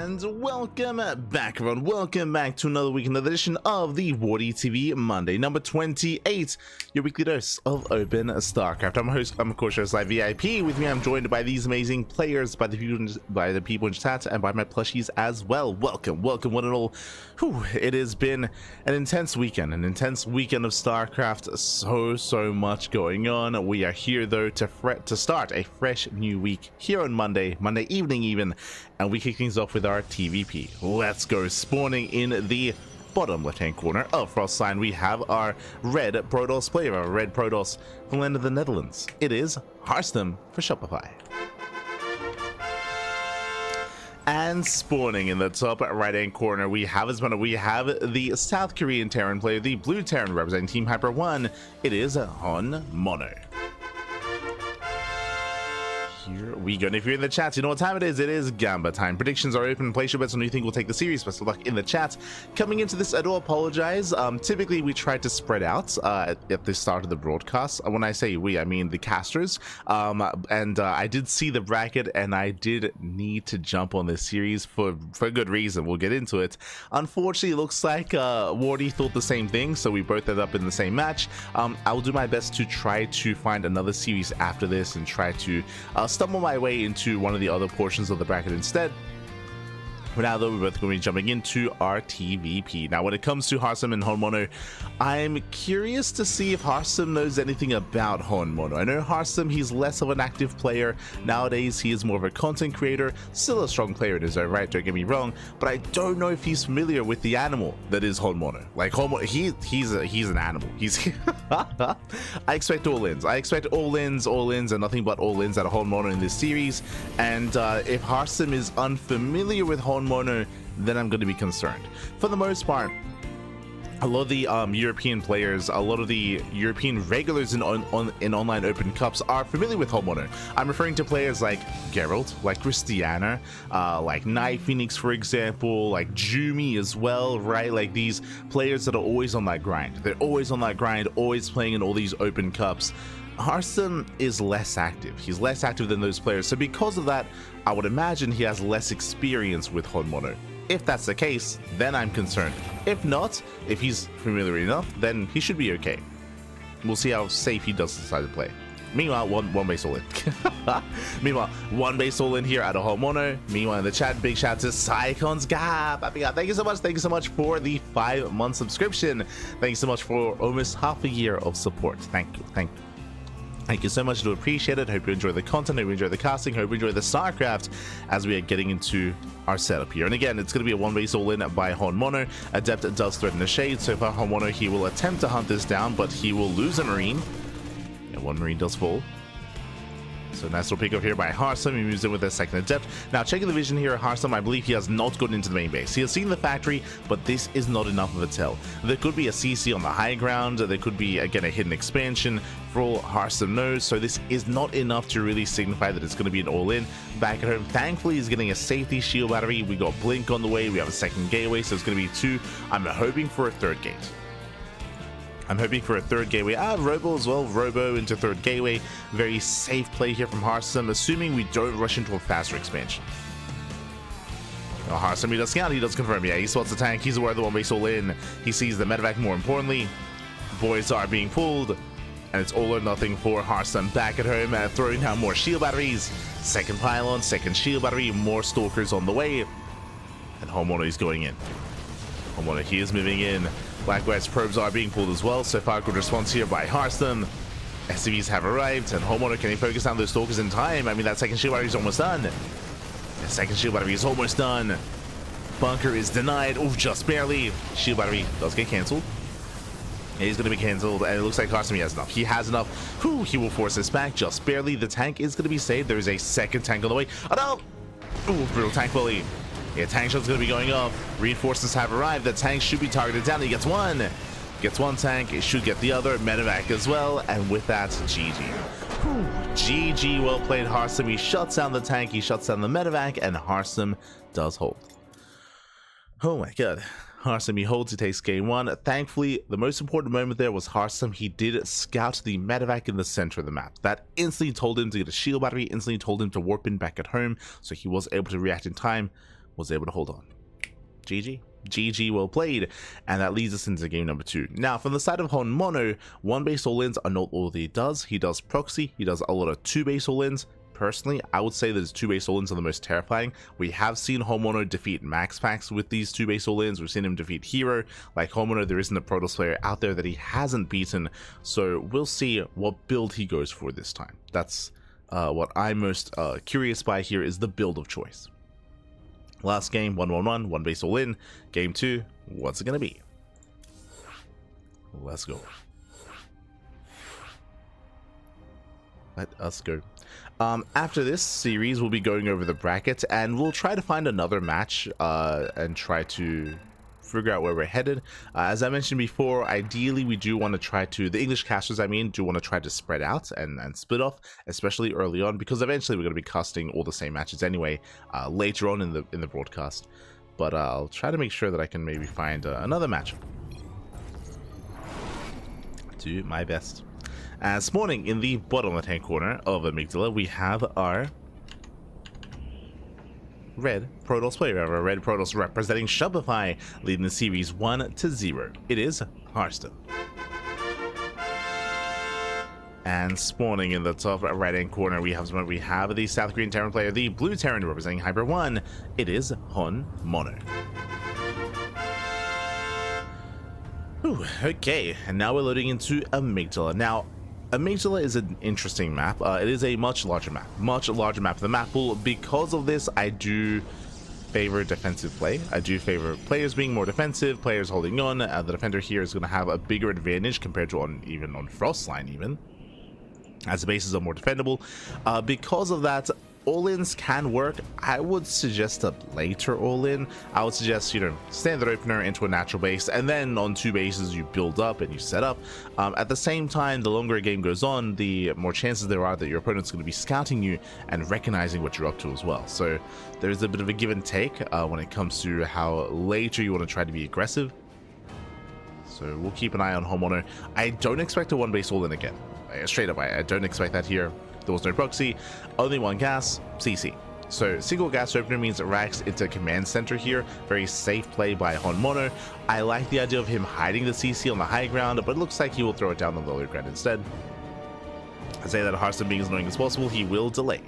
And welcome back, everyone. Welcome back to another week, another edition of the WardiTV Monday, number 28, your weekly dose of open StarCraft. I'm of course host Live VIP. With me, I'm joined by these amazing players, by the people in chat, and by my plushies as well. Welcome, one and all. Whew, it has been an intense weekend of StarCraft. So much going on. We are here though to start a fresh new week here on Monday evening even. And we kick things off with our TVP. Let's go. Spawning in the bottom left-hand corner of Frost Sign, we have our red Protoss player, our red Protoss from the land of the Netherlands. It is Harstem for Shopify. And spawning in the top right-hand corner, we have the South Korean Terran player, the blue Terran representing Team Hyper 1. It is herO. Here we go. And if you're in the chat, you know what time it is. It is Gamba time. Predictions are open. Place your bets on who you think will take the series. Best of luck in the chat. Coming into this, I do apologize. Typically, we try to spread out at the start of the broadcast. When I say we, I mean the casters. I did see the bracket, and I did need to jump on this series for a good reason. We'll get into it. Unfortunately, it looks like Wardy thought the same thing, so we both ended up in the same match. I will do my best to try to find another series after this and try to stumble my way into one of the other portions of the bracket instead. For now, though, we're both going to be jumping into our TVP. Now, when it comes to Harstem and herO, I'm curious to see if Harstem knows anything about herO. I know Harstem, he's less of an active player. Nowadays, he is more of a content creator. Still a strong player in his own right, don't get me wrong. But I don't know if he's familiar with the animal that is herO. Like, herO, he's an animal. He's... I expect all-ins. I expect all-ins, and nothing but all-ins out of herO in this series. And if Harstem is unfamiliar with herO, then I'm going to be concerned. For the most part, a lot of the European players, a lot of the European regulars in online open cups are familiar with herO. I'm referring to players like Geralt, like Christiana, like Night Phoenix, for example, like Jumi as well, right? Like these players that are always on that grind. They're always on that grind, always playing in all these open cups. Harstem is less active. He's less active than those players. So because of that, I would imagine he has less experience with herO. If that's the case, then I'm concerned. If not, if he's familiar enough, then he should be okay. We'll see how safe he does decide to play. Meanwhile, one base all in. Meanwhile, one base all in here out of herO. Meanwhile, in the chat, big shout to Psychon's Gap. Thank you so much. Thank you so much for the 5-month subscription. Thank you so much for almost half a year of support. Thank you. Thank you so much. I do appreciate it. Hope you enjoy the content. Hope you enjoy the casting. Hope you enjoy the StarCraft as we are getting into our setup here. And again, it's going to be a one base all in by herO. Adept does threaten the shade. So for herO, he will attempt to hunt this down, but he will lose a Marine. Yeah, one Marine does fall. So nice little pick up here by Harstem. He moves in with a second Adept. Now, checking the vision here at Harstem, I believe he has not gotten into the main base. He has seen the factory, but this is not enough of a tell. There could be a CC on the high ground. There could be, again, a hidden expansion for all Harstem knows. So this is not enough to really signify that it's going to be an all-in. Back at home, thankfully, he's getting a safety shield battery. We got Blink on the way. We have a second gateway, so it's going to be 2. I'm hoping for a third gate. Robo as well. Robo into third gateway. Very safe play here from Harstem, assuming we don't rush into a faster expansion. Now, Harstem, he does scout. He does confirm. Yeah, he spots the tank. He's aware of the one base all in. He sees the medevac more importantly. Boys are being pulled. And it's all or nothing for Harstem. Back at home, throwing down more shield batteries. Second pylon, second shield battery. More stalkers on the way. And herO is going in. herO, he is moving in. Likewise, probes are being pulled as well, so far good response here by Harstem. SCVs have arrived, and herO, can he focus down those stalkers in time? I mean, that second shield battery is almost done. The second shield battery is almost done. Bunker is denied. Oh, just barely. Shield battery does get cancelled. He's going to be cancelled, and it looks like Harstem has enough. He has enough. Whew, he will force this back just barely. The tank is going to be saved. There is a second tank on the way. Oh, no! Ooh, brutal tank volley. Yeah, tank shot's going to be going off. Reinforcements have arrived. The tank should be targeted down. He gets one. Gets one tank. It should get the other. Medevac as well. And with that, GG. Whew. GG. Well played, Harstem. He shuts down the tank. He shuts down the medevac. And Harstem does hold. Oh my god. Harstem, he holds, he takes game 1. Thankfully, the most important moment there was Harstem. He did scout the medevac in the center of the map. That instantly told him to get a shield battery, instantly told him to warp in back at home, so he was able to react in time. was able to hold on. GG. GG, well played. And that leads us into game number 2. Now, from the side of herO, 1 base all-ins are not all that he does. He does proxy, he does a lot of 2 base all-ins. Personally, I would say that his 2 base all-ins are the most terrifying. We have seen herO defeat MaxPax with these 2 base all-ins. We've seen him defeat herO. Like herO, there isn't a Protoss player out there that he hasn't beaten. So we'll see what build he goes for this time. That's what I'm most curious by here, is the build of choice. Last game, 1-1-1, 1 base all in. Game 2, what's it going to be? Let's go. Let us go. After this series, we'll be going over the bracket, and we'll try to find another match and try to figure out where we're headed. As I mentioned before, ideally we do want to try to, the English casters I mean, do want to try to spread out and split off, especially early on, because eventually we're going to be casting all the same matches anyway later on in the broadcast. But I'll try to make sure that I can maybe find another match. Do my best. Spawning in the bottom left-hand corner of Amygdala, we have our red Protoss player, our red Protoss representing Shopify, leading the series 1-0. It is Harstem. And spawning in the top right-hand corner, we have the South Korean Terran player, the blue Terran representing Hyper 1. It is herO. Okay, and now we're loading into Amygdala. Now, Amygdala is an interesting map. It is a much larger map than the map pool. Because of this, I do favor defensive play. I do favor players being more defensive, players holding on. The defender here is going to have a bigger advantage compared to even on Frostline, even as the bases are more defendable. Because of that, all-ins can work. I would suggest a later all-in. I would suggest, you know, standard opener into a natural base, and then on 2 bases you build up and you set up. At the same time, the longer a game goes on, the more chances there are that your opponent's going to be scouting you and recognizing what you're up to as well. So there's a bit of a give and take when it comes to how later you want to try to be aggressive. So we'll keep an eye on herO. I don't expect a 1 base all-in again. Straight up, I don't expect that here. There was no proxy, only 1 gas, CC. So single gas opener means it racks into command center here. Very safe play by herO. I like the idea of him hiding the CC on the high ground, but it looks like he will throw it down on the low ground instead. I say that Harstem being as annoying as possible, he will delay.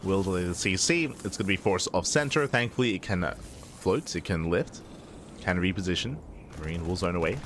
Will delay the CC. It's going to be force off center. Thankfully, it can float, it can lift, can reposition. Marine will zone away.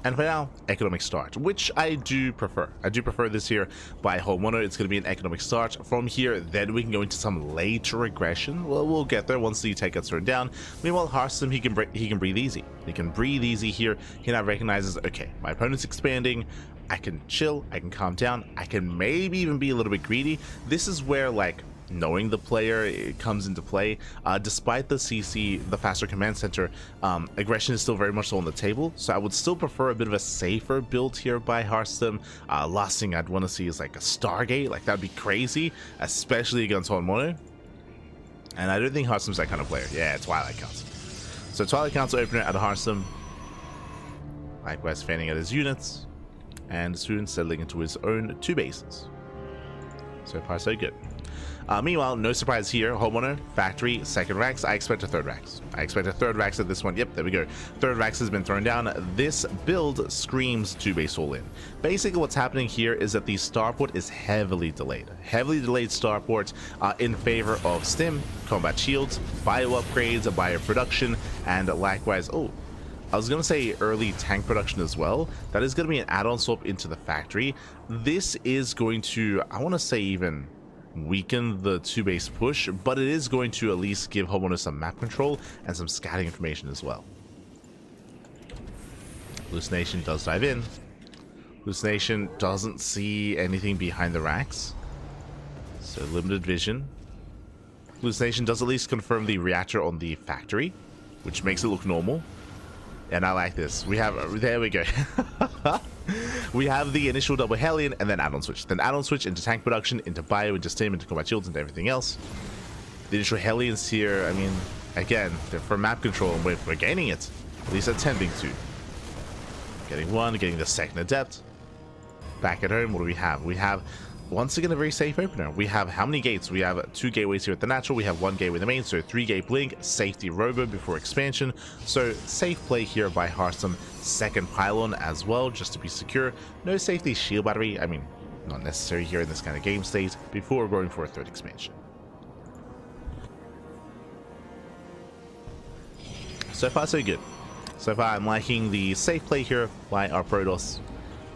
And for now, economic start, which I do prefer. I do prefer this here by herO. It's going to be an economic start. From here, then we can go into some later aggression. Well, we'll get there once the tech gets turned down. Meanwhile, Harstem, he can breathe easy. He can breathe easy here. He now recognizes, okay, my opponent's expanding. I can chill. I can calm down. I can maybe even be a little bit greedy. This is where, like, knowing the player, it comes into play. Despite the CC, the faster command center, aggression is still very much so on the table, so I would still prefer a bit of a safer build here by Harstem. Last thing I'd want to see is like a Stargate. Like, that'd be crazy, especially against herO. And I don't think Harstem's that kind of player. Yeah, Twilight Council. So Twilight Council opener at Harstem, likewise fanning at his units, and soon settling into his own 2 bases. So far so good. Meanwhile, no surprise here, herO, factory, 2nd racks. I expect a 3rd racks. I expect a 3rd racks at this one. Yep, there we go. 3rd racks has been thrown down. This build screams 2 base all in. Basically, what's happening here is that the starport is heavily delayed. Heavily delayed starport in favor of stim, combat shields, bio upgrades, bio production, and likewise, I was going to say early tank production as well. That is going to be an add-on swap into the factory. This is going to, I want to say, even weaken the 2 base push, but it is going to at least give herO some map control and some scouting information as well. Hallucination does dive in. Hallucination doesn't see anything behind the racks, so limited vision. Hallucination does at least confirm the reactor on the factory, which makes it look normal. And I like this. We have, there we go. We have the initial double Hellion and then add-on switch. Then add-on switch into tank production, into bio, into stim, into combat shields, into everything else. The initial Hellions here, I mean, again, they're for map control, and we're gaining it. At least attempting to. Getting 1, getting the 2nd adept. Back at home, what do we have? We have, once again, a very safe opener. We have how many gates? We have 2 gateways here at the natural. We have 1 gateway in the main, so 3 gate blink, safety robo before expansion. So safe play here by Harstem. Second pylon as well, just to be secure. No safety shield battery. I mean, not necessary here in this kind of game state before going for a 3rd expansion. So far, so good. So far, I'm liking the safe play here by our Protoss.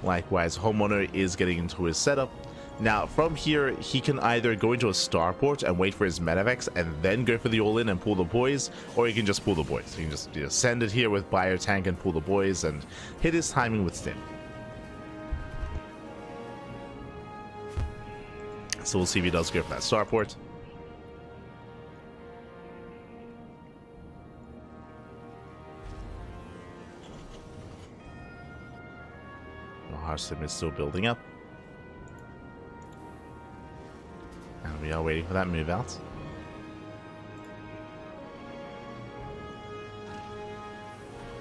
Likewise, herO is getting into his setup. Now, from here, he can either go into a starport and wait for his Medivacs and then go for the all-in and pull the boys, or he can just pull the boys. He can just send it here with Biotank and pull the boys and hit his timing with Stim. So we'll see if he does go for that starport. Harstem is still building up. And we are waiting for that move out.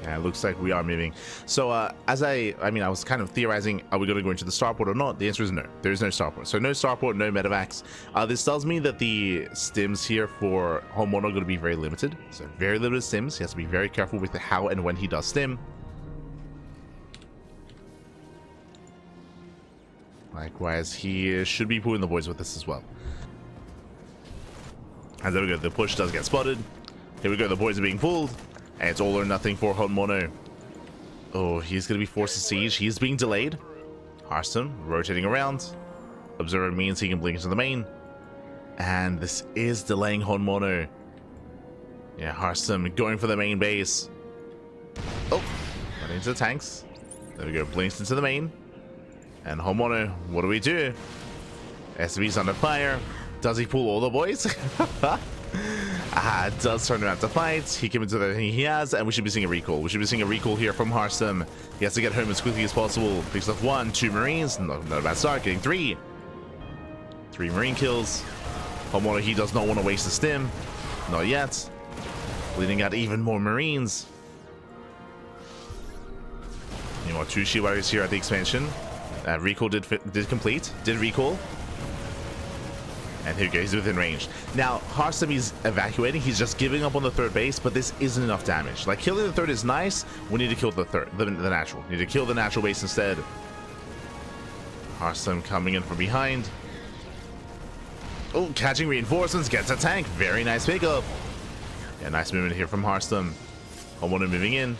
Yeah, it looks like we are moving. So I was kind of theorizing, are we going to go into the starport or not? The answer is no. There is no starport. So no starport, no Medivacs. This tells me that the stims here for herO are going to be very limited. So very limited stims. He has to be very careful with the how and when he does stim. Likewise, he should be pulling the boys with this as well. And there we go, the push does get spotted. Here we go, the boys are being pulled. And it's all or nothing for herO. Oh, he's going to be forced to siege. He's being delayed. Harstem rotating around. Observer means he can blink into the main. And this is delaying herO. Yeah, Harstem going for the main base. Oh, running into the tanks. There we go, blinks into the main. And herO, what do we do? SV's under fire. Does he pull all the boys? Does turn around to fight. He came into everything he has, and we should be seeing a recall. We should be seeing a recall here from Harstem. He has to get home as quickly as possible. Picks up 1, 2 Marines. Not a bad start. Getting 3. 3 Marine kills. herO, he does not want to waste the stim. Not yet. Bleeding out even more Marines. You know what? 2 shield warriors here at the expansion. Recall did complete. Did recall. And here he goes, he's within range. Now, Harstem, he's evacuating. He's just giving up on the 3rd base, but this isn't enough damage. Like, killing the 3rd is nice. We need to kill the natural. We need to kill the natural base instead. Harstem coming in from behind. Oh, catching reinforcements. Gets a tank. Very nice pickup. Yeah, nice movement here from Harstem. herO moving in.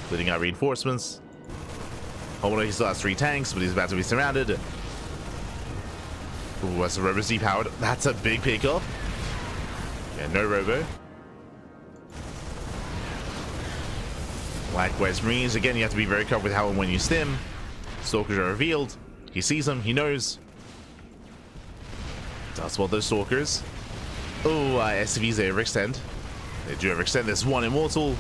Leading out reinforcements. herO, he still has 3 tanks, but he's about to be surrounded. Ooh, that's a robo Z-powered. That's a big pickup. Yeah, no robo. Likewise, Marines. Again, you have to be very careful with how and when you stim. Stalkers are revealed. He sees them. He knows. Does spot those Stalkers. Oh, SCVs, they overextend. They do overextend. There's 1 Immortal.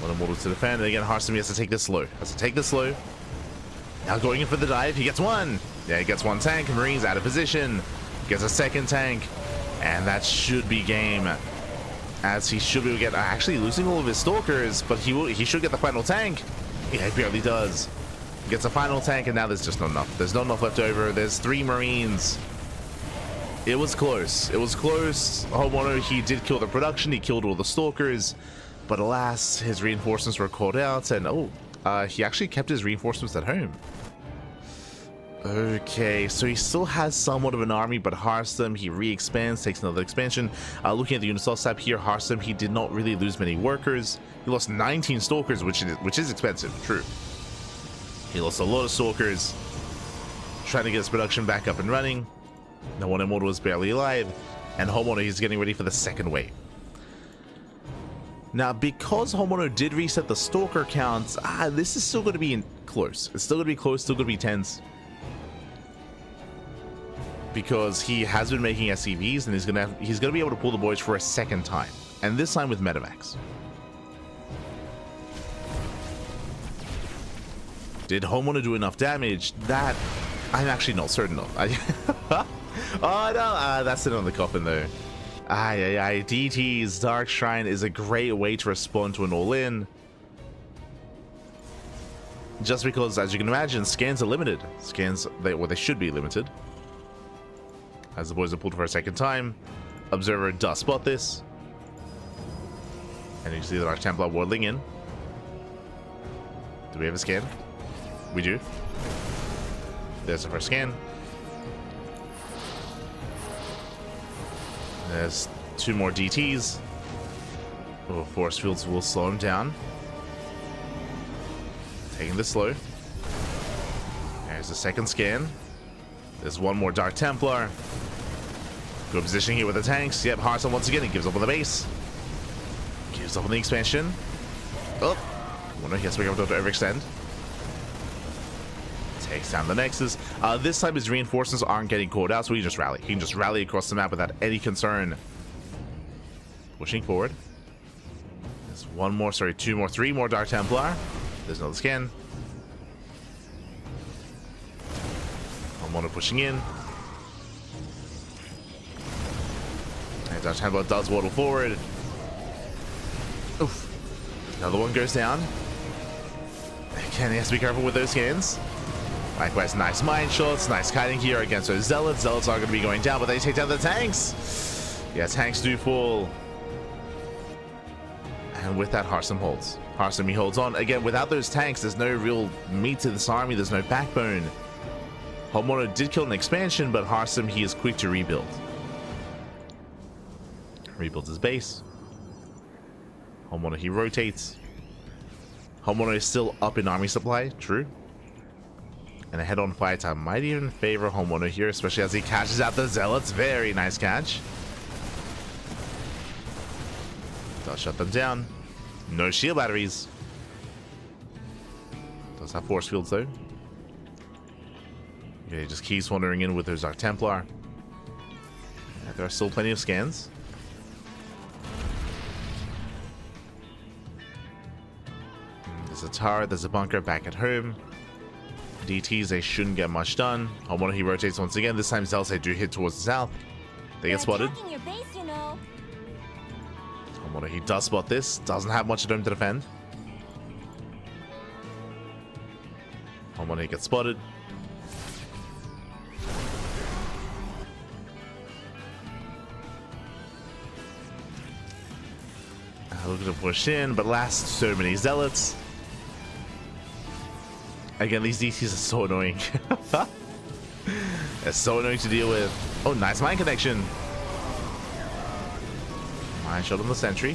1 Immortal to defend. And again, Harstem has to take this slow. Now going in for the dive. He gets 1. Yeah, he gets 1 tank. Marines out of position. Gets a 2nd tank. And that should be game. As he should be get actually losing all of his Stalkers, but he should get the final tank. Yeah, he barely does. Gets a final tank, and now there's just not enough. There's not enough left over. There's 3 Marines. It was close. It was close. herO, he did kill the production. He killed all the Stalkers. But alas, his reinforcements were called out, and he actually kept his reinforcements at home. Okay, so he still has somewhat of an army, but Harstem, he re-expands, takes another expansion. Looking at the Unisol stab here, Harstem, he did not really lose many workers. He lost 19 Stalkers, which is expensive, true. He lost a lot of Stalkers. Trying to get his production back up and running. No 1 Immortal was barely alive, and herO, he's getting ready for the 2nd wave. Now, because herO did reset the Stalker counts, this is still going to be close. It's still going to be close, still going to be tense. Because he has been making SCVs, and he's going to be able to pull the boys for a 2nd time. And this time with Medivacs. Did herO do enough damage? That I'm actually not certain of. Oh no, that's it on the coffin though. DT's Dark Shrine is a great way to respond to an all-in. just because, as you can imagine, scans are limited. Scans, they should be limited. As the boys are pulled for a second time, Observer does spot this. And you see the Dark Templar waddling in. Do we have a scan? We do. There's the first scan. There's 2 more DTs. Oh, force fields will slow him down. Taking this slow. There's the second scan. There's 1 more Dark Templar. Good positioning here with the tanks. Yep, Harstem once again, he gives up on the base. Gives up on the expansion. Oh, wonder he has to be able to overextend. Takes down the Nexus. This time his reinforcements aren't getting called out, so he can just rally. He can just rally across the map without any concern. Pushing forward. There's 1 more, sorry, 2 more, 3 more Dark Templar. There's another scan. Mono pushing in. And Dark Templar does waddle forward. Oof. Another one goes down. Again, he has to be careful with those scans. Likewise, nice mine shots, nice kiting here against those Zealots. Zealots are going to be going down, but they take down the tanks. Yeah, tanks do fall. And with that, Harstem holds. Harstem, he holds on. Again, without those tanks, there's no real meat to this army. There's no backbone. herO did kill an expansion, but Harstem, he is quick to rebuild. Rebuilds his base. herO, he rotates. herO is still up in army supply, true. And a head-on fight, I might even favor herO here, especially as he catches out the Zealots. Very nice catch. Does shut them down. No shield batteries. Does have force fields though. Okay, just keeps wandering in with those Dark Templar. Yeah, there are still plenty of scans. There's a tower, there's a bunker back at home. DTs, they shouldn't get much done. herO, he rotates once again. This time Zealots, they do hit towards the south. They get spotted. Your base, you know. herO, he does spot this. Doesn't have much at home to defend. herO, he gets spotted. Looking to push in, but last so many Zealots. Again, these DTs are so annoying. They're so annoying to deal with. Oh, nice mine connection. Mine shot on the sentry.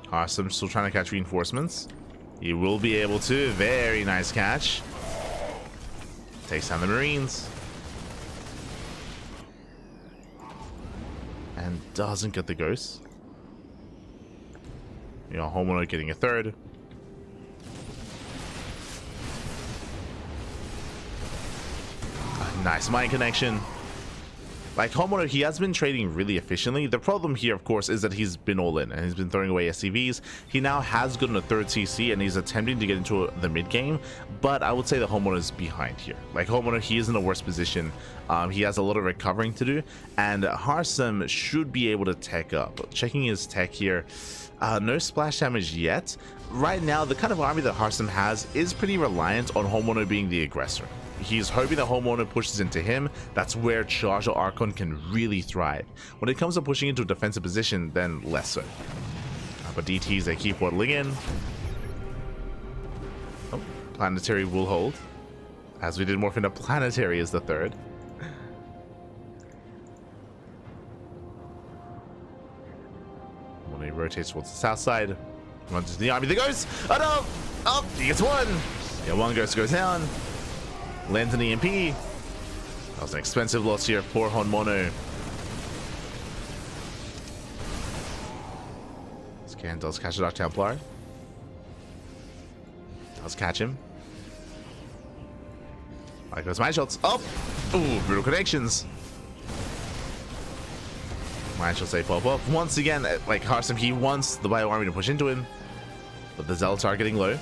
Harstem still trying to catch reinforcements. He will be able to. Very nice catch. Takes down the Marines. And doesn't get the ghosts. You know, herO getting a third. Nice mine connection. Like, herO, he has been trading really efficiently. The problem here, of course, is that he's been all in and he's been throwing away SCVs. He now has gotten a 3rd CC and he's attempting to get into the mid game, but I would say that herO is behind here. Like, herO, he is in a worse position. He has a lot of recovering to do, and Harstem should be able to tech up. Checking his tech here, no splash damage yet. Right now, the kind of army that Harstem has is pretty reliant on herO being the aggressor. He's hoping that herO pushes into him. That's where Charge or Archon can really thrive. When it comes to pushing into a defensive position, then less so. But DTs, they keep waddling in. Oh, Planetary will hold. As we did morph into Planetary as the 3rd. When he rotates towards the south side, runs into the army. There goes! Oh no! Oh, he gets 1! Yeah, 1 ghost goes down. Lands an EMP. That was an expensive loss here for herO. Scan does catch a Dark Templar. Does catch him. Like those mine shots. Oh! Ooh, brutal connections. Mine shots, they pop up. Once again, like Harstem, he wants the Bio Army to push into him, but the Zealots are getting low.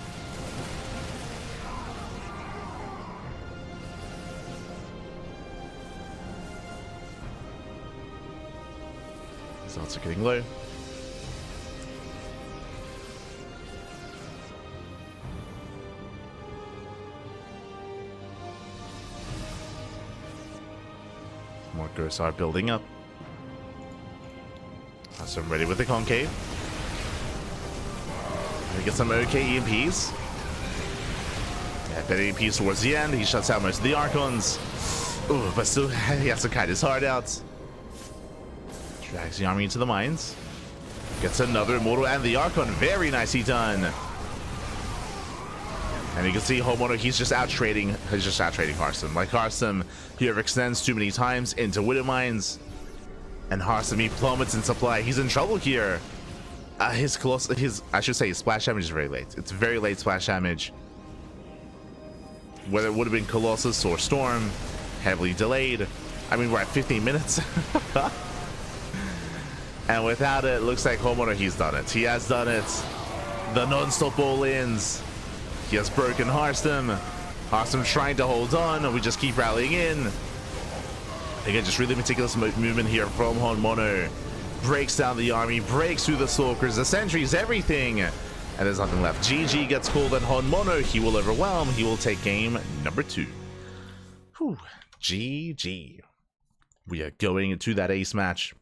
Zealots are getting low. Workers are building up. So I'm ready with the concave. We get some okay EMPs. Yeah, better EMPs towards the end. He shuts out most of the Archons. Ooh, but still, he has to kite his heart out. Drags the army into the mines. Gets another Immortal and the Archon. Very nicely done. And you can see herO, he's just out trading. He's just out trading Harstem. Like Harstem, he overextends too many times into Widow Mines. And Harstem, he plummets in supply. He's in trouble here. I should say his splash damage is very late. It's very late splash damage. Whether it would have been Colossus or Storm, heavily delayed. I mean, we're at 15 minutes. And without it, looks like herO, he's done it. He has done it. The non-stop all-ins. He has broken Harstem. Harstem trying to hold on, and we just keep rallying in. Again, just really meticulous movement here from herO. Breaks down the army, breaks through the Stalkers, the sentries, everything. And there's nothing left. GG gets called, and herO, he will overwhelm. He will take game number 2. Whew. GG. We are going into that ace match.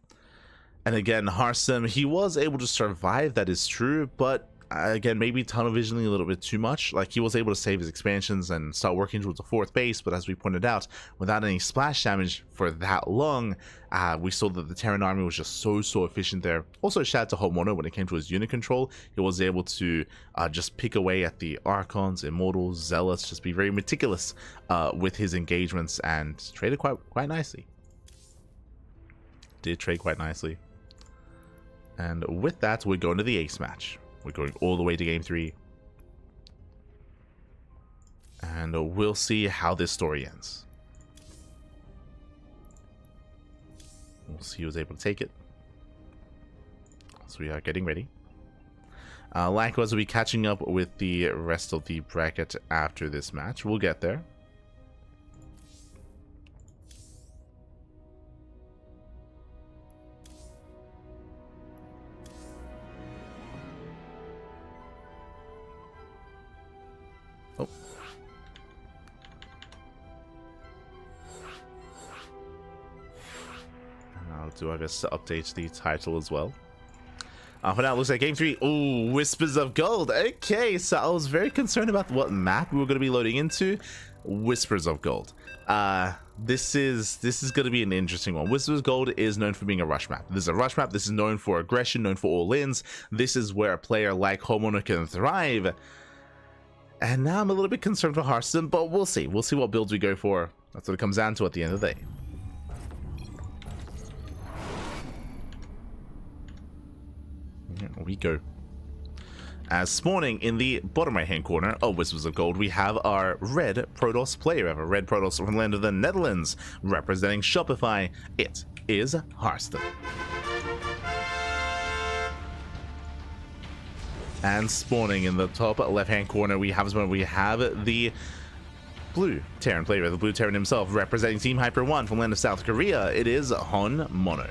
And again, Harstem, he was able to survive, that is true, but again, maybe tunnel visioning a little bit too much. Like, he was able to save his expansions and start working towards the 4th base, but as we pointed out, without any splash damage for that long, we saw that the Terran army was just so efficient there. Also, shout out to herO when it came to his unit control. He was able to just pick away at the Archons, Immortals, Zealots, just be very meticulous with his engagements, and traded quite nicely. Did trade quite nicely. And with that, we're going to the ace match. We're going all the way to game 3. And we'll see how this story ends. We'll see who's able to take it. So we are getting ready. Likewise, we'll be catching up with the rest of the bracket after this match. We'll get there. Oh. I'll do, I guess, to update the title as well. For now, it looks like game 3. Oh, Whispers of Gold. Okay, so I was very concerned about what map we were going to be loading into. Whispers of Gold. This is going to be an interesting one. Whispers of Gold is known for being a rush map. This is a rush map. This is known for aggression, known for all-ins. This is where a player like herO can thrive. And now I'm a little bit concerned for Harstem, but we'll see. We'll see what builds we go for. That's what it comes down to at the end of the day. Here we go. As spawning in the bottom right hand corner of Whispers of Gold, we have our red Protoss player. We have a red Protoss from the land of the Netherlands, representing Shopify. It is Harstem. And spawning in the top left-hand corner, we have the blue Terran player, the blue Terran himself, representing Team Hyper 1 from land of South Korea. It is herO.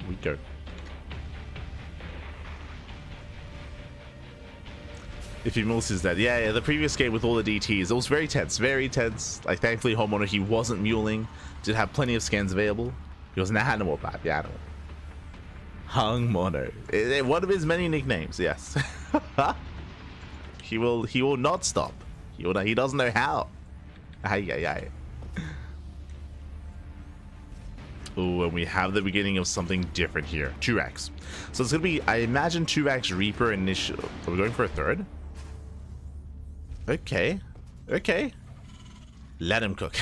We go. If he mules his dead. Yeah, the previous game with all the DTs, it was very tense, very tense. Like, thankfully, herO, he wasn't muling. Did have plenty of scans available. He was an animal type, the animal. Mono. One of his many nicknames, yes. He will not stop. He doesn't know how. Ay. Oh, and we have the beginning of something different here. 2x. So it's gonna be, I imagine, 2x Reaper initial. Are we going for a third? Okay. Let him cook.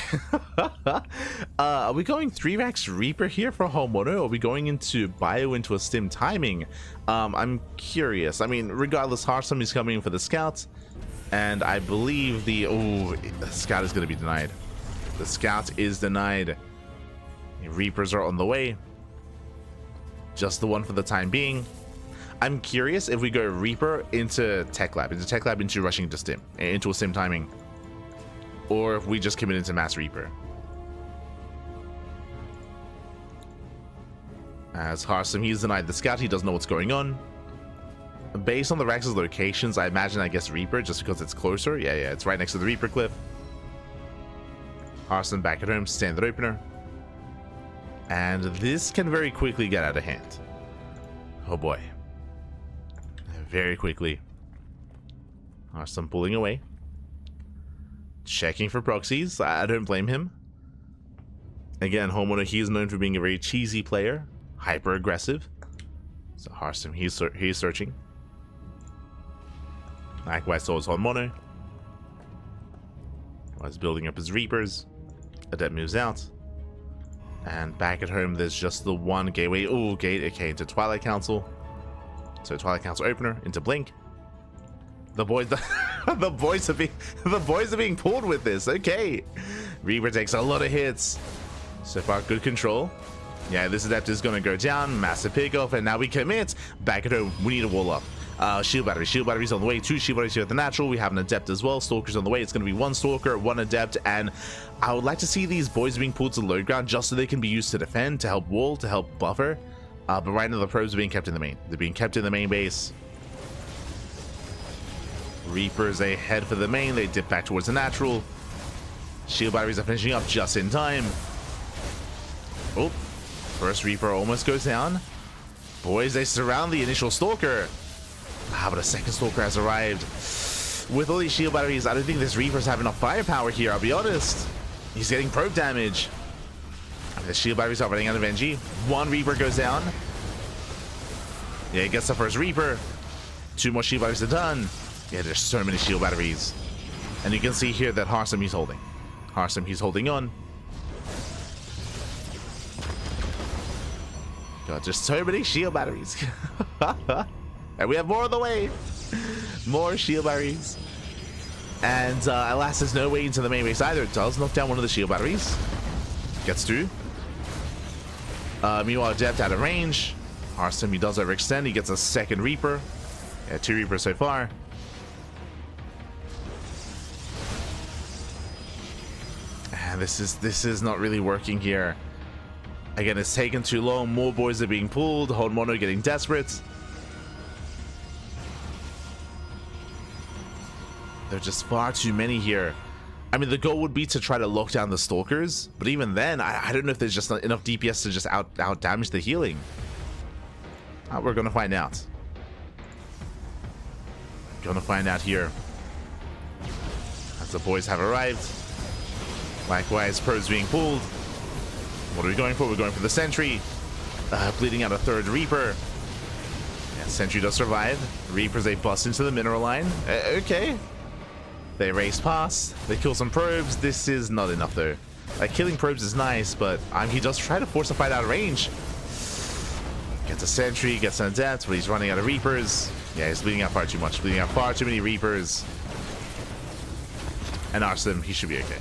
Are we going 3x Reaper here for herO? Are we going into bio into a stim timing? I'm curious. I mean, regardless, Harstem is coming in for the scout, and I believe the scout is going to be denied. The scout is denied. The Reapers are on the way. Just the one for the time being. I'm curious if we go Reaper into Tech Lab, into rushing to stim, into a stim timing, or if we just commit into Mass Reaper. As Harstem, he's denied the scout. He doesn't know what's going on. Based on the Rex's locations, I imagine, I guess, Reaper, just because it's closer. Yeah, it's right next to the Reaper cliff. Harstem back at home, standard opener. And this can very quickly get out of hand. Oh boy. Very quickly. Harstem pulling away. Checking for proxies. I don't blame him. Again, Homeowner, he is known for being a very cheesy player. Hyper aggressive. So Harstem, he's searching. Likewise, so is Homeowner. Was building up his Reapers. Adept moves out. And back at home, there's just the one gateway. Oh, gate, okay, into Twilight Council. So Twilight Council opener into Blink. The boys, the boys are being pulled with this. Okay, Reaper takes a lot of hits. So far, good control. Yeah, this Adept is going to go down. Massive pickoff, and now we commit. Back at home, we need a wall up. Shield batteries on the way. 2 shield batteries here at the natural. We have an Adept as well. Stalkers on the way. It's going to be 1 Stalker, 1 Adept, and I would like to see these boys being pulled to low ground just so they can be used to defend, to help wall, to help buffer. But right now the probes are being kept in the main. They're being kept in the main base. Reapers, they head for the main. They dip back towards the natural. Shield batteries are finishing up just in time. Oh, first Reaper almost goes down. Boys, they surround the initial Stalker. But a second Stalker has arrived. With all these shield batteries, I don't think this Reapers have enough firepower here, I'll be honest. He's getting probe damage. The shield batteries are running out of NG. 1 Reaper goes down. Yeah, he gets the first Reaper. 2 more shield batteries are done. Yeah, there's so many shield batteries. And you can see here that Harstem, he's holding. Harstem, he's holding on. God, just so many shield batteries. And we have more on the way. More shield batteries. And alas, there's no way into the main base either. It does knock down one of the shield batteries. Gets 2. Meanwhile, Adept out of range. Harstem, he does overextend. He gets a second Reaper. Yeah, 2 Reapers so far. And this is not really working here. Again, it's taken too long. More boys are being pulled. Homeowner getting desperate. There are just far too many here. I mean, the goal would be to try to lock down the Stalkers, but even then, I don't know if there's just not enough DPS to just out damage the healing. We're gonna find out. Gonna find out here. As the boys have arrived. Likewise, probes being pulled. What are we going for? We're going for the Sentry. Bleeding out a 3rd Reaper. Yeah, Sentry does survive. Reapers, they bust into the mineral line. Okay. They race past. They kill some probes. This is not enough, though. Like, killing probes is nice, but he does try to force a fight out of range. Gets a Sentry, gets an Adept, but he's running out of Reapers. Yeah, he's bleeding out far too much. Bleeding out far too many Reapers. And Harstem, he should be okay.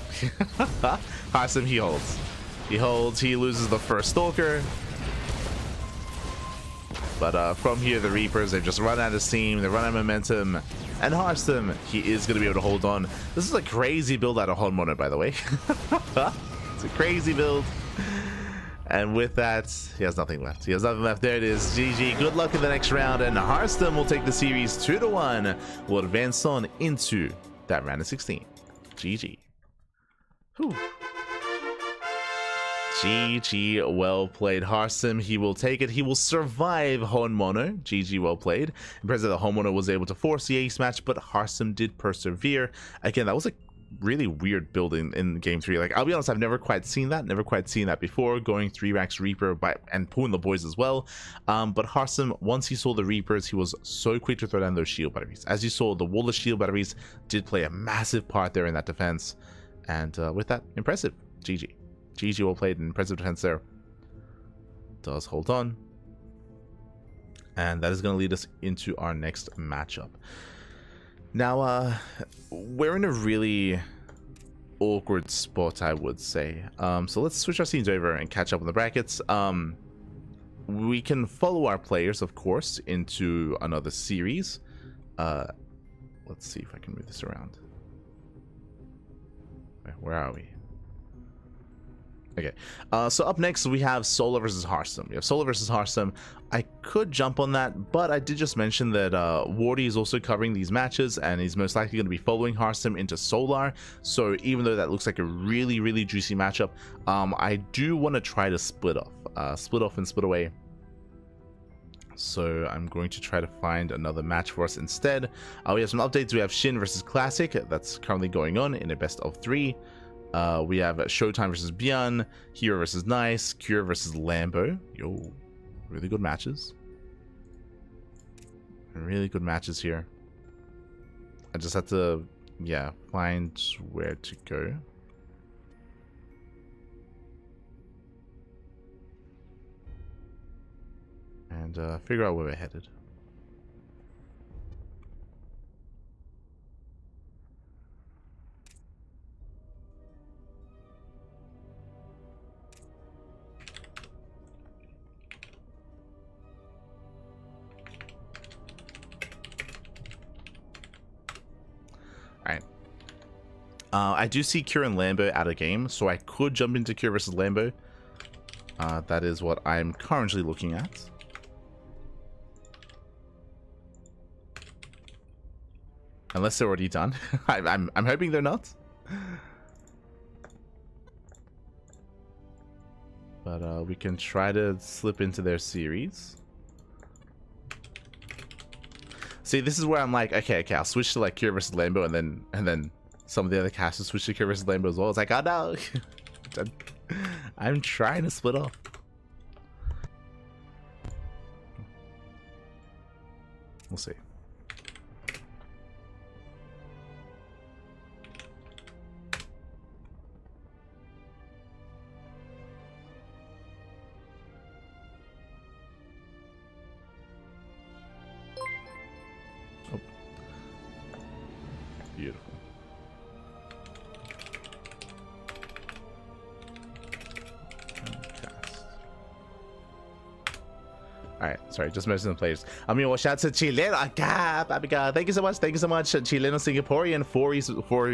Harstem, he holds. He holds. He loses the first Stalker. But from here, the Reapers, they've just run out of steam. They run out of momentum. And Harstem, he is going to be able to hold on. This is a crazy build out of Homeowner, by the way. It's a crazy build. And with that, he has nothing left. He has nothing left. There it is. GG. Good luck in the next round. And Harstem will take the series 2-1. Will advance on into that round of 16. GG. Whew. GG, well played. Harstem, he will take it. He will survive Homeowner. GG, well played. Impressive that Homeowner was able to force the ace match, but Harstem did persevere. Again, that was a really weird build in game 3. Like, I'll be honest, I've never quite seen that before, going 3-Rax Reaper and pulling the boys as well. But Harstem, once he saw the Reapers, he was so quick to throw down those shield batteries. As you saw, the wall of shield batteries did play a massive part there in that defense. And with that, impressive. GG. GG, well played. Impressive defense there. Does hold on. And that is going to lead us into our next matchup. Now, we're in a really awkward spot, I would say. So let's switch our scenes over and catch up on the brackets. We can follow our players, of course, into another series. Let's see if I can move this around. Where are we? Okay, so up next we have Solar versus Harstem. We have Solar versus Harstem. I could jump on that, but I did just mention that Wardy is also covering these matches, and he's most likely going to be following Harstem into Solar. So even though that looks like a really, really juicy matchup, I do want to try to split off and split away. So I'm going to try to find another match for us instead. We have some updates. We have Shin versus Classic. That's currently going on in a best of 3. We have Showtime versus Byeon, herO versus Nice, Cure versus Lambo. Yo, really good matches. Really good matches here. I just have to, yeah, find where to go. And figure out where we're headed. Alright. I do see Cure and Lambo out of game, so I could jump into Cure versus Lambo. That is what I'm currently looking at. Unless they're already done. I'm hoping they're not. But we can try to slip into their series. See, this is where I'm like, okay, I'll switch to like Cure versus Lambo, and then some of the other casters switch to Cure versus Lambo as well. It's like, oh no. I'm trying to split off. We'll see. Beautiful. Alright, sorry, just mentioning the players. I mean, well, shout out to Chileno. Thank you so much. Thank you so much, Chileno Singaporean, for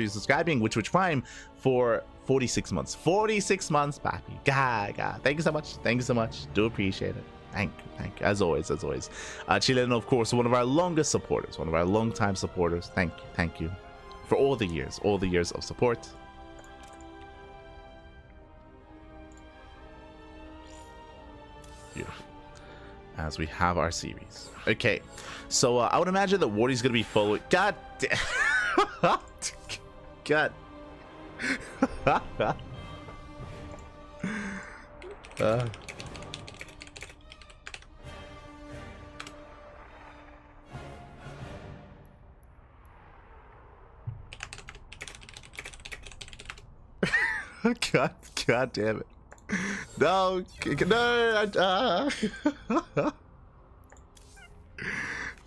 subscribing, which Prime for 46 months. 46 months, papi. God. Thank you so much. Thank you so much. Do appreciate it. Thank you. As always. Chileno, of course, one of our longest supporters, one of our long-time supporters. Thank you. For all the years of support. Beautiful. As we have our series. Okay, so I would imagine that Wardy's gonna be following. God. God damn it. No.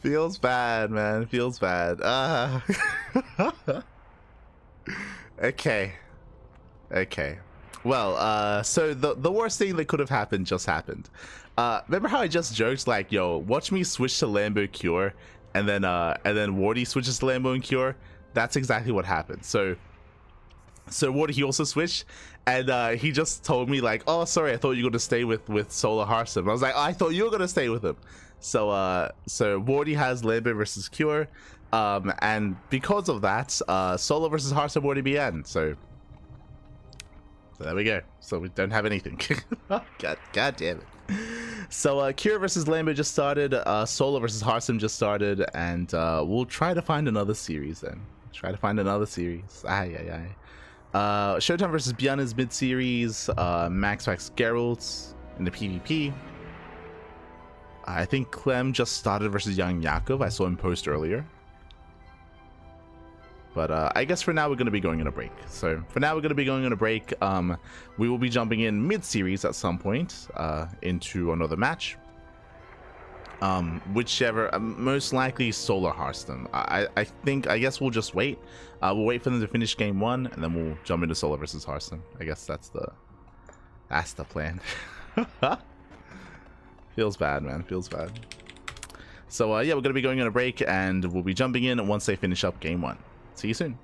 Feels bad, man. Feels bad. Okay. Well, so the worst thing that could have happened just happened. Remember how I just joked like, yo, watch me switch to Lambo Cure and then Wardy switches to Lambo and Cure? That's exactly what happened. So Wardy, he also switched, and he just told me like, oh, sorry, I thought you were gonna stay with Solar Harstem. I was like, I thought you were gonna stay with him. So Wardy has Lambo versus Cure, and because of that, Solar versus Harstem Wardy BN. So there we go. So we don't have anything. God damn it. So Cure versus Lambo just started. Solar versus Harstem just started, and we'll try to find another series then. Showtime versus Byeon is mid-series. MaxPax Geralt in the PvP. I think Clem just started versus Young Yakov. I saw him post earlier. But I guess for now we're going to be going on a break. So for now we're going to be going on a break. We will be jumping in mid-series at some point into another match. Whichever, most likely Solar Harstem. I guess we'll just wait. We'll wait for them to finish game 1, and then we'll jump into Solar versus Harstem. I guess that's the plan. Feels bad, man. Feels bad. So yeah, we're gonna be going on a break, and we'll be jumping in once they finish up game 1. See you soon.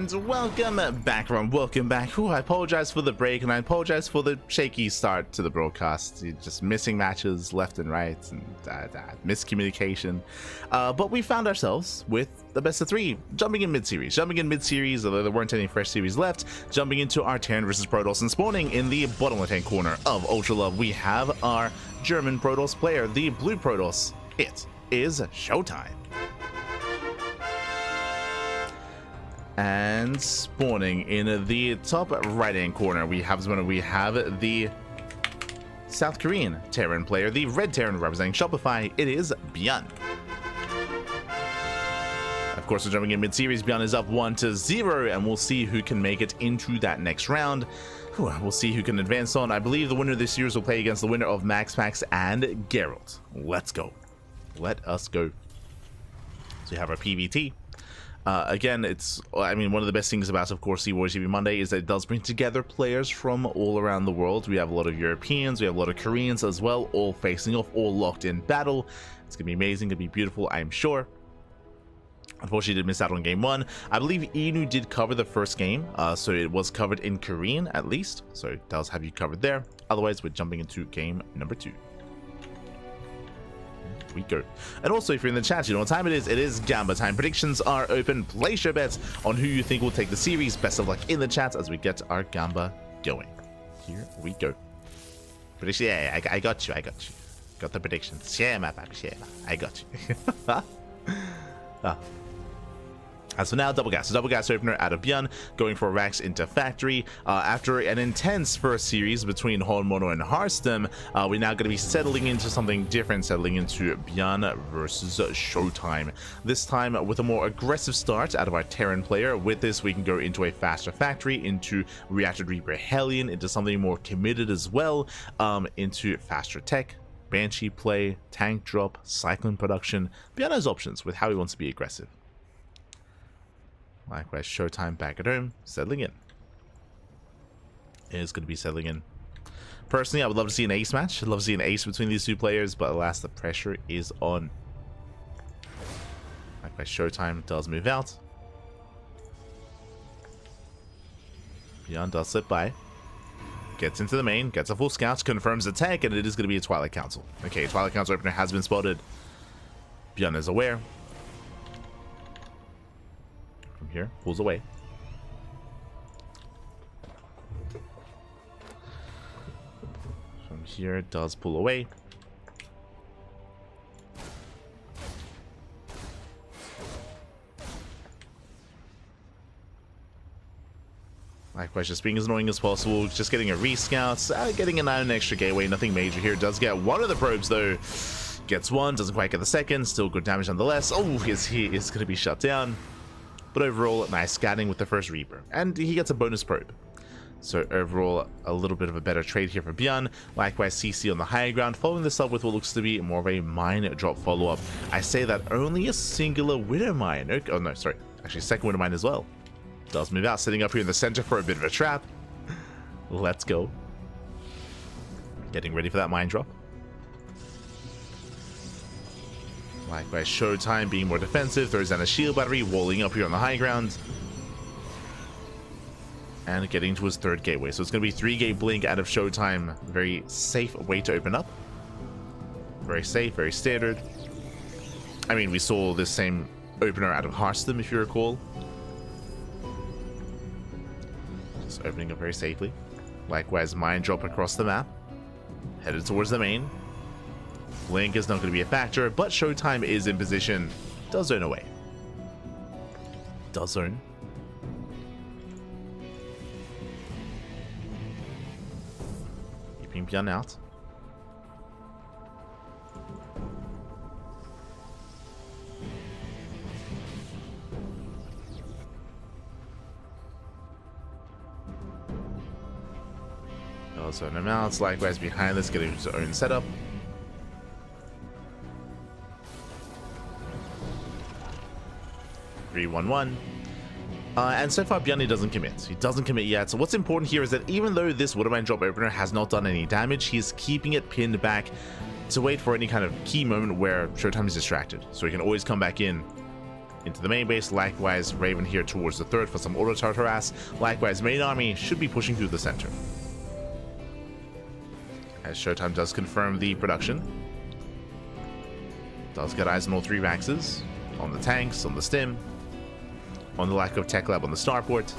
And welcome back, everyone. Welcome back. Ooh, I apologize for the break, and I apologize for the shaky start to the broadcast. Just missing matches left and right, and miscommunication. But we found ourselves with the best of three, jumping in mid-series, although there weren't any fresh series left, jumping into our Terran versus Protoss, and spawning in the bottom left-hand corner of Ultra Love. We have our German Protoss player, the Blue Protoss. It is showtime. And spawning in the top right-hand corner, we have the South Korean Terran player, the red Terran representing Shopify. It is Bjorn. Of course, we're jumping in mid-series. Bjorn is up 1-0, and we'll see who can make it into that next round. We'll see who can advance on. I believe the winner of this series will play against the winner of MaxPax and Geralt. Let's go. Let us go. So we have our PVT. Again, one of the best things about, of course, the WardiTV Monday is that it does bring together players from all around the world. We have a lot of Europeans, we have a lot of Koreans as well, all facing off, all locked in battle. It's going to be amazing, going to be beautiful, I'm sure. Unfortunately, did miss out on game one. I believe Inu did cover the first game, so it was covered in Korean at least, so it does have you covered there. Otherwise, we're jumping into game number 2. We go. And also, if you're in the chat, you know what time it is. It is Gamba time. Predictions are open. Place your bets on who you think will take the series. Best of luck in the chat as we get our Gamba going. Here we go. Prediction. Yeah, I got you. Got the predictions. Yeah, my baby. Yeah, I got you. As for now, double gas opener out of Bjorn, going for Rax into factory. After an intense first series between Mono and Harstem, we're now going to be settling into something different, settling into Bjorn versus Showtime. This time with a more aggressive start out of our Terran player. With this, we can go into a faster factory, into Reactor Reaper Hellion, into something more committed as well, into faster tech, Banshee play, tank drop, cyclone production. Bjorn has options with how he wants to be aggressive. Likewise, Showtime back at home, settling in. It is going to be settling in. Personally, I would love to see an ace match. I'd love to see an ace between these two players, but alas, the pressure is on. Likewise, Showtime does move out. Bjorn does slip by. Gets into the main, gets a full scout, confirms the tech, and it is going to be a Twilight Council. Okay, Twilight Council opener has been spotted. Bjorn is aware. Here, pulls away. From here, it does pull away. Likewise, just being as annoying as possible, just getting a rescout, getting an extra gateway, nothing major here. Does get one of the probes though. Gets one, doesn't quite get the second, still good damage nonetheless. Oh, he is going to be shut down. But overall, nice scouting with the first Reaper. And he gets a bonus probe. So overall, a little bit of a better trade here for Bjorn. Likewise, CC on the higher ground, following this up with what looks to be more of a mine drop follow-up. I say that only a singular Widow mine. Okay, oh no, sorry. Actually, second Widow mine as well. Does move out, sitting up here in the center for a bit of a trap. Let's go. Getting ready for that mine drop. Likewise, Showtime being more defensive, throws down a shield battery, walling up here on the high ground. And getting to his third gateway. So it's going to be 3-gate blink out of Showtime. Very safe way to open up. Very safe, very standard. I mean, we saw this same opener out of Harstem, if you recall. Just opening up very safely. Likewise, mine drop across the map. Headed towards the main. Blink is not going to be a factor, but Showtime is in position. Does zone away. Does zone. Keeping Bjorn out. Does zone him out. Likewise, behind this, getting his own setup. 3-1-1. And so far, Bjorn doesn't commit. He doesn't commit yet. So what's important here is that even though this Widowmine drop opener has not done any damage, he's keeping it pinned back to wait for any kind of key moment where Showtime is distracted. So he can always come back in into the main base. Likewise, Raven here towards the third for some auto turret harass. Likewise, main army should be pushing through the center. As Showtime does confirm the production. Does get eyes on all three Maxes. On the tanks, on the stim. On the lack of tech lab on the starport.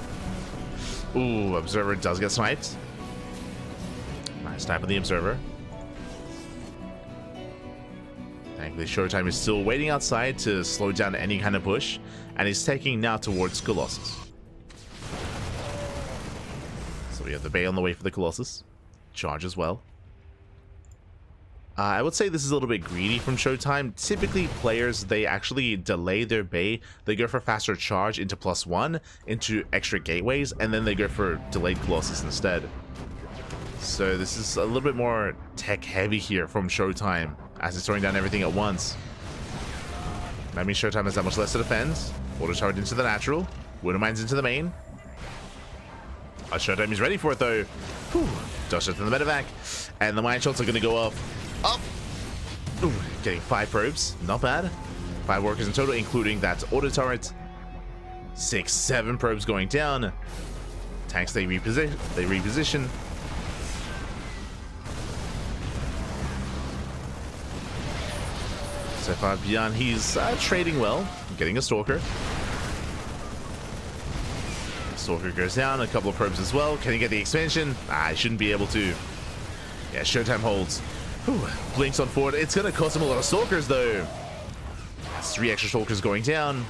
Ooh, Observer does get sniped. Nice snipe on the Observer. Thankfully, Showtime is still waiting outside to slow down any kind of push, and he's taking now towards Colossus. So we have the Bay on the way for the Colossus. Charge as well. I would say this is a little bit greedy from Showtime. Typically, players, they actually delay their Bay. They go for faster charge into +1, into extra gateways, and then they go for delayed Colossus instead. So this is a little bit more tech-heavy here from Showtime, as he's throwing down everything at once. That means Showtime has that much less to defend. Auto charge into the natural. Widow Mines into the main. Showtime is ready for it, though. Whew. Dodge it in the medevac. And the mine shots are going to go off. Up! Ooh, getting 5 probes. Not bad. 5 workers in total, including that auto turret. 6, 7 probes going down. Tanks, they reposition. So far, Beyond, he's trading well. Getting a Stalker. Stalker goes down. A couple of probes as well. Can he get the expansion? I shouldn't be able to. Yeah, Showtime holds. Whew, blinks on forward. It's going to cost him a lot of Stalkers, though. That's 3 extra Stalkers going down.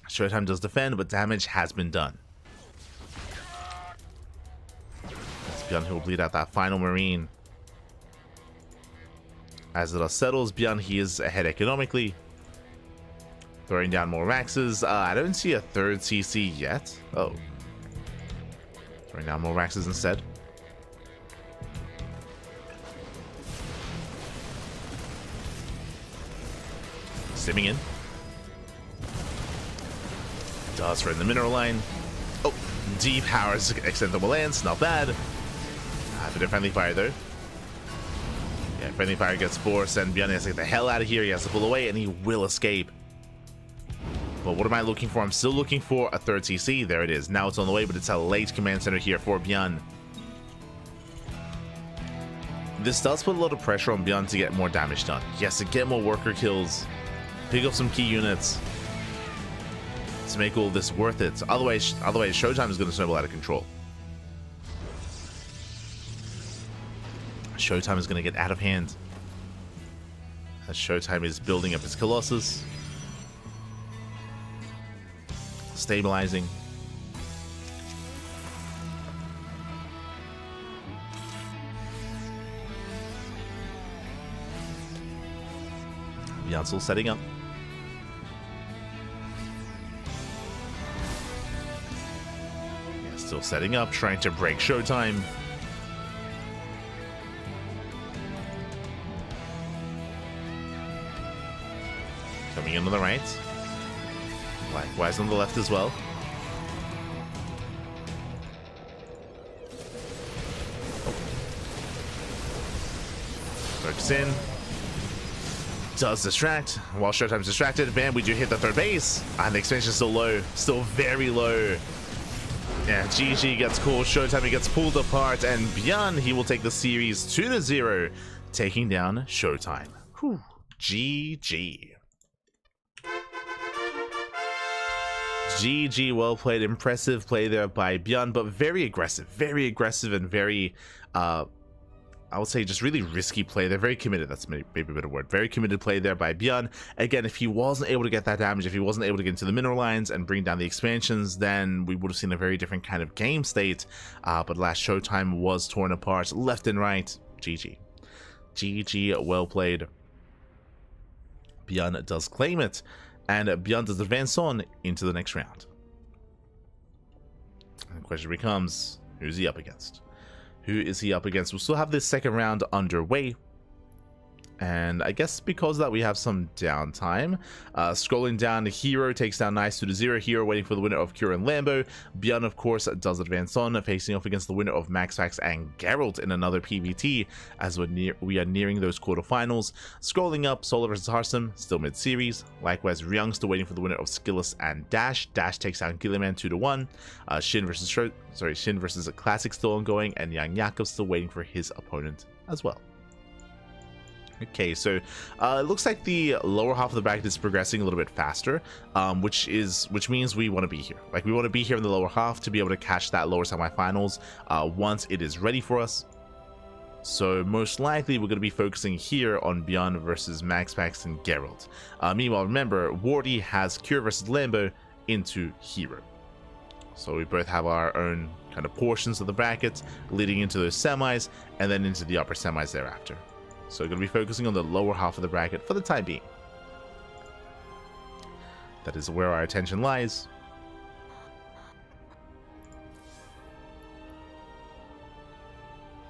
Showtime does defend, but damage has been done. That's Beyond who will bleed out that final Marine. As it all settles, Beyond, he is ahead economically. Throwing down more Maxes. I don't see a third CC yet. Oh. Throwing down more Maxes instead. Simming in. Does for in the mineral line. Oh, D-powers extend the lance. Not bad. Bit of friendly fire though. Yeah, friendly fire gets forced, and Beyond has to get the hell out of here. He has to pull away, and he will escape. But what am I looking for? I'm still looking for a third CC. There it is. Now it's on the way, but it's a late command center here for Beyond. This does put a lot of pressure on Beyond to get more damage done. Yes, to get more worker kills. Pick up some key units. To make all this worth it. Otherwise Showtime is going to snowball out of control. Showtime is going to get out of hand. As Showtime is building up his Colossus. Stabilizing. Beyond still setting up. Yeah, still setting up, trying to break Showtime. Coming in on the right. Likewise on the left as well. Focus in. Does distract. While Showtime's distracted, bam, we do hit the third base. And the expansion's still low. Still very low. Yeah, GG gets called. Showtime, he gets pulled apart. And Beyond, he will take the series 2-0, taking down Showtime. Whew. GG. GG, well played. Impressive play there by Beyond, but very aggressive and very, I would say just really risky play. They're very committed. That's maybe a better word. Very committed play there by Beyond. Again, if he wasn't able to get that damage, if he wasn't able to get into the mineral lines and bring down the expansions, then we would have seen a very different kind of game state. But last Showtime was torn apart left and right. GG. GG, well played. Beyond does claim it. And Beyond does advance on into the next round. And the question becomes, who's he up against? Who is he up against? We'll still have this second round underway. And I guess because of that we have some downtime. Scrolling down, herO takes down Nice 2-0. herO waiting for the winner of Cure and Lambo. Bjorn, of course, does advance on, facing off against the winner of MaxPax and Geralt in another PvT as we are nearing those quarterfinals. Scrolling up, Solar versus Harstem, still mid-series. Likewise, Ryung still waiting for the winner of Skillus and Dash. Dash takes down Gilliman 2-1. Shin versus Classic still ongoing, and Yang Jakob still waiting for his opponent as well. Okay, so it looks like the lower half of the bracket is progressing a little bit faster, which means we want to be here. Like, we want to be here in the lower half to be able to catch that lower semifinals once it is ready for us. So most likely we're going to be focusing here on Bjorn versus MaxPax and Geralt. Meanwhile, remember, Wardy has Cure versus Lambo into herO. So we both have our own kind of portions of the brackets leading into those semis and then into the upper semis thereafter. So we're going to be focusing on the lower half of the bracket for the time being. That is where our attention lies.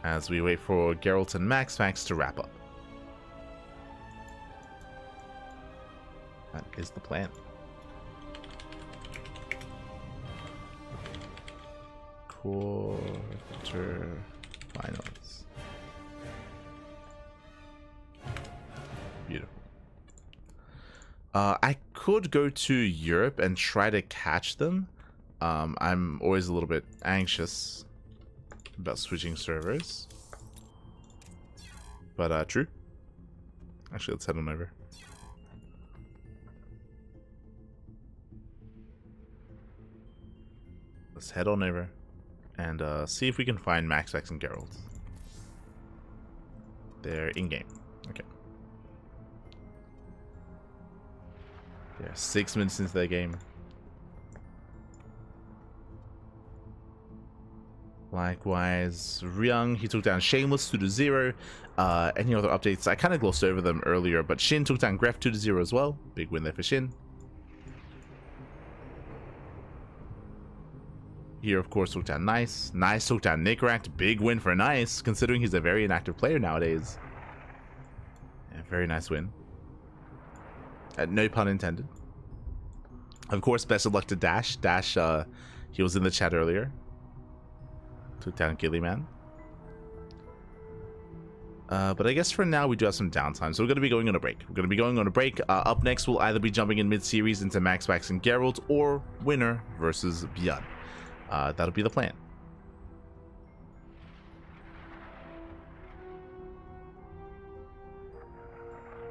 As we wait for Geralt and MaxPax to wrap up. That is the plan. Quarter finals. Beautiful. I could go to Europe and try to catch them. I'm always a little bit anxious about switching servers. But true. Actually, let's head on over. Let's head on over and see if we can find MaxPax and Geralt. They're in-game. Okay. Yeah, 6 minutes into their game. Likewise, Ryung, he took down Shameless 2-0. Any other updates? I kind of glossed over them earlier, but Shin took down Gref 2-0 as well. Big win there for Shin. Here, of course, took down Nice. Nice took down Nickeract. Big win for Nice, considering he's a very inactive player nowadays. Yeah, very nice win. No pun intended. Of course, best of luck to Dash. Dash, he was in the chat earlier. Took down Gilliman. But I guess for now we do have some downtime, so we're going to be going on a break. Up next, we'll either be jumping in mid-series into MaxPax and Geralt, or winner versus Bjorn. That'll be the plan.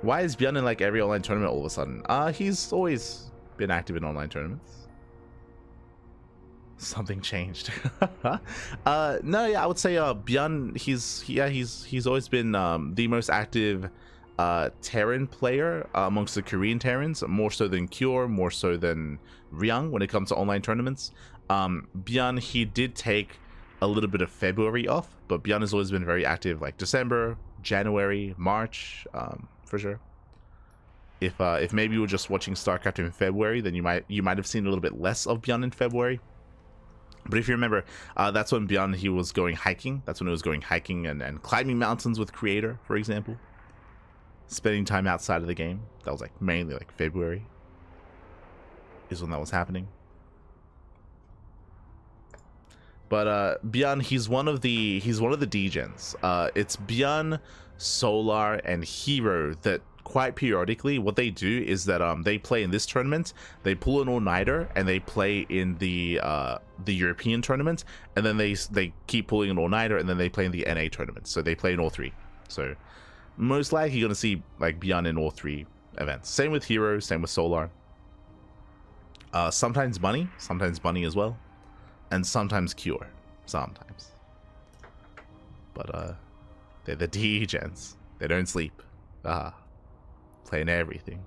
Why is Bjorn in like every online tournament all of a sudden? He's always been active in online tournaments. Something changed. No, yeah, I would say Bjorn, he's always been the most active Terran player amongst the Korean Terrans, more so than Cure, more so than Ryung when it comes to online tournaments. Bjorn, he did take a little bit of February off, but Bjorn has always been very active, like December, January, March, for sure. If maybe you were just watching StarCraft in February, then you might have seen a little bit less of Bjorn in February. But if you remember, that's when Bjorn, he was going hiking. That's when he was going hiking and climbing mountains with Creator, for example. Spending time outside of the game. That was like mainly like February is when that was happening. But Bjorn, he's one of the degens. It's Bjorn, Solar, and herO that quite periodically what they do is that they play in this tournament, they pull an all-nighter, and they play in the European tournament, and then they keep pulling an all-nighter, and then they play in the NA tournament. So they play in all three. So most likely you're gonna see like Bjorn in all three events. Same with herO, same with Solar. Sometimes Bunny as well, and sometimes Cure, sometimes. But they're the degens. They don't sleep. Playing everything.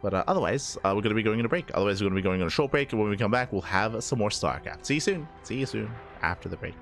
But otherwise, we're going to be going on a break. Otherwise, we're going to be going on a short break, and when we come back, we'll have some more StarCraft. See you soon. See you soon after the break.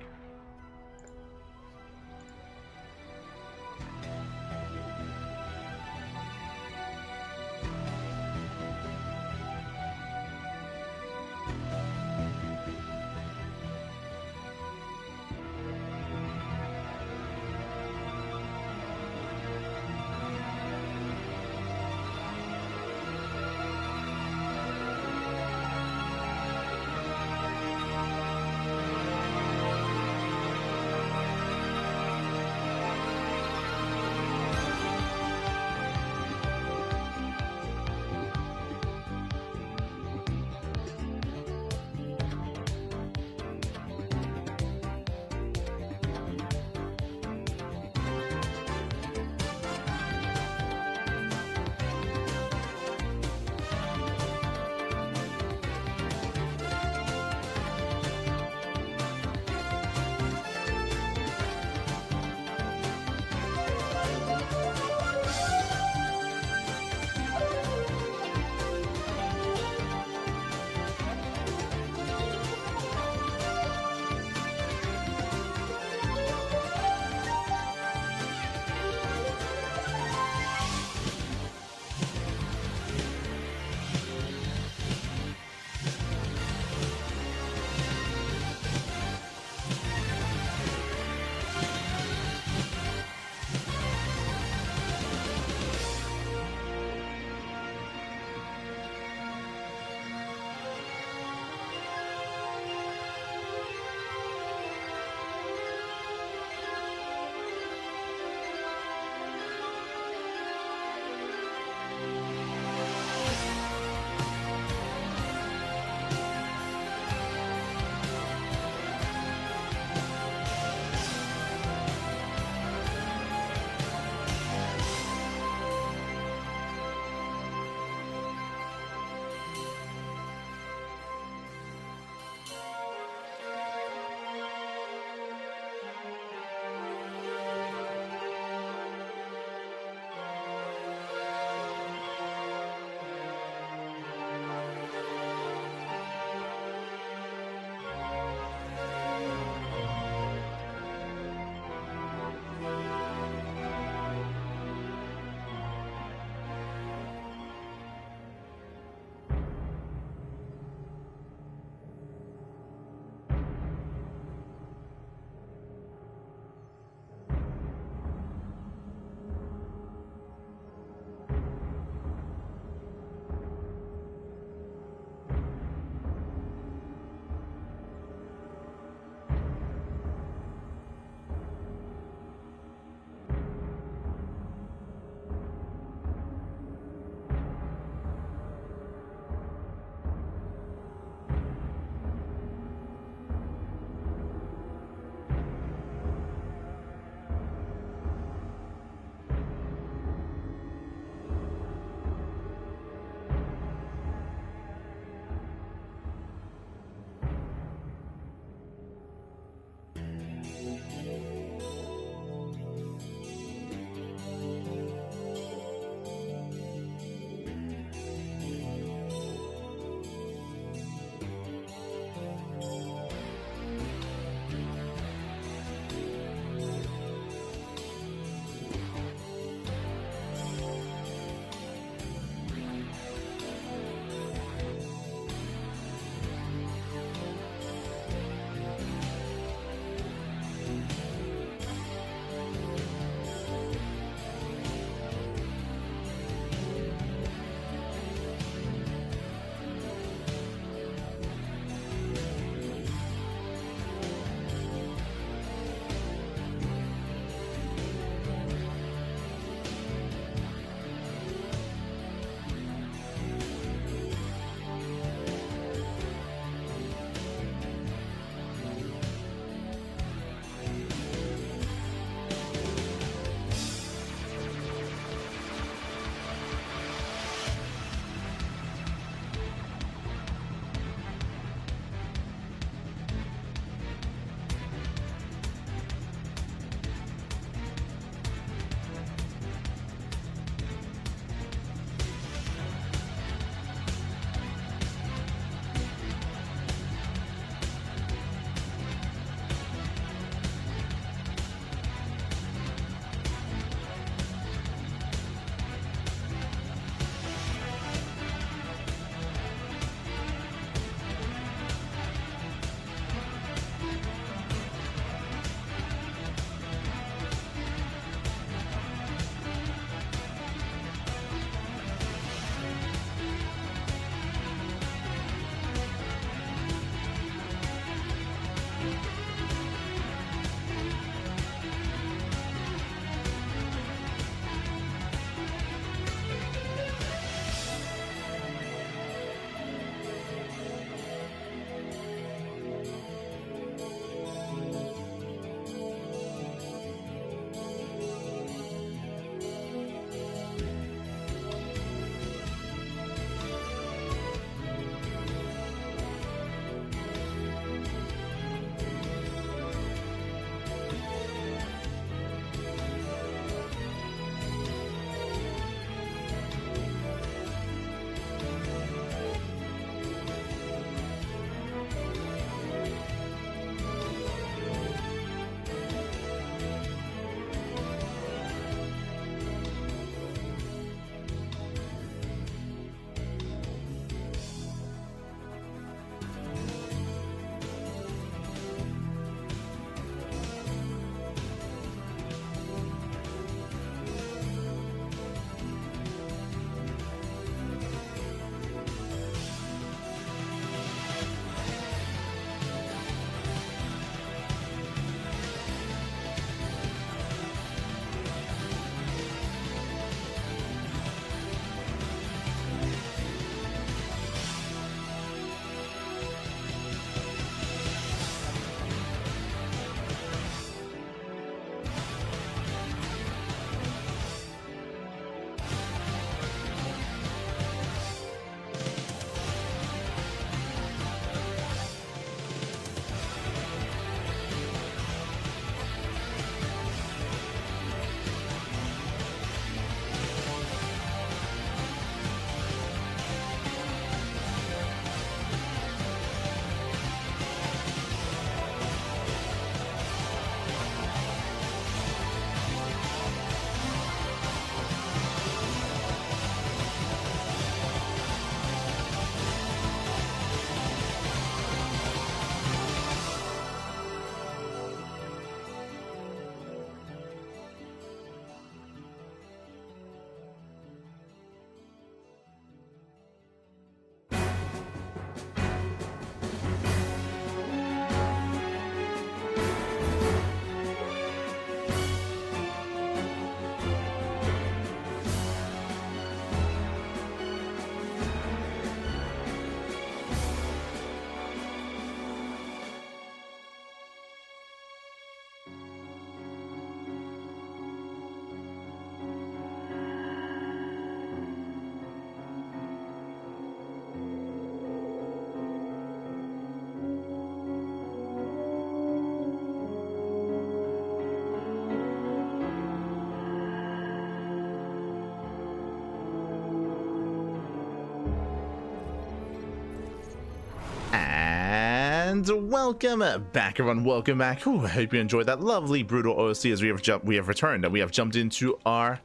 And welcome back, everyone. Welcome back. I hope you enjoyed that lovely brutal OC as we have returned and we have jumped into our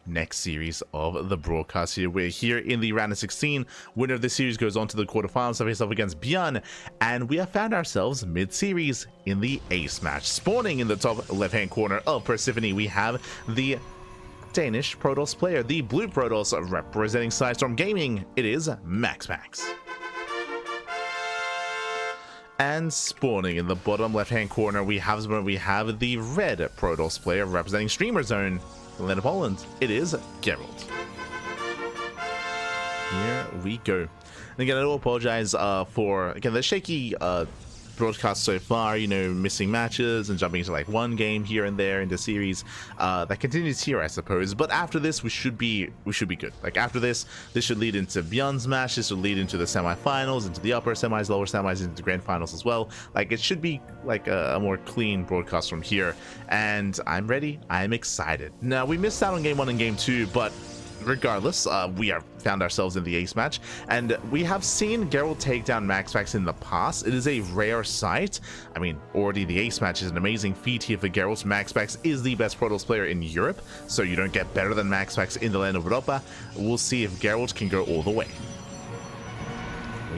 next series of the broadcast here. We're here in the round of 16. Winner of this series goes on to the quarterfinals to face off against Björn, and we have found ourselves mid-series in the ace match. Spawning in the top left-hand corner of Persephone, we have the Danish Protoss player, the blue Protoss representing Sidestorm Gaming. It is MaxPax. And spawning in the bottom left-hand corner, we have the red Protoss player representing Streamer Zone, from the land of Poland. It is Geralt. Here we go. And again, I do apologize for the shaky broadcast so far, you know, missing matches and jumping into like one game here and there in the series. That continues here, I suppose, but after this we should be good. Like after this should lead into Björn's match, this should lead into the semifinals, into the upper semis, lower semis, into the grand finals as well. Like it should be like a more clean broadcast from here, and I'm ready. I'm excited. Now, we missed out on game 1 and game 2, but regardless, we have found ourselves in the ace match, and we have seen Geralt take down MaxPax in the past. It is a rare sight. I mean, already the ace match is an amazing feat here for Geralt. MaxPax is the best Protoss player in Europe, so you don't get better than MaxPax in the land of Europa. We'll see if Geralt can go all the way.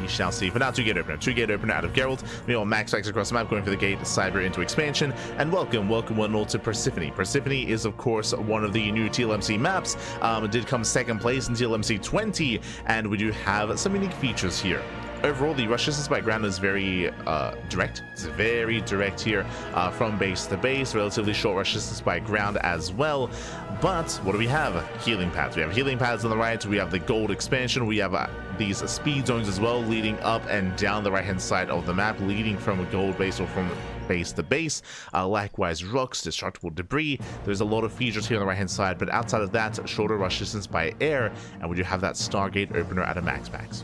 We shall see. For now, two-gate opener out of Geralt. Meanwhile, MaxPax across the map going for the gate, Cyber into expansion, and welcome one and all to Persephone. Persephone is, of course, one of the new TLMC maps. It did come second place in TLMC 20, and we do have some unique features here. Overall, the rush distance by ground is very direct. It's very direct here from base to base. Relatively short rush distance by ground as well. But what do we have? Healing pads. We have healing pads on the right. We have the gold expansion. We have these speed zones as well, leading up and down the right-hand side of the map, leading from a gold base or from base to base. Likewise, rocks, destructible debris. There's a lot of features here on the right-hand side, but outside of that, shorter rush distance by air, and we do have that Stargate opener out of MaxPax,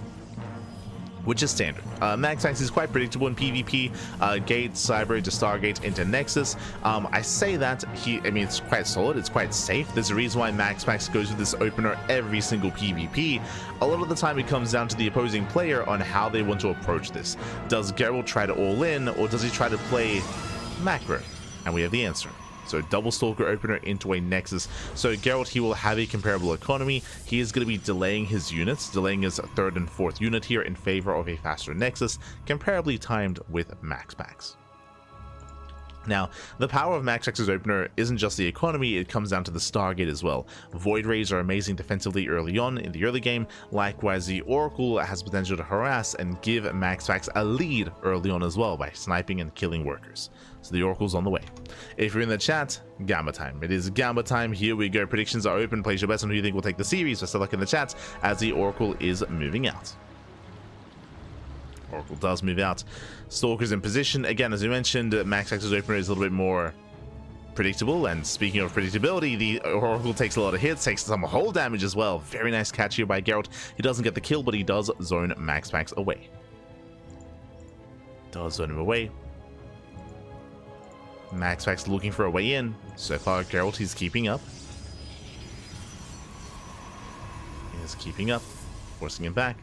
which is standard. MaxPax is quite predictable in PvP. Gate, Cyber, to Stargate, into Nexus. I say that, it's quite solid, it's quite safe. There's a reason why MaxPax goes with this opener every single PvP. A lot of the time it comes down to the opposing player on how they want to approach this. Does Geralt try to all in, or does he try to play macro? And we have the answer. So double Stalker opener into a Nexus. So Geralt, he will have a comparable economy. He is going to be delaying his units, delaying his 3rd and 4th unit here in favor of a faster Nexus, comparably timed with MaxPax. Now, the power of MaxPax's opener isn't just the economy, it comes down to the Stargate as well. Void Rays are amazing defensively early on in the early game. Likewise, the Oracle has potential to harass and give MaxPax a lead early on as well by sniping and killing workers. So the Oracle's on the way. If you're in the chat, Gamba time. It is Gamba time. Here we go. Predictions are open. Place your bets on who you think will take the series. Best of luck in the chat as the Oracle is moving out. Oracle does move out. Stalker's in position. Again, as we mentioned, MaxPax's opener is a little bit more predictable. And speaking of predictability, the Oracle takes a lot of hits, takes some whole damage as well. Very nice catch here by Geralt. He doesn't get the kill, but he does zone MaxPax away. Does zone him away. MaxPax looking for a way in. So far, Geralt, he's keeping up. He is keeping up, forcing him back.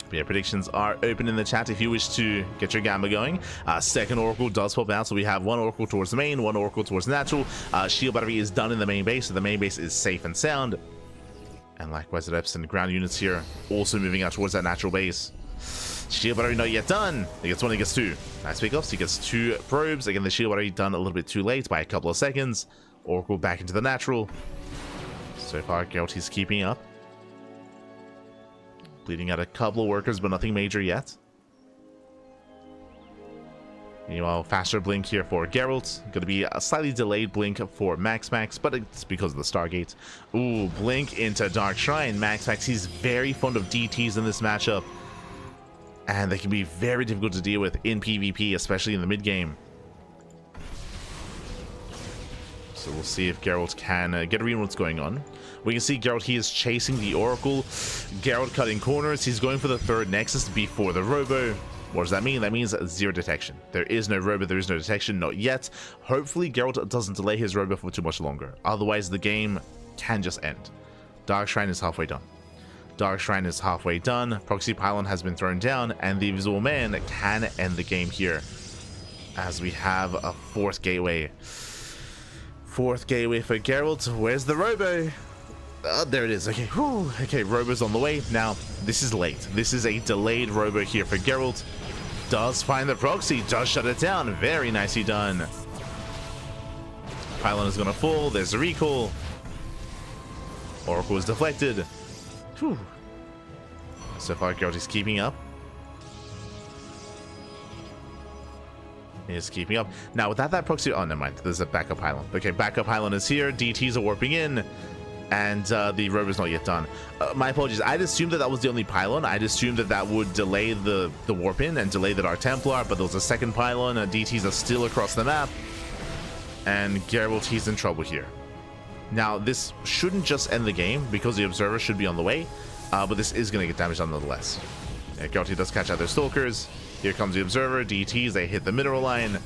But yeah, predictions are open in the chat if you wish to get your Gamba going. Second Oracle does pop out, so we have one Oracle towards the main, one Oracle towards the natural. Shield battery is done in the main base, so the main base is safe and sound. And likewise, the Epson ground units here also moving out towards that natural base. Shield battery not yet done. He gets one, he gets two. Nice pickoffs. He gets 2 probes. Again, the shield battery done a little bit too late by a couple of seconds. Oracle back into the natural. So far, Geralt is keeping up. Bleeding out a couple of workers, but nothing major yet. Meanwhile, faster blink here for Geralt. Going to be a slightly delayed blink for MaxPax, but it's because of the Stargate. Ooh, blink into Dark Shrine. MaxPax, he's very fond of DTs in this matchup, and they can be very difficult to deal with in PvP, especially in the mid game. So we'll see if Geralt can get a read on what's going on. We can see Geralt, he is chasing the Oracle. Geralt cutting corners. He's going for the 3rd Nexus before the Robo. What does that mean? That means 0 detection. There is no Robo, there is no detection, not yet. Hopefully Geralt doesn't delay his Robo for too much longer. Otherwise the game can just end. Dark Shrine is halfway done. Dark Shrine is halfway done. Proxy Pylon has been thrown down, and the Invisible Man can end the game here, as we have a fourth gateway. Fourth gateway for Geralt. Where's the Robo? There it is. Okay, whew. Okay, Robo's on the way. Now, this is late. This is a delayed Robo here for Geralt. Does find the proxy, does shut it down. Very nicely done. Pylon is gonna fall. There's a recall. Oracle is deflected. Whew. So far, Geralt is keeping up. He is keeping up. Now, without that proxy... Oh, never mind. There's a backup pylon. Okay, backup pylon is here. DTs are warping in. And the Robo's not yet done. My apologies. I'd assumed that that was the only pylon. I'd assumed that that would delay the warp in and delay the Dark Templar, but there was a second pylon. DTs are still across the map. And Geralt, he's in trouble here. Now, this shouldn't just end the game, because the Observer should be on the way, but this is going to get damaged nonetheless. Yeah, Geralt does catch out their Stalkers. Here comes the Observer. DTs, they hit the mineral line.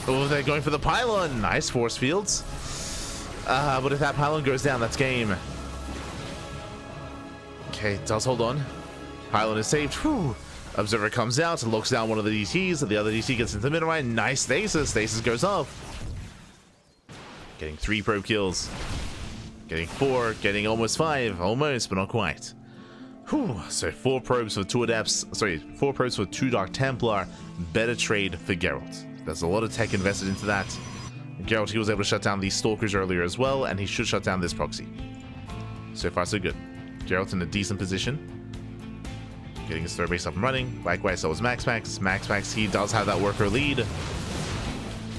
Oh, they're going for the pylon. Nice force fields. But if that pylon goes down, that's game. Okay, it does hold on. Pylon is saved. Whew. Observer comes out, locks down one of the DTs. The other DT gets into the middle line. Nice stasis. Stasis goes off. Getting 3 probe kills. Getting 4. Getting almost 5. Almost, but not quite. Whew. So 4 probes for 2 Adepts. Sorry, 4 probes for 2 Dark Templar. Better trade for Geralt. There's a lot of tech invested into that. Geralt, he was able to shut down these Stalkers earlier as well, and he should shut down this proxy. So far, so good. Geralt in a decent position. Getting his third base up and running. Likewise, so was MaxPax. MaxPax, he does have that worker lead.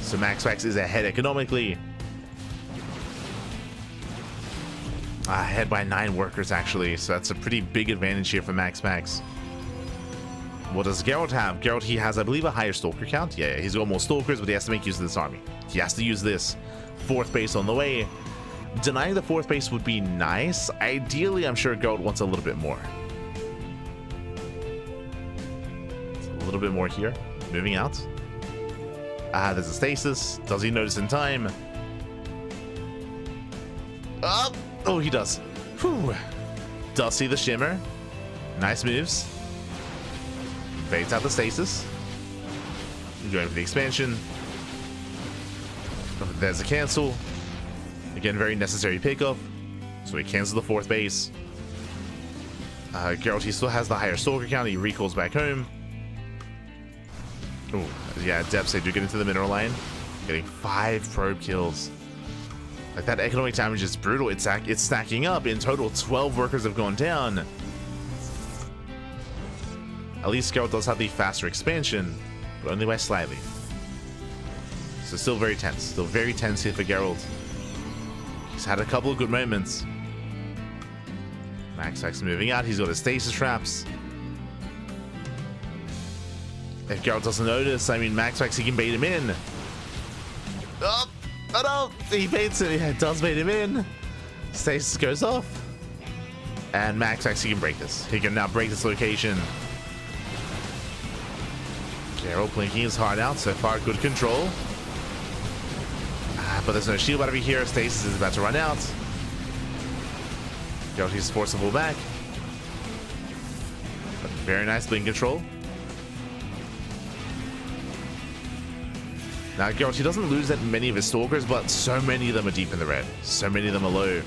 So MaxPax is ahead economically. Ahead by 9 workers, actually. So that's a pretty big advantage here for MaxPax. What does Geralt have? Geralt, he has, I believe, a higher Stalker count. Yeah, he's got more Stalkers, but he has to make use of this army. He has to use this. 4th base on the way. Denying the 4th base would be nice. Ideally, I'm sure Geralt wants a little bit more. A little bit more here. Moving out. There's a stasis. Does he notice in time? Oh, he does. Whew. Does see the shimmer. Nice moves. Fades out the stasis. Going for the expansion. There's a cancel. Again, very necessary pickup. So he cancels the 4th base. Geralt, he still has the higher Stalker count. He recalls back home. Oh, yeah, Depths, they do get into the mineral line. Getting 5 probe kills. Like, that economic damage is brutal. It's stacking up. In total, 12 workers have gone down. At least Geralt does have the faster expansion, but only by slightly. So still very tense. Still very tense here for Geralt. He's had a couple of good moments. MaxPax moving out. He's got his stasis traps. If Geralt doesn't notice, I mean, MaxPax, he can bait him in. Oh no! He baits him. Yeah, it does bait him in. Stasis goes off. And MaxPax, he can break this. He can now break this location. Geralt blinking his heart out. So far, good control. But there's no shield battery here. Stasis is about to run out. Geralt, he's forcible back. But very nice blink control. Now, Geralt, he doesn't lose that many of his Stalkers, but so many of them are deep in the red. So many of them are low.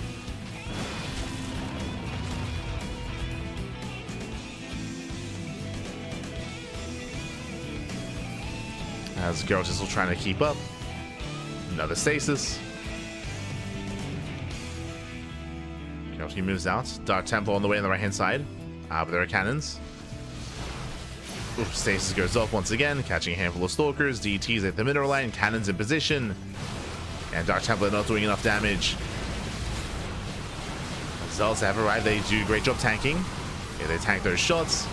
As Geralt is still trying to keep up. Another stasis. Geralt, he moves out. Dark Templar on the way on the right-hand side. But there are cannons. Oof, stasis goes off once again, catching a handful of Stalkers. DTs at the mineral line. Cannons in position. And Dark Templar not doing enough damage. Zealots have arrived. They do a great job tanking. Yeah, they tank those shots.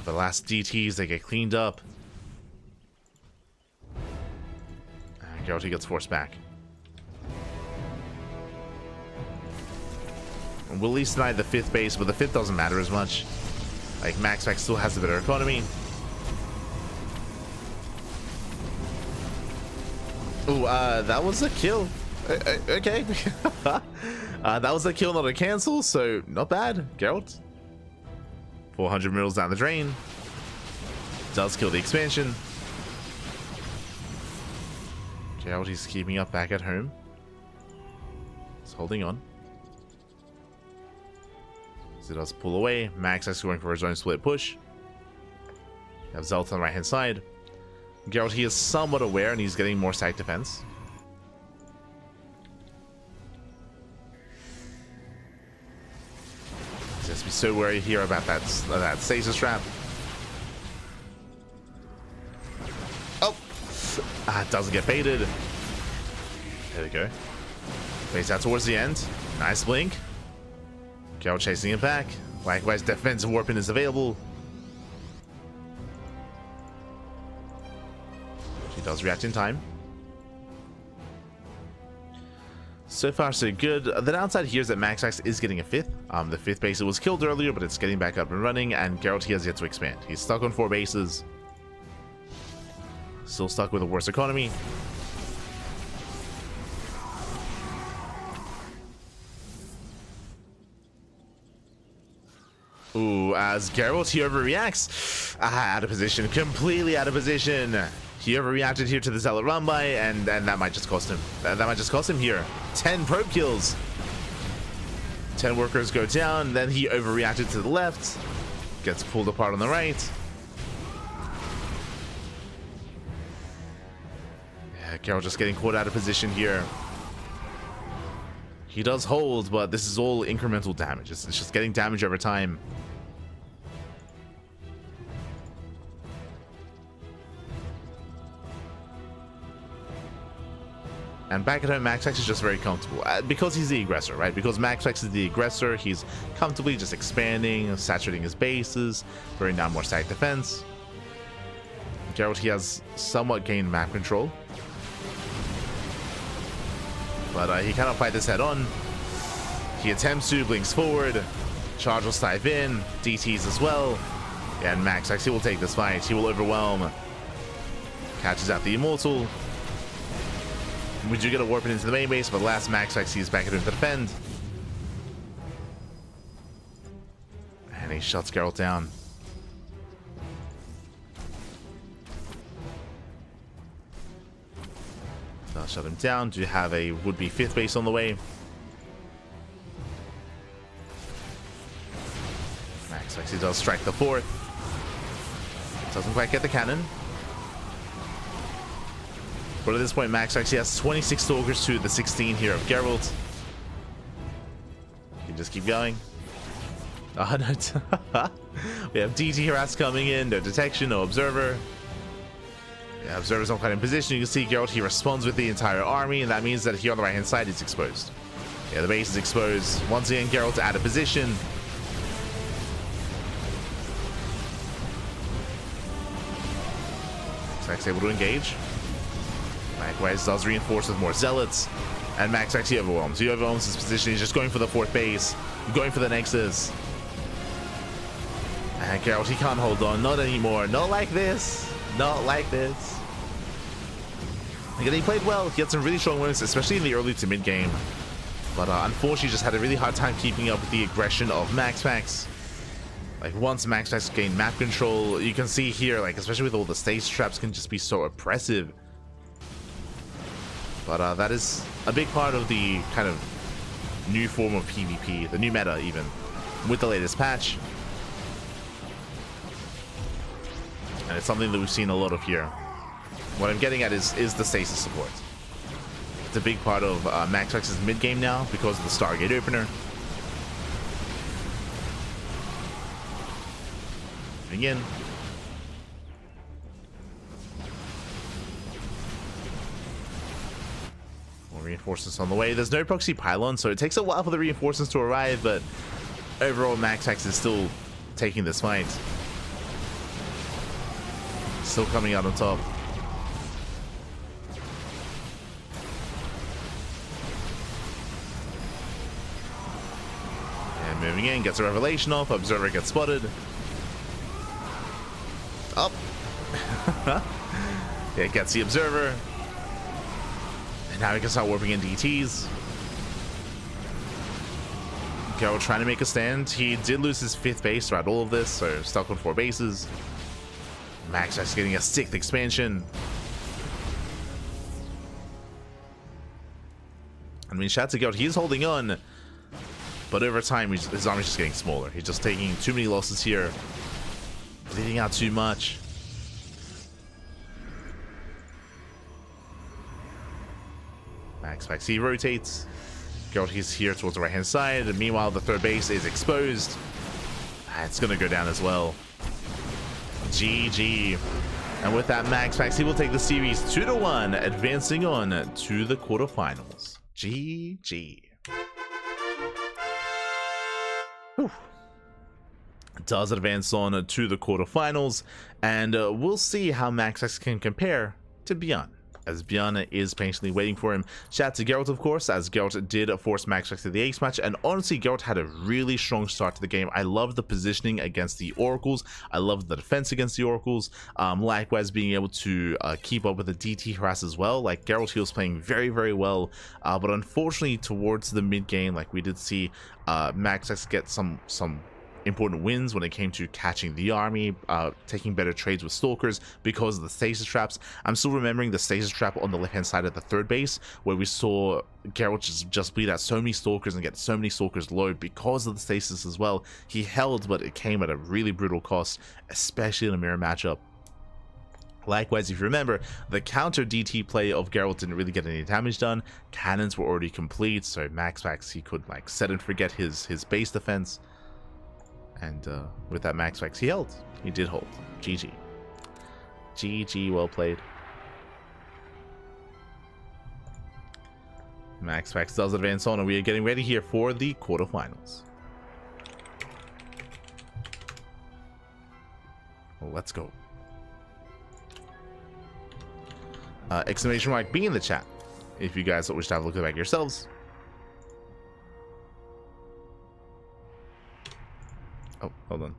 The last DTs, they get cleaned up. Geralt, he gets forced back. We'll at least deny the 5th base, but the 5th doesn't matter as much. Like, MaxPax still has a better economy. Ooh, that was a kill. Okay. That was a kill, not a cancel, so not bad. Geralt. 400 mils down the drain. Does kill the expansion. Geralt, he's keeping up back at home. He's holding on. As it does pull away. MaxPax going for his own split push. You have Zelt on the right hand side. Geralt, he is somewhat aware and he's getting more stack defense. Just be so worried here about that stasis trap. Oh! It doesn't get baited. There we go. Baits out towards the end. Nice blink. Geralt chasing it back. Likewise, defensive warping is available. She does react in time. So far, so good. The downside here is that MaxPax is getting a fifth. The fifth base was killed earlier, but it's getting back up and running, and Geralt, he has yet to expand. He's stuck on 4 bases. Still stuck with a worse economy. Ooh, as Geralt, he overreacts. Out of position. Completely out of position. He overreacted here to the Zealot run by, and that might just cost him. That might just cost him here. 10 probe kills. 10 workers go down. Then he overreacted to the left. Gets pulled apart on the right. Yeah, Geralt just getting caught out of position here. He does hold, but this is all incremental damage. It's just getting damage over time. And back at home, MaxPax is just very comfortable because he's the aggressor, right? Because MaxPax is the aggressor, he's comfortably just expanding, saturating his bases, throwing down more stack defense. Geralt, he has somewhat gained map control, but he cannot fight this head on. He attempts to, blinks forward, charge will dive in, DTs as well, and MaxPax, he will take this fight. He will overwhelm, catches out the Immortal. We do get a warping into the main base, but last MaxPax, he's back at him to defend. And he shuts Geralt down. I'll shut him down. Do you have a would-be 5th base on the way? MaxPax, he does strike the 4th. Doesn't quite get the cannon. But at this point, MaxPax, he has 26 Stalkers to the 16 here of Geralt. You can just keep going. Oh, no. We have DT harass coming in. No detection, no observer. Yeah, observer's not quite in position. You can see Geralt, he responds with the entire army, and that means that here on the right-hand side, it's exposed. Yeah, the base is exposed. Once again, Geralt out of position. MaxPax able to engage. Likewise, does reinforce with more Zealots. And MaxPax, he overwhelms. He overwhelms his position. He's just going for the 4th base. Going for the Nexus. And Geralt, he can't hold on. Not anymore. Not like this. Not like this. Again, he played well. He had some really strong wins, especially in the early to mid game. But unfortunately, just had a really hard time keeping up with the aggression of MaxPax. Like, once MaxPax gained map control, you can see here, like, especially with all the stasis traps, can just be so oppressive. But that is a big part of the kind of new form of PvP, the new meta even, with the latest patch. And it's something that we've seen a lot of here. What I'm getting at is the stasis support. It's a big part of MaxPax's mid-game now because of the Stargate opener. Again. Reinforcements on the way. There's no proxy pylon, so it takes a while for the reinforcements to arrive, but overall MaxPax is still taking this fight. Still coming out on top. And moving in, gets a revelation off. Observer gets spotted. Up. Yeah, gets the observer. Now we can start warping in DTs. Geralt trying to make a stand. He did lose his 5th base throughout all of this, so stuck on 4 bases. MaxPax getting a 6th expansion. I mean, shout out to Geralt, he's holding on. But over time, his army's just getting smaller. He's just taking too many losses here. Bleeding out too much. MaxPax, he rotates. Geralt, he's here towards the right-hand side. And meanwhile, the 3rd base is exposed. It's going to go down as well. GG. And with that, MaxPax, he will take the series 2-1, advancing on to the quarterfinals. GG. Whew. Does advance on to the quarterfinals, and we'll see how MaxPax can compare to Bjorn, as Bjorn is patiently waiting for him. Shout out to Geralt, of course, as Geralt did force MaxPax to the ace match, and honestly, Geralt had a really strong start to the game. I love the positioning against the Oracles. I love the defense against the Oracles. Likewise, being able to keep up with the DT harass as well. Like, Geralt, he was playing very, very well, but unfortunately, towards the mid game, like we did see MaxPax get some important wins when it came to catching the army, taking better trades with stalkers because of the stasis traps. I'm still remembering the stasis trap on the left hand side of the 3rd base, where we saw Geralt just bleed out so many stalkers and get so many stalkers low because of the stasis as well. He held, but it came at a really brutal cost, especially in a mirror matchup. Likewise, if you remember, the counter DT play of Geralt didn't really get any damage done. Cannons were already complete, so MaxPax, he could like set and forget his base defense. And with that MaxPax, he held. He did hold. GG. GG, well played. MaxPax does advance on, and we are getting ready here for the quarterfinals. Well, let's go. Exclamation mark B in the chat if you guys wish to have a look at the back yourselves. Oh, hold on.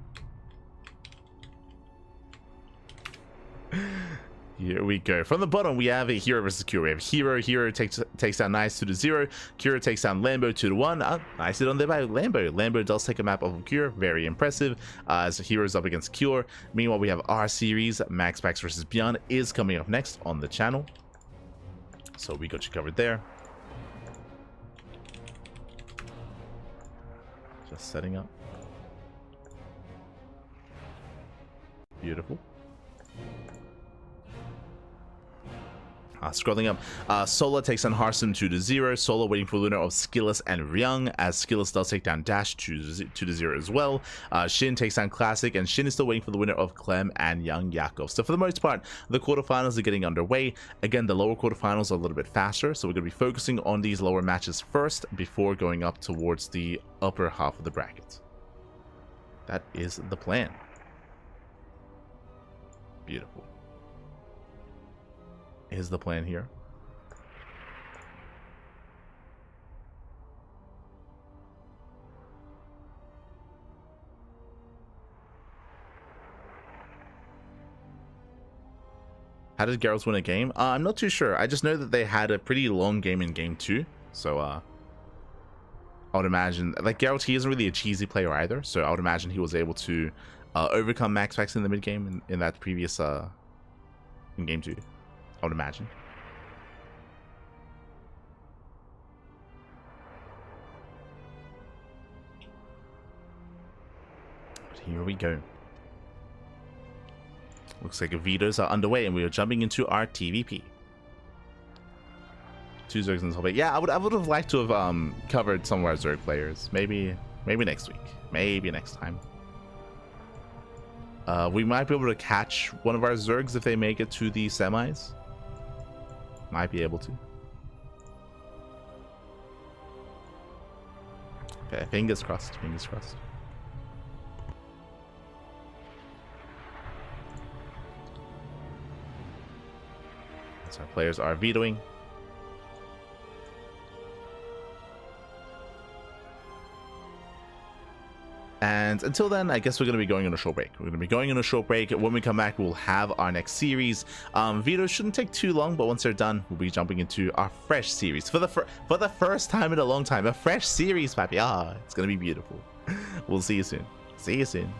Here we go. From the bottom, we have a herO versus Cure. We have herO takes down Nice 2-0. Cure takes down Lambo 2-1. Nice hit on there by Lambo. Lambo does take a map of Cure. Very impressive. So herO's up against Cure. Meanwhile, we have our series. MaxPax versus Bjorn is coming up next on the channel. So we got you covered there. Just setting up. Beautiful. Scrolling up, Sola takes on Harstem 2-0. Sola waiting for the winner of Skillus and Ryung, as Skillus does take down Dash 2-0 as well. Shin takes down Classic, and Shin is still waiting for the winner of Clem and Young Yakov. So for the most part, the quarterfinals are getting underway. Again, the lower quarterfinals are a little bit faster, so we're going to be focusing on these lower matches first before going up towards the upper half of the bracket. That is the plan. Beautiful. Is the plan here. How did Geralt win a game? I'm not too sure. I just know that they had a pretty long game in game 2. So I would imagine, like, Geralt, he isn't really a cheesy player either. So I would imagine he was able to overcome MaxPax in the mid game in that previous in game 2. I would imagine. But here we go. Looks like vetoes are underway, and we are jumping into our TVP. 2 Zergs in the whole bit. Yeah, I would have liked to have covered some of our Zerg players. Maybe next week. Maybe next time. We might be able to catch one of our Zergs if they make it to the semis. Might be able to. Okay, fingers crossed. Fingers crossed. So our players are vetoing. And until then, I guess we're going to be going on a short break. We're going to be going on a short break. When we come back, we'll have our next series. Videos shouldn't take too long, but once they're done, we'll be jumping into our fresh series for the first time in a long time. A fresh series, papi. Ah, it's going to be beautiful. We'll see you soon. See you soon.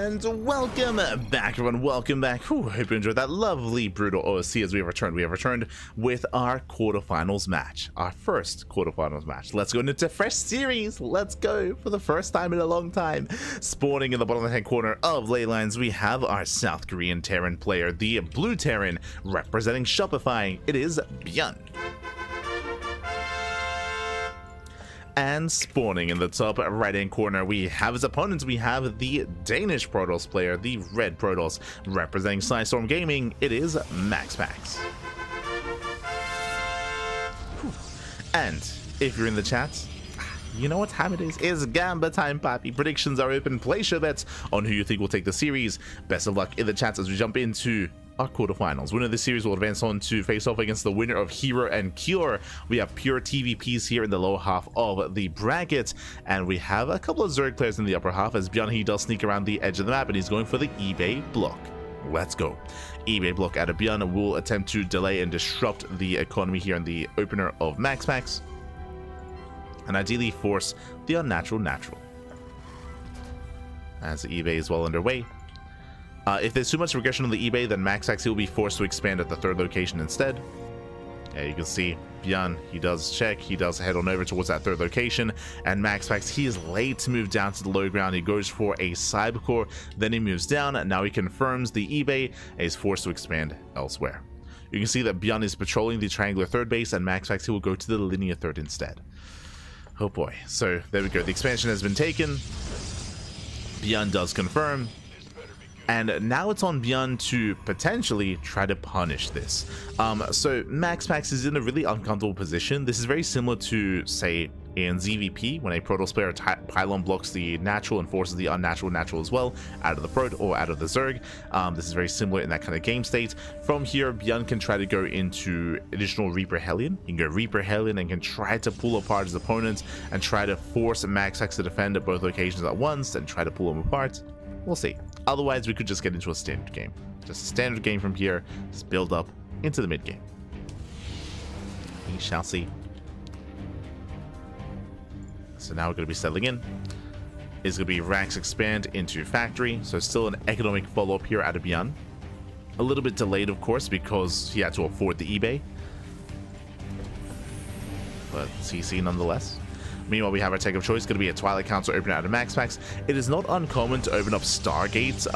And welcome back, everyone. Welcome back. Whew, hope you enjoyed that lovely brutal OSC as we have returned. We have returned with our quarterfinals match, our first quarterfinals match. Let's go into fresh series. Let's go for the first time in a long time. Spawning in the bottom left-hand corner of ley lines, we have our South Korean Terran player, the Blue Terran, representing Shopify. It is Byun. And spawning in the top right-hand corner, we have his opponents. We have the Danish Protoss player, the Red Protoss, representing Storm Gaming. It is MaxPax. And if you're in the chat, you know what time it is. It's Gamba time, Papi. Predictions are open. Place your bets on who you think will take the series. Best of luck in the chat as we jump into our quarterfinals. Winner of this series will advance on to face off against the winner of herO and Cure. We have pure TVPs here in the lower half of the bracket, and we have a couple of Zerg players in the upper half as he does sneak around the edge of the map, and he's going for the eBay block. Let's go. eBay block out of Björn will attempt to delay and disrupt the economy here in the opener of MaxPax, and ideally force the unnatural natural. As the eBay is well underway. If there's too much regression on the eBay, then MaxPax will be forced to expand at the third location instead. Yeah, you can see Björn, he does check, he does head on over towards that third location, and MaxPax, he is late to move down to the low ground. He goes for a cybercore, then he moves down, and now he confirms the eBay and is forced to expand elsewhere. You can see that Björn is patrolling the triangular third base, and MaxPax, he will go to the linear third instead. Oh boy. So there we go. The expansion has been taken. Björn does confirm. And now it's on Björn to potentially try to punish this. So MaxPax is in a really uncomfortable position. This is very similar to, say, in ZVP, when a Protoss player pylon blocks the natural and forces the unnatural natural as well out of the Prot or out of the Zerg. This is very similar in that kind of game state. From here, Björn can try to go into additional Reaper Hellion. He can go Reaper Hellion and can try to pull apart his opponents and try to force MaxPax to defend at both locations at once and try to pull them apart. We'll see. Otherwise, we could just get into a standard game. Just a standard game from here, just build up into the mid game. We shall see. So now we're going to be settling in. It's going to be Rax expand into factory. So still an economic follow-up here out of Björn. A little bit delayed, of course, because he had to afford the eBay. But CC nonetheless. Meanwhile, we have our tech of choice, going to be a Twilight Council opening out of MaxPax. It is not uncommon to open up Stargate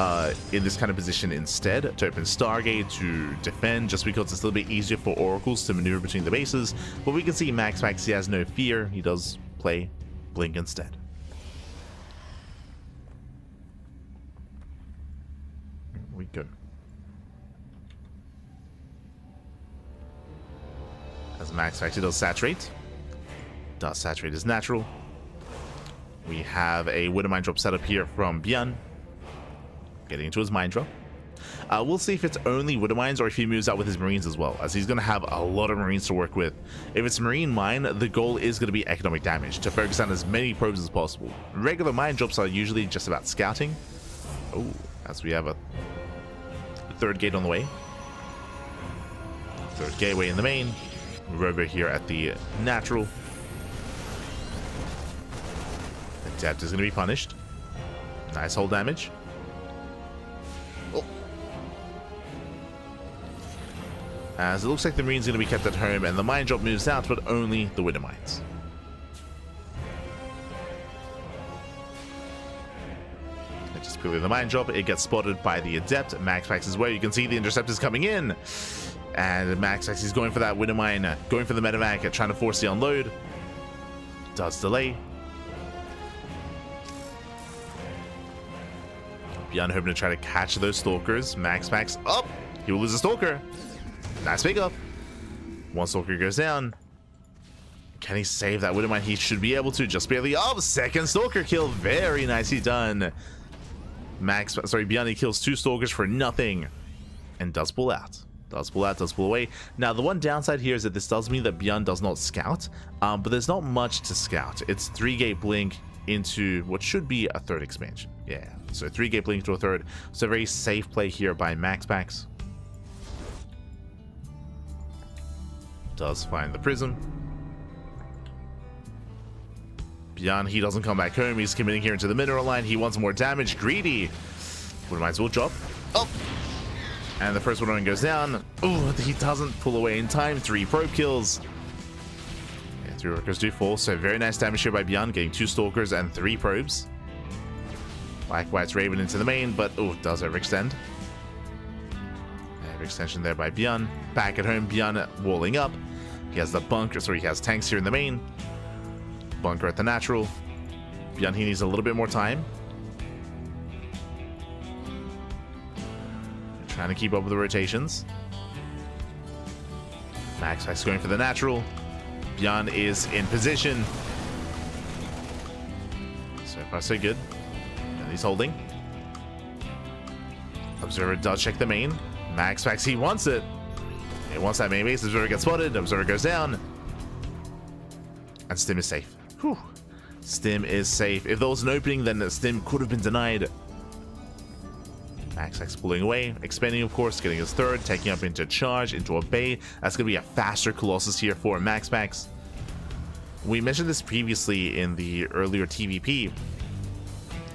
in this kind of position instead, to open Stargate to defend, just because it's a little bit easier for Oracles to maneuver between the bases. But we can see MaxPax, he has no fear. He does play Blink instead. Here we go. As MaxPax, he does saturate. Does saturate is natural. We have a Widow Mine Drop setup here from Björn. Getting into his Mine Drop. We'll see if it's only Widow Mines or if he moves out with his Marines as well, as he's going to have a lot of Marines to work with. If it's Marine Mine, the goal is going to be economic damage, to focus on as many probes as possible. Regular Mine Drops are usually just about scouting. Oh, as we have a third gate on the way. Third gateway in the main. We're over here at the natural. Adept is going to be punished. Nice hull damage. Oh. As it looks like the Marine's going to be kept at home, and the Mine Drop moves out, but only the Widow Mines. It's just purely the Mine Drop. It gets spotted by the Adept. MaxPax is where you can see the Interceptors coming in. And MaxPax is going for that Widow Mine, going for the Medevac, trying to force the unload. Does delay. Björn hoping to try to catch those Stalkers. MaxPax up. He will lose a Stalker. Nice pick up. One Stalker goes down. Can he save that Widow Mine? He should be able to. Just barely up. Second Stalker kill. Very nicely done. Björn, he kills two Stalkers for nothing. And does pull out. Does pull out, does pull away. Now, the one downside here is that this does mean that Björn does not scout. But there's not much to scout. It's 3-gate blink into what should be a third expansion. Yeah, so 3-gate blink to a third. So a very safe play here by MaxPax. Does find the prism. Björn, he doesn't come back home. He's committing here into the mineral line. He wants more damage. Greedy. Widow Mines will drop. Oh! And the first Widow Mine goes down. Oh, he doesn't pull away in time. 3 probe kills. 3 workers do fall, so very nice damage here by Björn, getting 2 Stalkers and 3 probes. Black-White's Raven into the main, but oh, does overextend. Overextension there by Björn. Back at home, Björn walling up. He has the bunker, sorry, he has tanks here in the main. Bunker at the natural. Björn, he needs a little bit more time. Trying to keep up with the rotations. MaxPax going for the natural. Bjorn is in position. So far so good. And he's holding. Observer does check the main. MaxPax, he wants it. He wants that main base. Observer gets spotted. Observer goes down. And Stim is safe. Whew. Stim is safe. If there was an opening, then the Stim could have been denied. MaxPax pulling away, expanding, of course, getting his third, taking up into charge, into a bay. That's going to be a faster Colossus here for MaxPax. We mentioned this previously in the earlier TVP,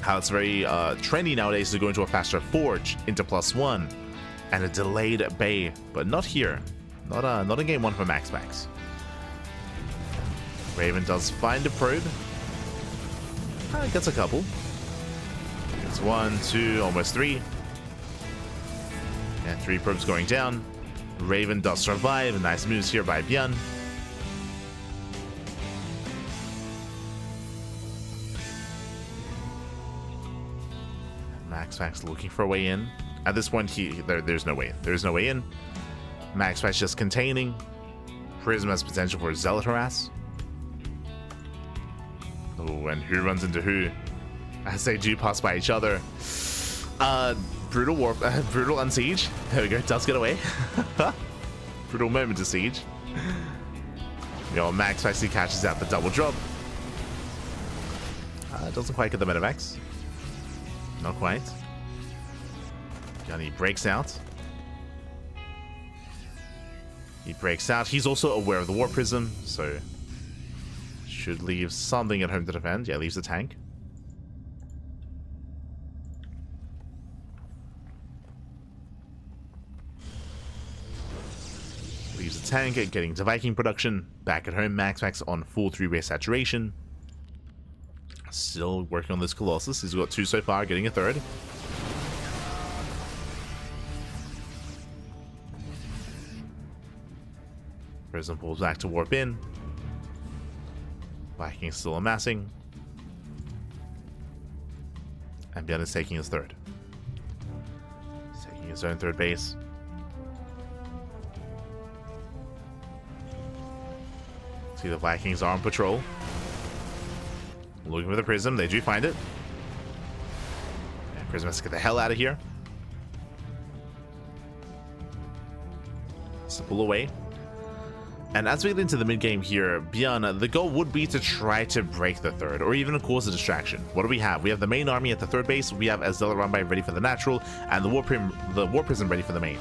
how it's very trendy nowadays to go into a faster forge, into +1, and a delayed bay, but not here. Not in game 1 for MaxPax. Raven does find a probe. Gets a couple. Gets 1, 2, almost 3. And 3 probes going down. Raven does survive. Nice moves here by Bjorn. MaxPax looking for a way in. At this point, there's no way in. There's no way in. MaxPax just containing. Prism has potential for Zealot harass. Oh, and who runs into who? As they do pass by each other. Brutal unsiege. There we go. Does get away. Brutal moment to siege. MaxPax, he catches out the double drop. Doesn't quite get the Medivacs. Not quite. He breaks out. He breaks out. He's also aware of the War Prism, so should leave something at home to defend. Yeah, leaves the tank. Leaves the tank, getting to Viking production. Back at home, MaxPax on full 3-way saturation. Still working on this Colossus. He's got 2 so far, getting a 3rd. Prism pulls back to warp in. Viking still amassing. And Bjorn is taking his 3rd. He's taking his own 3rd base. See, the Vikings are on patrol. Looking for the Prism. They do find it. And Prism has to get the hell out of here. So pull away. And as we get into the mid-game here, Bjorn, the goal would be to try to break the 3rd, or even cause a distraction. What do we have? We have the main army at the 3rd base, we have a Zealot Runby ready for the natural, and the War Prism ready for the main.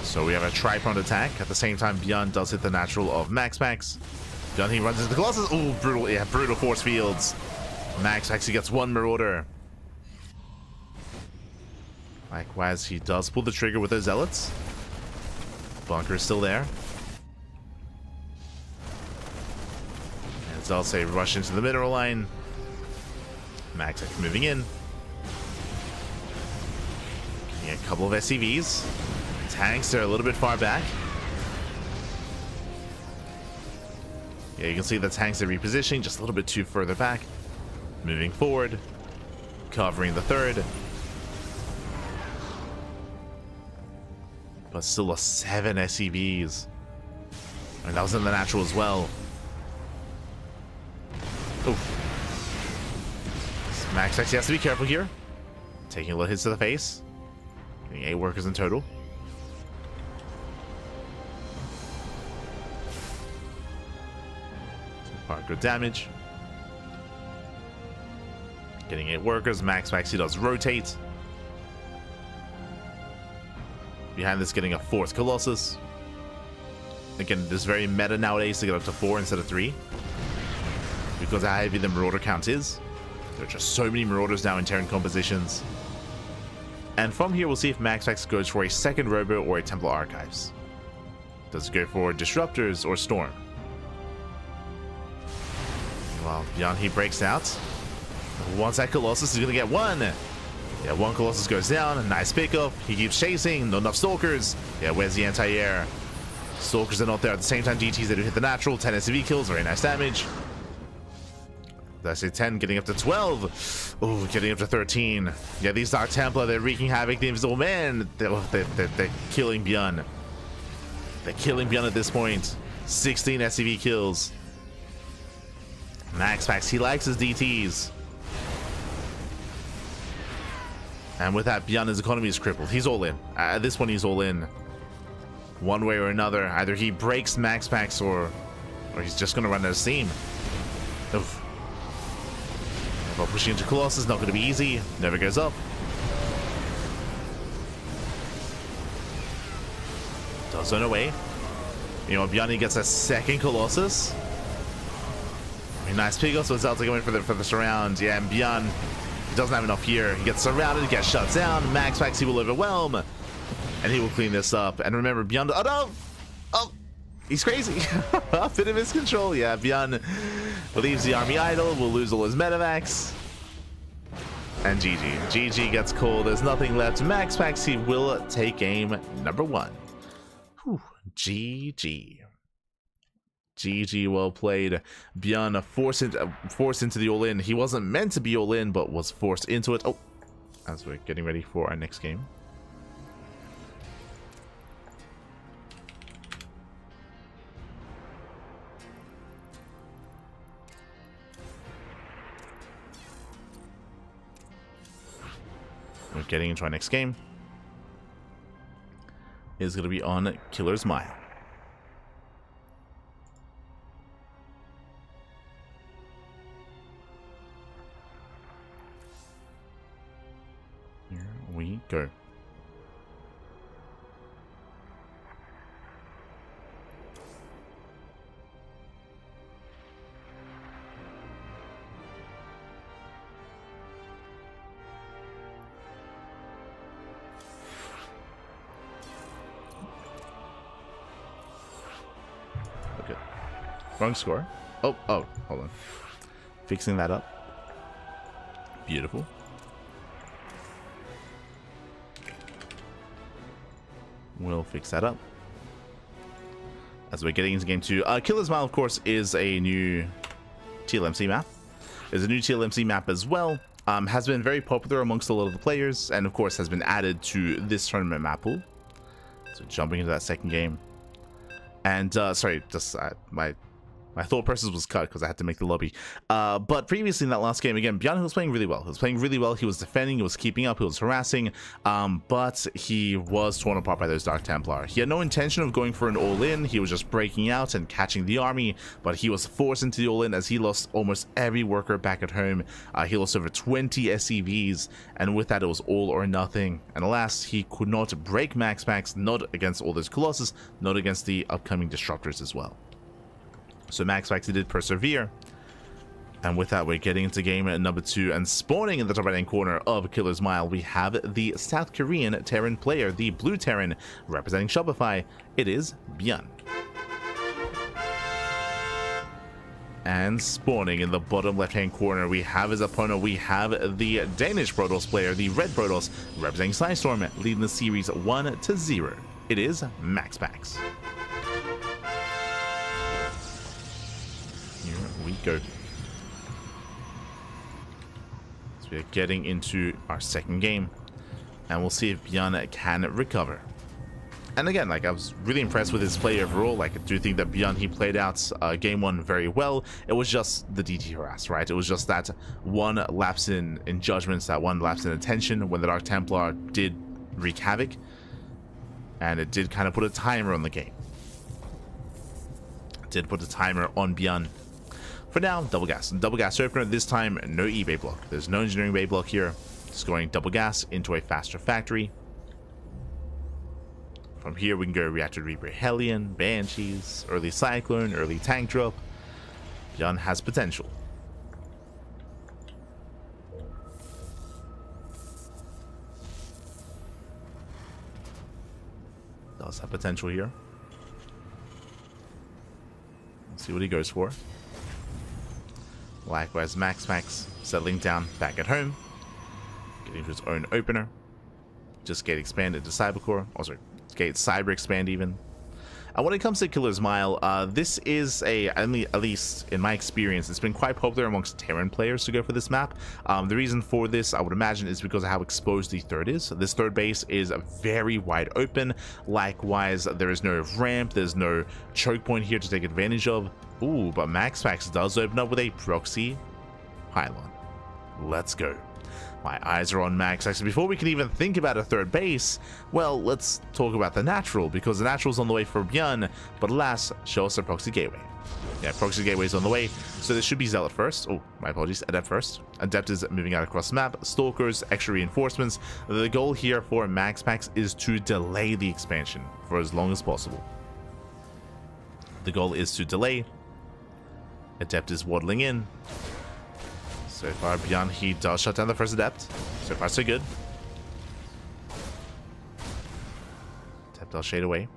So we have a tri-pronged attack. At the same time, Bjorn does hit the natural of MaxPax. Bjorn, he runs into the Colossus. Oh, brutal, yeah, brutal force fields. MaxPax, he gets 1 Marauder. Likewise, he does pull the trigger with those Zealots. Bunker is still there. And as I'll say, rush into the mineral line. MaxPax moving in. Getting a couple of SCVs. Tanks are a little bit far back. Yeah, you can see the tanks are repositioning just a little bit too further back. Moving forward. Covering the 3rd. But still a 7 SCVs. And that was in the natural as well. Oh. MaxPax has to be careful here. Taking a little hits to the face. Getting 8 workers in total. So far, good damage. Getting 8 workers. MaxPax, he does rotate. Behind this, getting a 4th Colossus. Again, this is very meta nowadays to get up to 4 instead of 3. Because how heavy the Marauder count is. There are just so many Marauders now in Terran compositions. And from here, we'll see if MaxPax goes for a 2nd Robo or a Templar Archives. Does it go for Disruptors or Storm? Well, Bjorn, he breaks out. Once that Colossus is going to get 1. Yeah, 1 Colossus goes down. A nice pickup. He keeps chasing. Not enough Stalkers. Yeah, where's the anti-air? Stalkers are not there. At the same time, GTs, they do hit the natural. 10 SCV kills. Very nice damage. Did I say 10? Getting up to 12. Oh, getting up to 13. Yeah, these Dark Templar, they're wreaking havoc. The Invisible Man, they're killing Bjorn. They're killing Bjorn at this point. 16 SCV kills. MaxPax, he likes his DTs. And with that, Beyond, his economy is crippled. He's all in. At this one, he's all in. One way or another. Either he breaks MaxPax or he's just going to run out of steam. Oof. Well, pushing into Colossus, not going to be easy. Never goes up. Does zone away. You know, Beyond, he gets a second Colossus. I mean, nice pickup, so it's out to go in for the surround. Yeah, and Beyond, he doesn't have enough here. He gets surrounded, he gets shut down. MaxPax, he will overwhelm. And he will clean this up. And remember, Beyond, oh no! Oh, he's crazy. A bit of his control. Yeah, Beyond leaves the army idle, will lose all his metavacs. And GG. GG gets cold. There's nothing left. MaxPax, he will take game number 1. Whew. GG. GG, well played. Beyond forced into the all-in. He wasn't meant to be all-in, but was forced into it. Oh, as we're getting ready for our next game. We're getting into our next game. Is going to be on Killer's Mile. Here we go. Wrong score. Oh, hold on. Fixing that up. Beautiful. We'll fix that up. As we're getting into game 2. Killer's Mile, of course, is a new TLMC map. Is a new TLMC map as well. Has been very popular amongst a lot of the players, and of course has been added to this tournament map pool. So jumping into that second game. And sorry, just my thought process was cut because I had to make the lobby. But previously in that last game, again, Beyond was playing really well. He was playing really well. He was defending, he was keeping up, he was harassing, but he was torn apart by those Dark Templar. He had no intention of going for an all-in. He was just breaking out and catching the army, but he was forced into the all-in as he lost almost every worker back at home. He lost over 20 SCVs, and with that, it was all or nothing. And alas, he could not break MaxPax, not against all those Colossus, not against the upcoming Disruptors as well. So MaxPax did persevere, and with that, we're getting into game number 2, and spawning in the top right hand corner of Killer's Mile, we have the South Korean Terran player, the Blue Terran, representing Shopify. It is Beyond. And spawning in the bottom left hand corner, we have his opponent. We have the Danish Protoss player, the Red Protoss, representing Psystorm, leading the series 1-0. It is MaxPax. We go. So we're getting into our second game, and we'll see if Beyond can recover. And again, like, I was really impressed with his play overall. Like, I do think that Beyond, he played out game 1 very well. It was just the DT harass, right? It was just that one lapse in judgments, that one lapse in attention when the Dark Templar did wreak havoc, and it did kind of put a timer on the game. It did put a timer on Beyond. For now, double gas opener. This time, no eBay block. There's no engineering bay block here. Just going double gas into a faster factory. From here, we can go Reactor Reaper Hellion, Banshees, early Cyclone, early Tank Drop. Beyond has potential. Does have potential here. Let's see what he goes for. Likewise, MaxPax settling down back at home, getting to his own opener. Just gate expand into Cybercore, also gate Cyber expand even. When it comes to Killer's Mile, this is at least in my experience, it's been quite popular amongst Terran players to go for this map. The reason for this, I would imagine, is because of how exposed the third is. This third base is very wide open. Likewise, there is no ramp, there's no choke point here to take advantage of. Ooh, but MaxPax does open up with a proxy pylon. Let's go. My eyes are on MaxPax. Before we can even think about a third base, well, let's talk about the natural, because the natural's on the way for Björn, but alas, show us a proxy gateway. Yeah, proxy gateway's on the way, so this should be Zealot first. Oh, my apologies, Adept first. Adept is moving out across the map. Stalkers, extra reinforcements. The goal here for MaxPax is to delay the expansion for as long as possible. The goal is to delay. Adept is waddling in. So far, Björn, he does shut down the first Adept. So far, so good. Adept does shade away.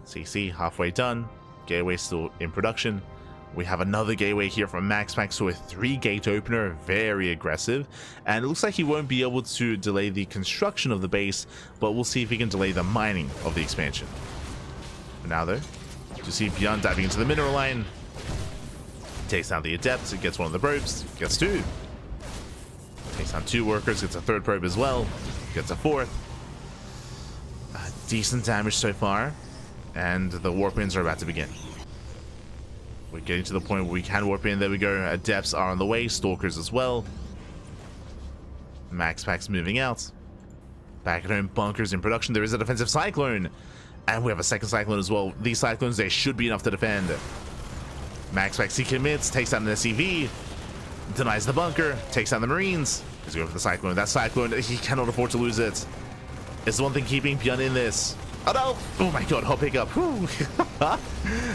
CC halfway done. Gateway still in production. We have another gateway here from MaxPax, so a 3-gate opener, very aggressive. And it looks like he won't be able to delay the construction of the base, but we'll see if he can delay the mining of the expansion. For now, though, you see Björn diving into the mineral line. Takes down the Adept, gets one of the probes, gets 2. Takes down 2 workers, gets a 3rd probe as well, gets a 4th. Decent damage so far, and the warp ins are about to begin. We're getting to the point where we can warp in. There we go. Adepts are on the way, Stalkers as well. MaxPax moving out. Back at home, bunkers in production. There is a defensive cyclone, and we have a second cyclone as well. These cyclones, they should be enough to defend. MaxPax, he commits, takes down an SCV, denies the bunker, takes down the Marines. He's going for the Cyclone. That Cyclone, he cannot afford to lose it. It's the one thing keeping Björn in this. Oh no! Oh my god, hot pickup.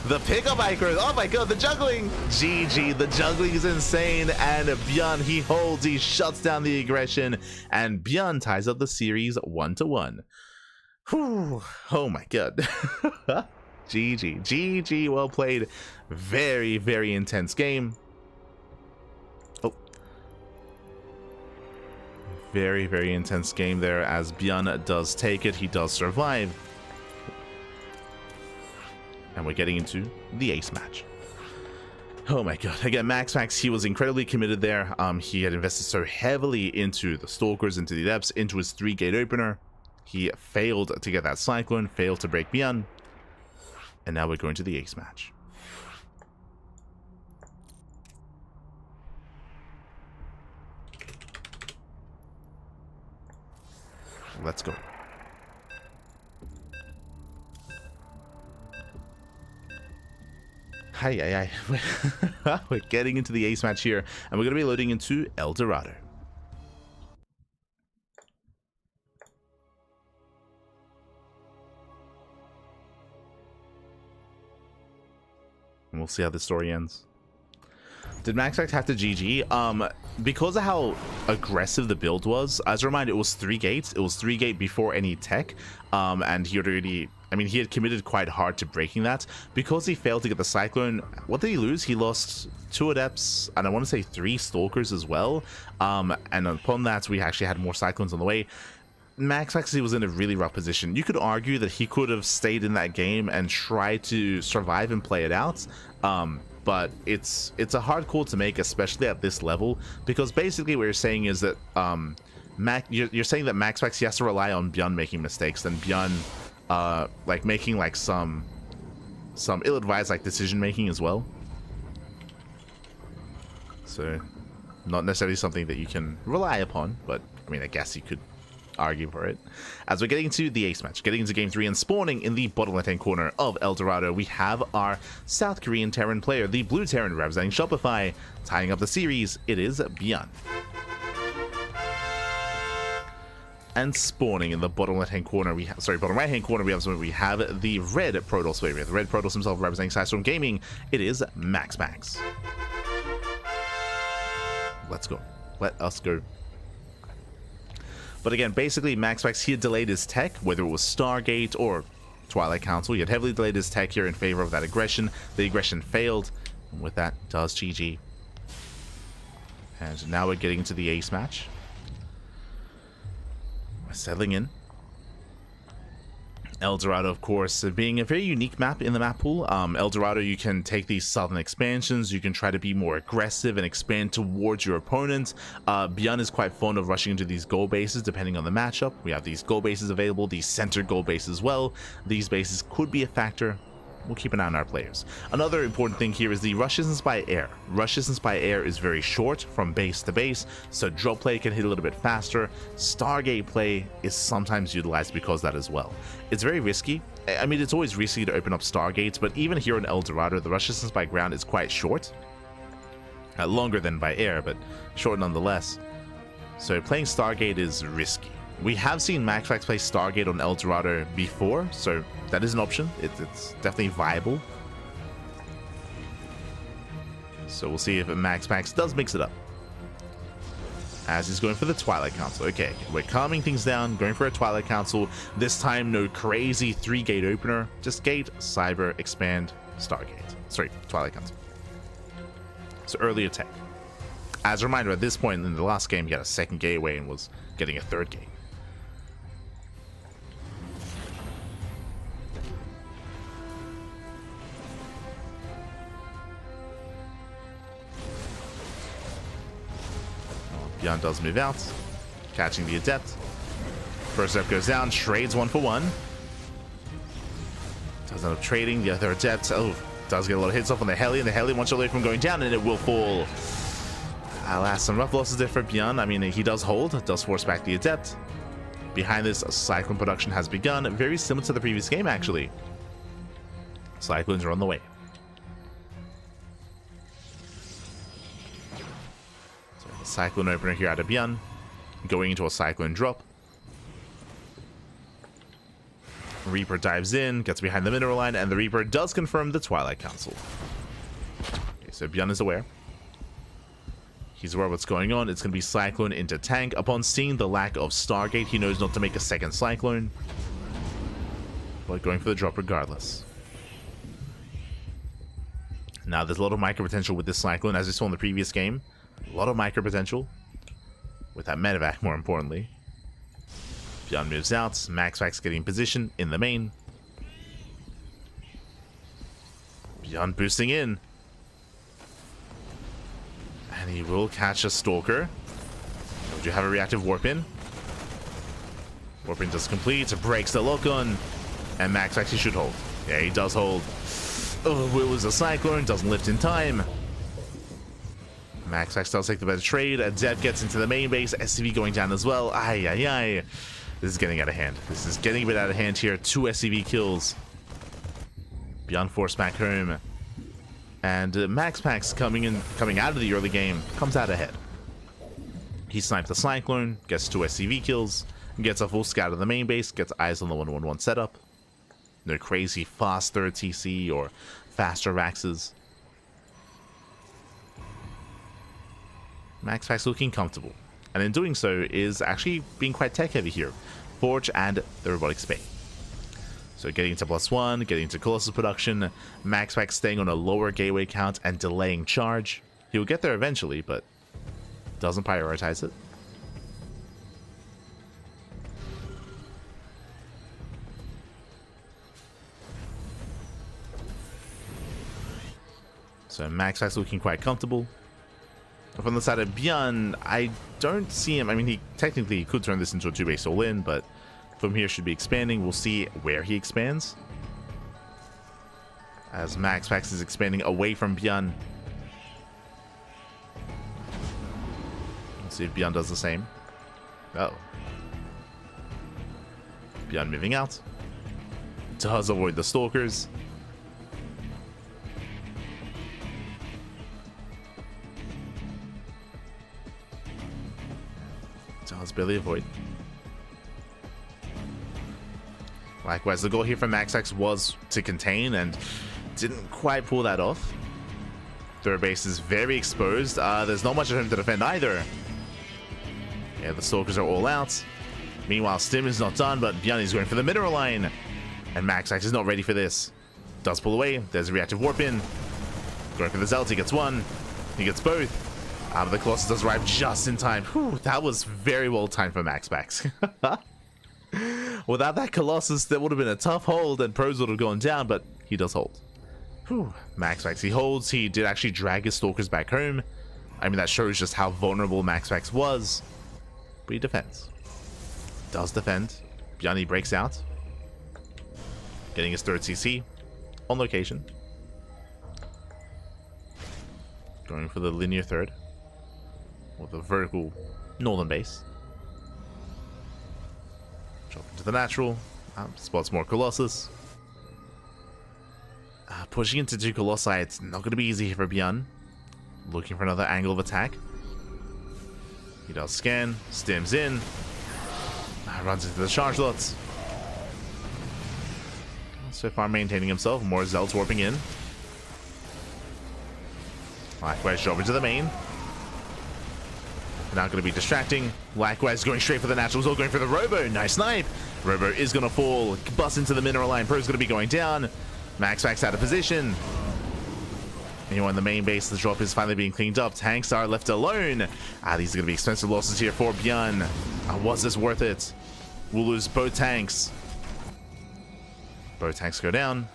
The pickup icon. Oh my god, the juggling. GG, the juggling is insane. And Björn, he holds, he shuts down the aggression. And Björn ties up the series 1-1. Oh my god. GG, GG, well played. Very, very intense game. Oh. Very, very intense game there as Björn does take it. He does survive. And we're getting into the ace match. Oh my god. Again, MaxPax, he was incredibly committed there. He had invested so heavily into the Stalkers, into the Adepts, into his 3-gate opener. He failed to get that Cyclone, failed to break Björn. And now we're going to the ace match. Let's go. Hi. We're getting into the ace match here, and we're going to be loading into El Dorado. And we'll see how the story ends. Did MaxPax have to GG? Because of how aggressive the build was, as a reminder, it was 3 gates. It was 3-gate before any tech. And he already, he had committed quite hard to breaking that. Because he failed to get the Cyclone, what did he lose? He lost 2 Adepts, and I want to say 3 Stalkers as well. And upon that, we actually had more Cyclones on the way. MaxPax, he was in a really rough position. You could argue that he could have stayed in that game and tried to survive and play it out. But it's a hard call to make, especially at this level, because basically what you're saying is that you're saying that MaxPax, he has to rely on Björn making mistakes, then Björn like making like some ill-advised like decision making as well. So not necessarily something that you can rely upon, but I guess you could argue for it. As we're getting into the ace match, getting into game 3 and spawning in the bottom left-hand corner of El Dorado, we have our South Korean Terran player, the blue Terran representing Shopify, tying up the series. It is Björn. And spawning in the bottom left-hand corner, bottom right-hand corner, we have the red Protoss player, the red Protoss himself representing Sidestorm Gaming. It is MaxPax. Let's go. Let us go. But again, basically, MaxPax, he had delayed his tech, whether it was Stargate or Twilight Council. He had heavily delayed his tech here in favor of that aggression. The aggression failed. And with that, does GG. And now we're getting into the ace match. We're settling in. El Dorado, of course, being a very unique map in the map pool. El Dorado, you can take these southern expansions, you can try to be more aggressive and expand towards your opponent. Beyond is quite fond of rushing into these gold bases depending on the matchup. We have these gold bases available, these center gold bases as well. These bases could be a factor. We'll keep an eye on our players. Another important thing here is the rush distance by air. Rush distance by air is very short from base to base, so drop play can hit a little bit faster. Stargate play is sometimes utilized because of that as well. It's very risky. I mean, it's always risky to open up Stargates, but even here in El Dorado, the rush distance by ground is quite short. Longer than by air, but short nonetheless. So playing Stargate is risky. We have seen MaxPax play Stargate on El Dorado before, so that is an option. It's definitely viable. So we'll see if MaxPax does mix it up. As he's going for the Twilight Council. Okay, we're calming things down, going for a Twilight Council. This time, no crazy 3-gate opener. Just gate, cyber, expand, Stargate. Sorry, Twilight Council. So early attack. As a reminder, at this point in the last game, he had a 2nd gateway and was getting a 3rd gate. Beyond does move out, catching the Adept. First Adept goes down, trades 1 for 1. Does end up trading the other Adept. Oh, does get a lot of hits off on the Heli, and the Heli wants away from going down, and it will fall. Alas, some rough losses there for Beyond. I mean, he does hold, does force back the Adept. Behind this, Cyclone production has begun, very similar to the previous game, actually. Cyclones are on the way. Cyclone opener here out of Beyond, going into a Cyclone drop. Reaper dives in, gets behind the mineral line, and the Reaper does confirm the Twilight Council. Okay, so Beyond is aware. He's aware of what's going on. It's going to be Cyclone into tank. Upon seeing the lack of Stargate, he knows not to make a 2nd Cyclone, but going for the drop regardless. Now, there's a lot of micro potential with this Cyclone, as we saw in the previous game. A lot of micro potential with that medevac, more importantly. Beyond moves out. MaxPax getting position in the main. Beyond boosting in. And he will catch a Stalker. Would you have a reactive warp in? Warp in does complete. Breaks the lock on. And MaxPax, he should hold. Yeah, he does hold. Oh, it was a Cyclone. Doesn't lift in time. MaxPax does take the better trade. Adept gets into the main base. SCV going down as well. Ay, ay, ay. This is getting out of hand. This is getting a bit out of hand here. 2 SCV kills. Beyond force back home. And MaxPax coming out of the early game comes out ahead. He snipes the Cyclone, gets 2 SCV kills, gets a full scout of the main base, gets eyes on the 1-1-1 setup. No crazy faster TC or faster Raxes. MaxPax looking comfortable, and in doing so is actually being quite tech heavy here. Forge and the Robotic Spade. So getting to +1, getting to Colossus production, MaxPax staying on a lower gateway count and delaying charge. He'll get there eventually, but doesn't prioritize it. So MaxPax looking quite comfortable. From the side of Beyond, I don't see him. I mean, he technically could turn this into a 2-base all-in, but from here should be expanding. We'll see where he expands. As MaxPax is expanding away from Beyond. Let's see if Beyond does the same. Oh. Beyond moving out. Does avoid the Stalkers. Does barely avoid. Likewise, the goal here from MaxPax was to contain and didn't quite pull that off. Third base is very exposed. There's not much of him to defend either. Yeah, the Stalkers are all out. Meanwhile, Stim is not done, but Beyond is going for the mineral line. And MaxPax is not ready for this. Does pull away. There's a reactive warp in. Going for the Zealot. He gets one. He gets both. But the Colossus does arrive just in time. Whew, that was very well timed for MaxPax. Without that Colossus, that would have been a tough hold and pros would have gone down, but he does hold. Whew. MaxPax, he holds. He did actually drag his Stalkers back home. I mean, that shows just how vulnerable MaxPax was. But he defends. Does defend. Bjarni breaks out. Getting his third CC on location. Going for the linear third. Or the vertical northern base. Drop into the natural. Spots more Colossus. Pushing into 2 Colossi, it's not going to be easy here for Bjarni. Looking for another angle of attack. He does scan, stems in. Runs into the charge lots. So far maintaining himself. More Zelts warping in. Likewise, drop into the main. Not going to be distracting. Likewise, going straight for the naturals or going for the Robo. Nice snipe. Robo is going to fall. Bust into the mineral line. Pro's going to be going down. MaxPax out of position. Anyone in the main base, the drop is finally being cleaned up. Tanks are left alone. These are going to be expensive losses here for Bjarni. Was this worth it? We'll lose both tanks. Both tanks go down.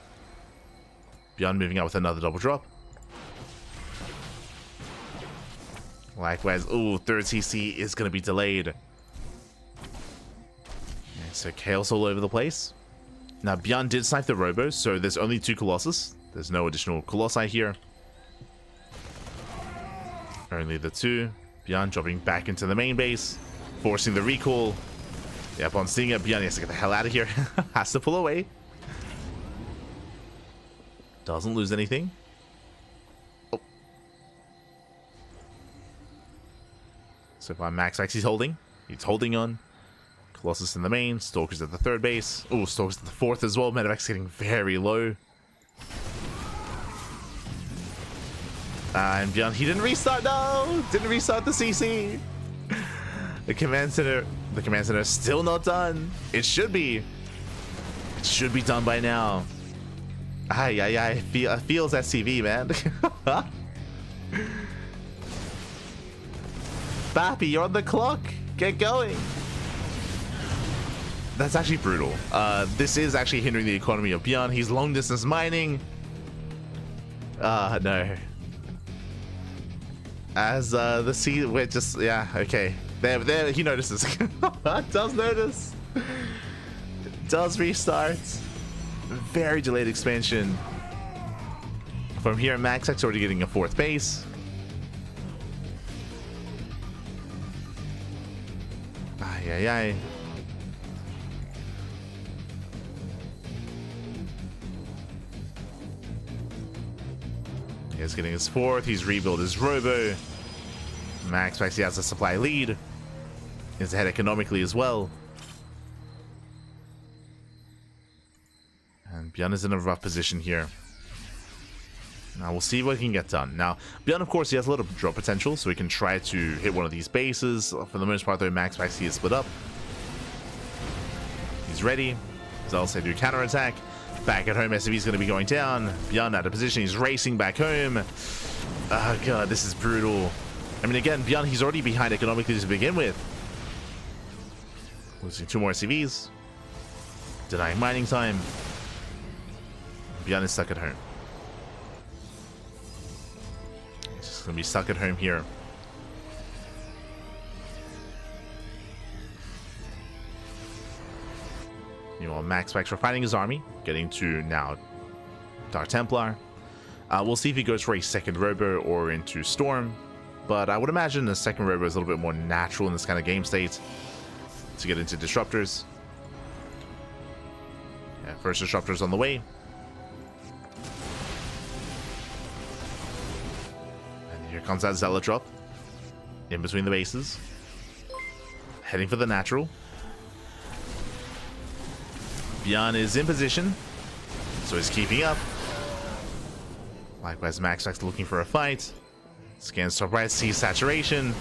Bjarni moving out with another double drop. Likewise, ooh, third CC is going to be delayed. Okay, so chaos all over the place. Now, Bjarni did snipe the Robo, so there's only 2 Colossus. There's no additional Colossi here. Only the 2. Bjarni dropping back into the main base, forcing the recall. Yeah, upon seeing it, Bjarni has to get the hell out of here. Has to pull away. Doesn't lose anything. Oh. So far, MaxPax, he's holding. He's holding on. Colossus in the main. Stalkers at the third base. Oh, Stalkers at the fourth as well. Medevacs getting very low. And Bjarni, he didn't restart. No! Didn't restart the CC. The command center is still not done. It should be. It should be done by now. Feels SCV, man. Bappy, you're on the clock. Get going. That's actually brutal. This is actually hindering the economy of Bjarni. He's long distance mining. No. As the sea, we're just, yeah, okay. There, he notices. Does notice. Does restart. Very delayed expansion. From here, MaxPax already getting a fourth base. Ay. He's getting his fourth. He's rebuilt his Robo. MaxPax, he has a supply lead. He's ahead economically as well. And Bjarni's in a rough position here. Now we'll see what he can get done. Now, Bjarni, of course, he has a lot of drop potential, so he can try to hit one of these bases. For the most part, though, MaxPax, he is split up. He's ready. Zelts, they do counterattack. Back at home, SCV is going to be going down. Bjarni out of position. He's racing back home. Oh, God, this is brutal. I mean, again, Bjarni, he's already behind economically to begin with. Losing 2 more SCVs. Denying mining time. Bjarni is stuck at home. He's just going to be stuck at home here. You know, MaxPax refining his army, getting to now Dark Templar. We'll see if he goes for a second Robo or into Storm, but I would imagine the second Robo is a little bit more natural in this kind of game state to get into Disruptors. Yeah, first Disruptors on the way. And here comes that Zealot drop in between the bases. Heading for the natural. Bjarni is in position, so he's keeping up. Likewise, MaxPax looking for a fight. Scans top right, sees saturation.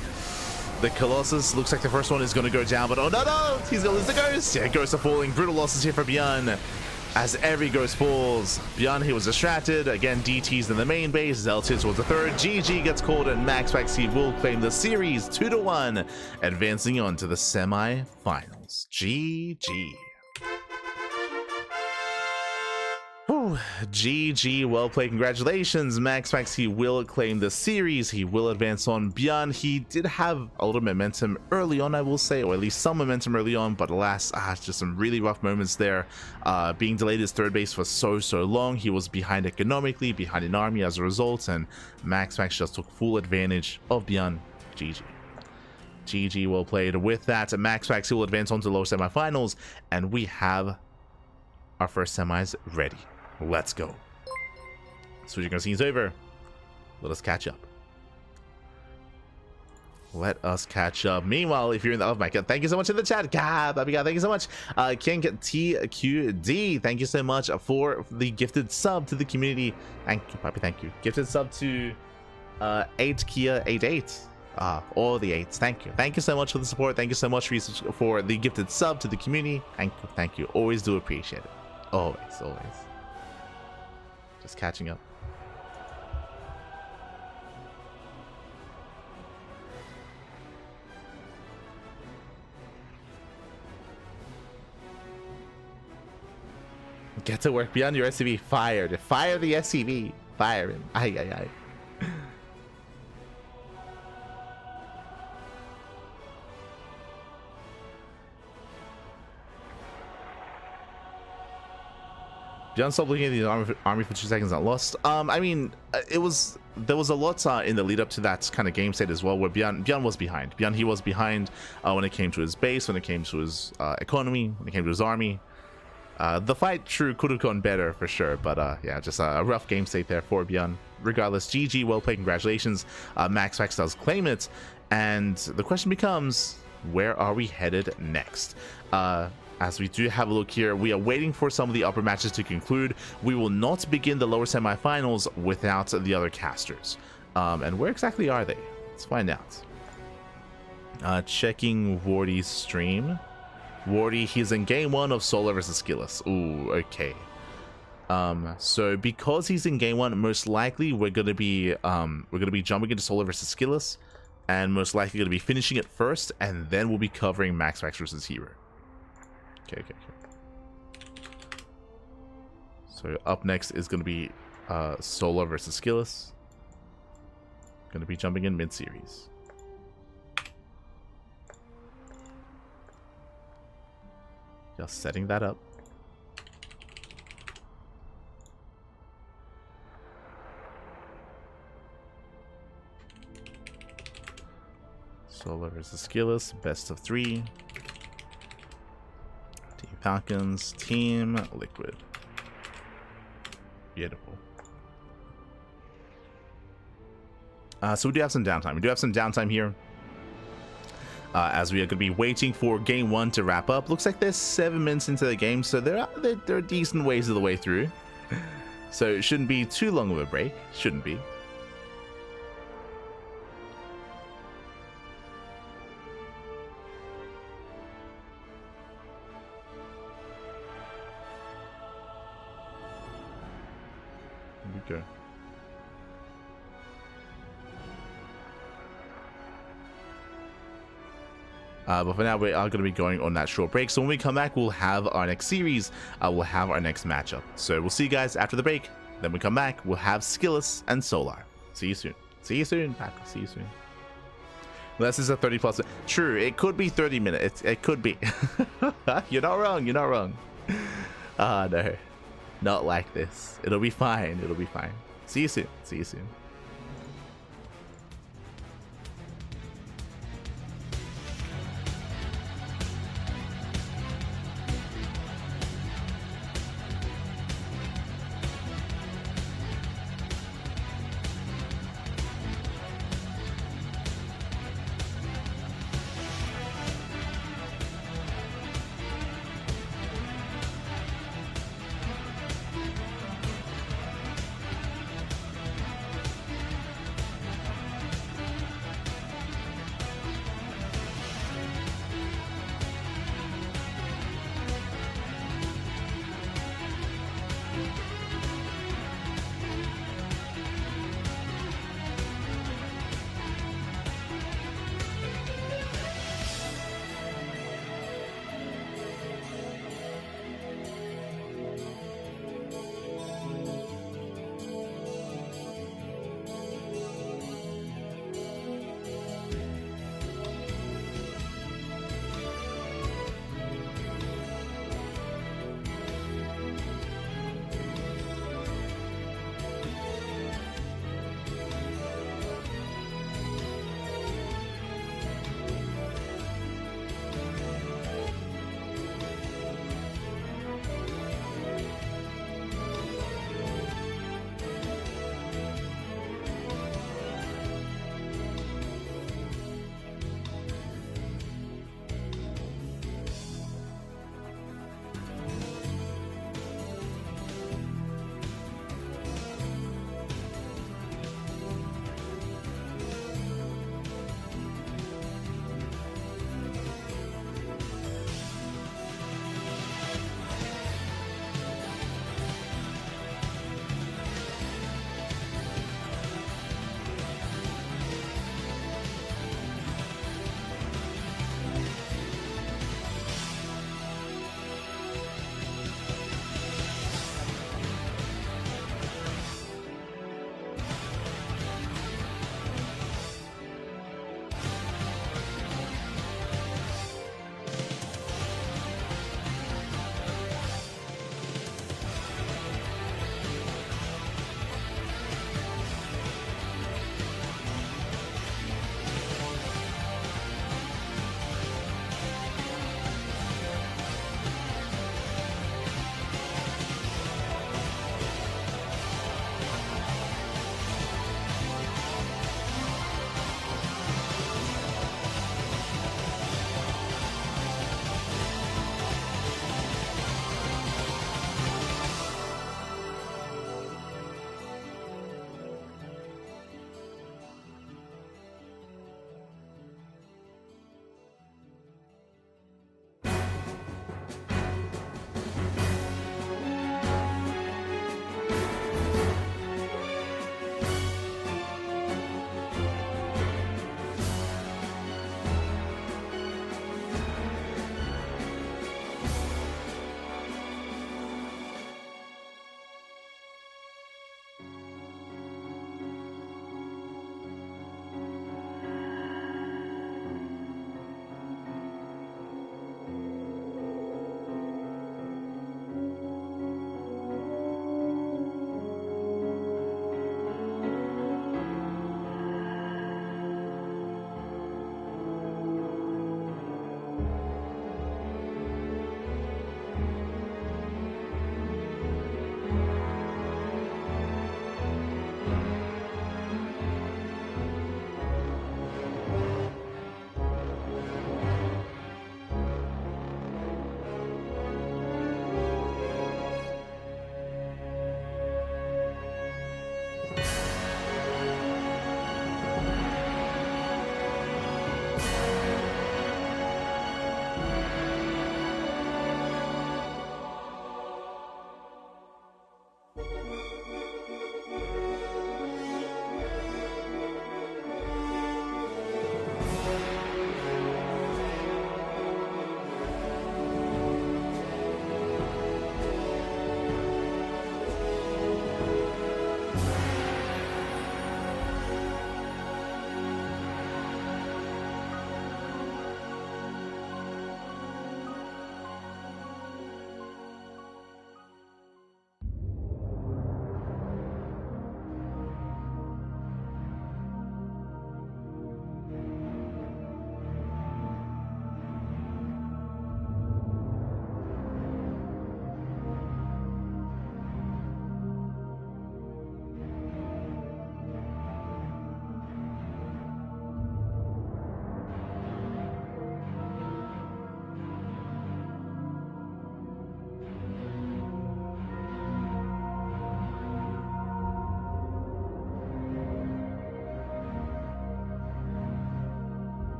The Colossus looks like the first one is going to go down, but oh no, he's going to lose the Ghost. Yeah, Ghosts are falling. Brutal losses here for Bjarni. As every Ghost falls, Bjarni, he was distracted. Again, DT's in the main base. Zelts hits towards the third. GG gets called, and MaxPax, he will claim the series 2-1, advancing on to the semi-finals. GG. Woo! GG, well played. Congratulations, MaxPax. He will claim the series. He will advance on beyond. He did have a little momentum early on, I will say, or at least some momentum early on, but alas, just some really rough moments there. Being delayed his third base for so long. He was behind economically, behind in army as a result, and MaxPax just took full advantage of beyond. GG. GG, well played. With that, MaxPax will advance on to the lower semifinals, and we have our first semis ready. Let's go. Switching our scenes over. Let us catch up. Let us catch up. Meanwhile, if you're in the, oh my god, thank you so much in the chat. God, baby god, thank you so much. King TQD, thank you so much for the gifted sub to the community. Thank you, Papi, thank you. Gifted sub to 8 Kia 88. All the 8s. Thank you so much for the support. Thank you so much for the gifted sub to the community. Thank you. Always do appreciate it. Always. Just catching up. Get to work beyond your SCV. Fire the SCV. Fire him. Aye. Beyond stopped looking at the army for 2 seconds, not lost. I mean, there was a lot in the lead up to that kind of game state as well, where Beyond was behind. He was behind when it came to his base, when it came to his economy, when it came to his army. The fight, true, could have gone better for sure, but yeah, just a rough game state there for Beyond. Regardless, GG, well played, congratulations. MaxPax does claim it, and the question becomes, where are we headed next? As we do have a look here, we are waiting for some of the upper matches to conclude. We will not begin the lower semifinals without the other casters. And where exactly are they? Let's find out. Checking Wardy's stream. Wardy, he's in game 1 of Solar versus Skilless. Ooh, okay. So because he's in game 1, most likely we're gonna be jumping into Solar versus Skilless, and most likely gonna be finishing it first, and then we'll be covering MaxPax versus herO. Okay. So up next is going to be Solar versus Skilless. Going to be jumping in mid-series. Just setting that up. Solar versus Skilless, best of 3. Falcons, Team Liquid. Beautiful. So we do have some downtime. Here. As we are going to be waiting for game 1 to wrap up. Looks like there's 7 minutes into the game, so there are decent ways of the way through. So it shouldn't be too long of a break. Shouldn't be. Go. But for now, we are going to be going on that short break. So when we come back, we'll have our next series. We'll have our next matchup. So we'll see you guys after the break. Then we come back. We'll have Skilless and Solar. See you soon. See you soon. See you soon. Well, this is a 30+. True, it could be 30 minutes. It could be. You're not wrong. You're not wrong. No. Not like this. It'll be fine. It'll be fine. See you soon. See you soon.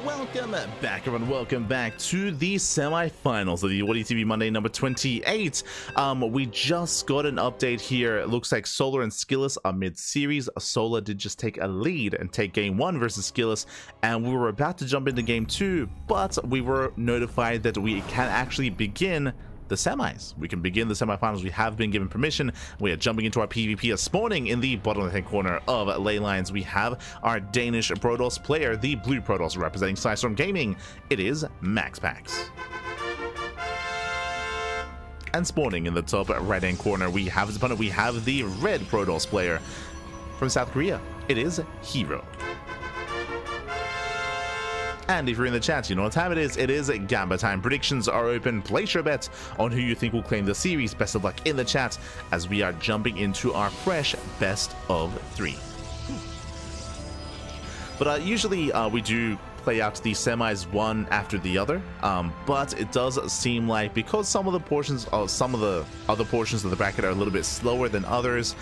welcome back, everyone. Welcome back to the semi-finals of the WardiTV Monday number 28. We just got an update here. It looks like Solar and Skillus are mid-series. Solar did just take a lead and take game 1 versus Skillus, and we were about to jump into game 2, but we were notified that we can actually begin the semis. We can begin the semifinals. We have been given permission. We are jumping into our PvP. Spawning in the bottom left-hand corner of ley lines, we have our Danish Protoss player, the blue Protoss representing Storm Gaming. It is MaxPax. And spawning in the top right-hand corner, we have his opponent. We have the red Protoss player from South Korea. It is herO. And if you're in the chat, you know what time it is. It is Gamba time. Predictions are open. Place your bets on who you think will claim the series. Best of luck in the chat as we are jumping into our fresh best of 3. But usually we do play out the semis one after the other, but it does seem like because some of the other portions of the bracket are a little bit slower than others,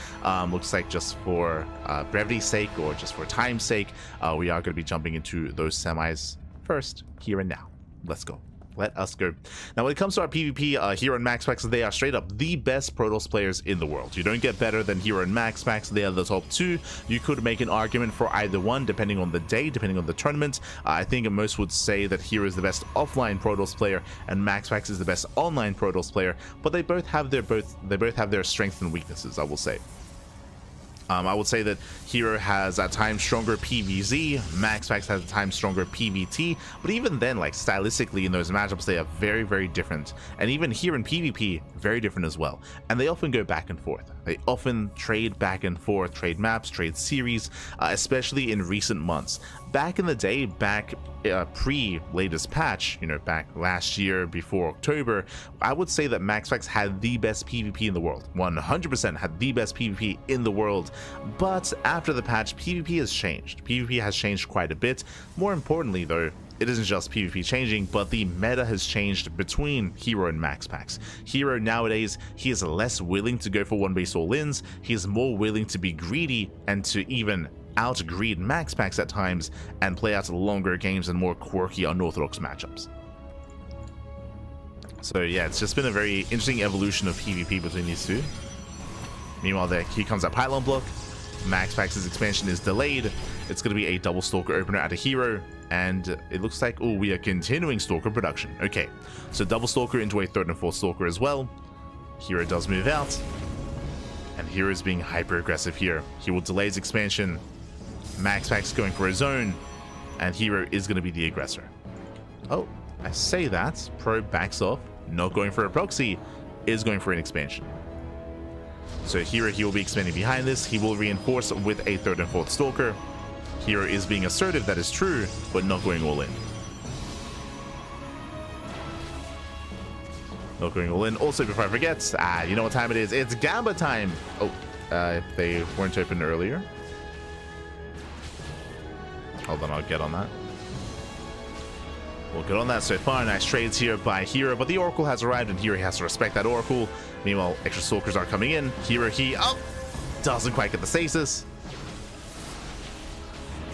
looks like just for brevity's sake or just for time's sake, we are going to be jumping into those semis first, here and now. Let's go. Let us go. Now, when it comes to our PvP, herO and MaxPax, they are straight up the best Protoss players in the world. You don't get better than herO and MaxPax. They are the top 2. You could make an argument for either one, depending on the day, depending on the tournament. I think most would say that herO is the best offline Protoss player and MaxPax is the best online Protoss player. But they both have their strengths and weaknesses, I will say. I would say that herO has at times stronger PvZ, MaxPax has at times stronger PvT, but even then, like stylistically in those matchups, they are very, very different. And even here in PvP, very different as well. And they often go back and forth. They often trade back and forth, trade maps, trade series, especially in recent months. Back in the day, back pre-latest patch, you know, back last year before October, I would say that MaxPax had the best PvP in the world. 100% had the best PvP in the world. But after the patch, PvP has changed. PvP has changed quite a bit. More importantly, though, it isn't just PvP changing, but the meta has changed between herO and MaxPax. herO nowadays, he is less willing to go for one base all-ins. He is more willing to be greedy and to even out-greed MaxPax at times and play out longer games and more quirky, unorthodox matchups. So yeah, it's just been a very interesting evolution of PvP between these two. Meanwhile, here comes that pylon block. MaxPax's expansion is delayed. It's going to be a double Stalker opener out of herO, and it looks like, oh, we are continuing Stalker production. Okay, so double Stalker into a 3rd and 4th Stalker as well. herO does move out, and herO is being hyper-aggressive here. He will delay his expansion. MaxPax going for his own, and herO is going to be the aggressor. Oh, I say that. Probe backs off, not going for a proxy, is going for an expansion. So herO, he will be expanding behind this. He will reinforce with a 3rd and 4th Stalker. herO is being assertive, that is true, but not going all in. Not going all in. Also, before I forget, you know what time it is. It's Gamba time. Oh, if they weren't open earlier. Hold on, I'll get on that. We'll get on that so far. Nice trades here by herO, but the Oracle has arrived, and herO has to respect that Oracle. Meanwhile, extra Stalkers are coming in. herO, doesn't quite get the stasis.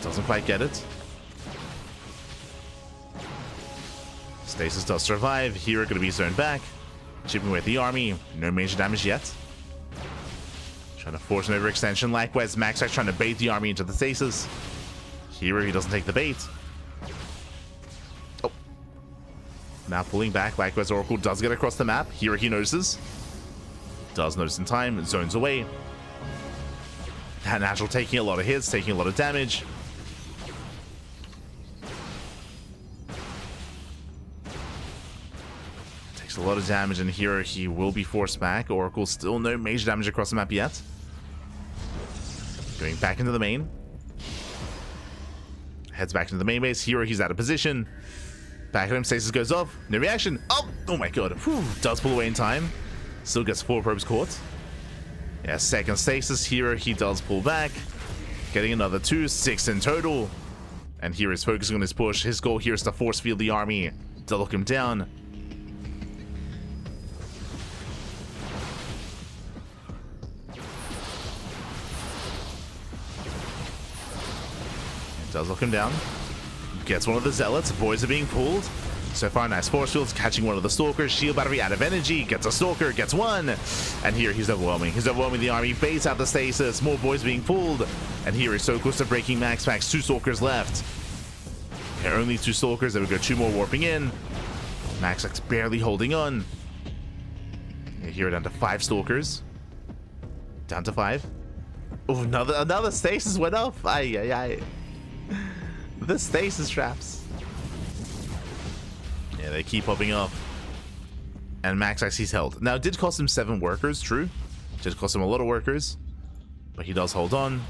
Doesn't quite get it. Stasis does survive. herO going to be zoned back. Chipping away at the army. No major damage yet. Trying to force an overextension. Likewise, MaxPax trying to bait the army into the stasis. herO, he doesn't take the bait. Oh. Now pulling back. Likewise, Oracle does get across the map. herO, he notices. Does notice in time. Zones away. That natural taking a lot of hits, taking a lot of damage. Takes a lot of damage, and herO, he will be forced back. Oracle still no major damage across the map yet. Going back into the main. Heads back into the main base. herO, he's out of position. Back at him, stasis goes off. No reaction. Oh my god. Whew. Does pull away in time. Still gets 4 probes caught. Yeah, second stasis. herO, he does pull back. Getting another 2, 6 in total. And herO is focusing on his push. His goal here is to force field the army to lock him down. Does lock him down. gets one of the zealots. Boys are being pulled. So far, nice force fields, catching one of the stalkers. Shield battery out of energy, gets a stalker, gets one. And here he's overwhelming. He's overwhelming the army, baits out the stasis. More boys being pulled. And here is so close to breaking MaxPax. 2 stalkers left. Yeah, only 2 stalkers. There we go, 2 more warping in. MaxPax barely holding on. Yeah, here down to 5 stalkers. Down to 5. Oh, another stasis went off. Ay, ay, ay. The stasis traps. Yeah, they keep popping up. And MaxPax he's held. Now, it did cost him 7 workers, true. It did cost him a lot of workers. But he does hold on.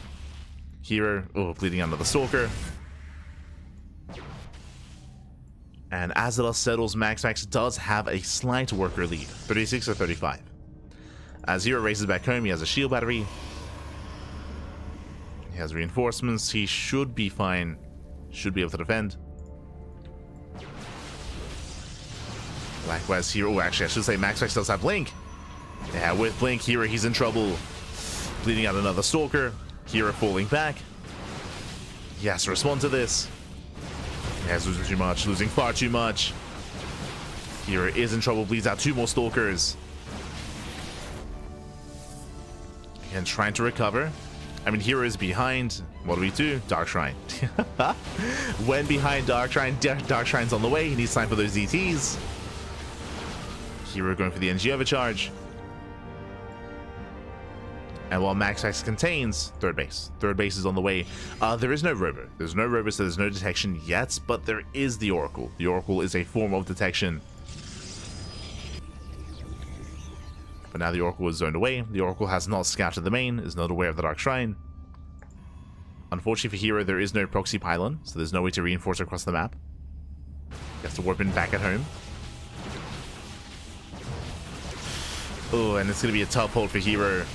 herO, oh, bleeding under the stalker. And as the dust settles, MaxPax does have a slight worker lead. 36 or 35. As herO races back home, he has a shield battery. He has reinforcements. He should be fine. Should be able to defend. Likewise, herO. Oh, actually, I should say MaxPax does have Blink. Yeah, with Blink, herO, he's in trouble. Bleeding out another stalker. herO falling back. He has to respond to this. He has losing too much, losing far too much. herO is in trouble, bleeds out 2 more stalkers. Again, trying to recover. I mean, herO is behind. What do? Dark Shrine. When behind Dark Shrine, Dark Shrine's on the way. He needs time for those DTs. herO going for the NG overcharge. And while MaxPax contains third base. Third base is on the way. There is no robo. There's no robo, so there's no detection yet, but there is the Oracle. The Oracle is a form of detection. But now the Oracle is zoned away. The Oracle has not scouted the main, is not aware of the Dark Shrine. Unfortunately for herO, there is no proxy pylon, so there's no way to reinforce across the map. He has to warp in back at home. Oh, and it's going to be a tough hold for herO.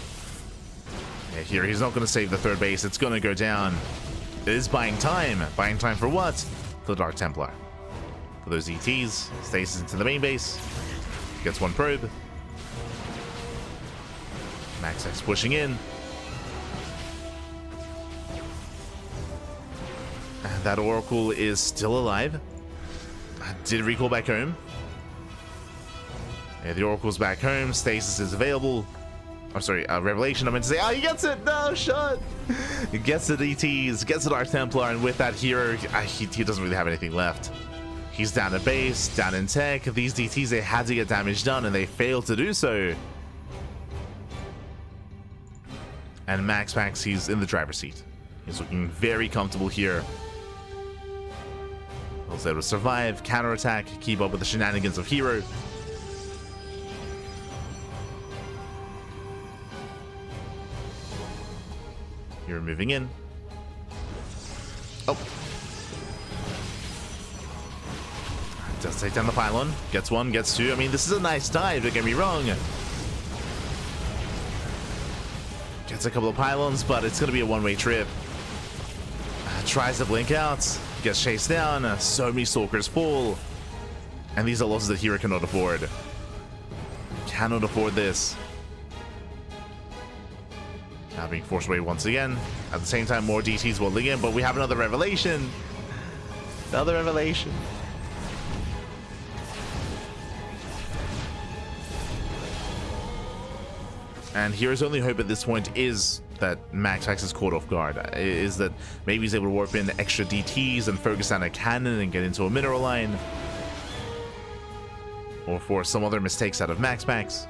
Yeah, here he's not going to save the third base. It's going to go down. It is buying time. Buying time for what? For the Dark Templar. For those ETs. Stasis into the main base. Gets 1 probe. MaxPax pushing in. And that Oracle is still alive. Did recall back home. Yeah, the Oracle's back home. Stasis is available. Oh, sorry, Revelation. I meant to say, oh, he gets it! No, shot! He gets the DTs, gets the Dark Templar, and with that herO, he doesn't really have anything left. He's down at base, down in tech. These DTs, they had to get damage done, and they failed to do so. And MaxPax, he's in the driver's seat. He's looking very comfortable here. He's able to survive, counterattack, keep up with the shenanigans of herO. herO moving in. Oh. Does take down the pylon. Gets 1, gets 2. I mean, this is a nice dive, don't get me wrong. Gets a couple of pylons, but it's going to be a one-way trip. Tries to blink out. Gets chased down. So many stalkers fall. And these are losses that herO cannot afford. Cannot afford this. Now being forced away once again. At the same time, more DTs welding in, but we have another revelation. Another revelation. And hero's only hope at this point is that MaxPax is caught off guard. Is that maybe he's able to warp in extra DTs and focus on a cannon and get into a mineral line. Or for some other mistakes out of MaxPax.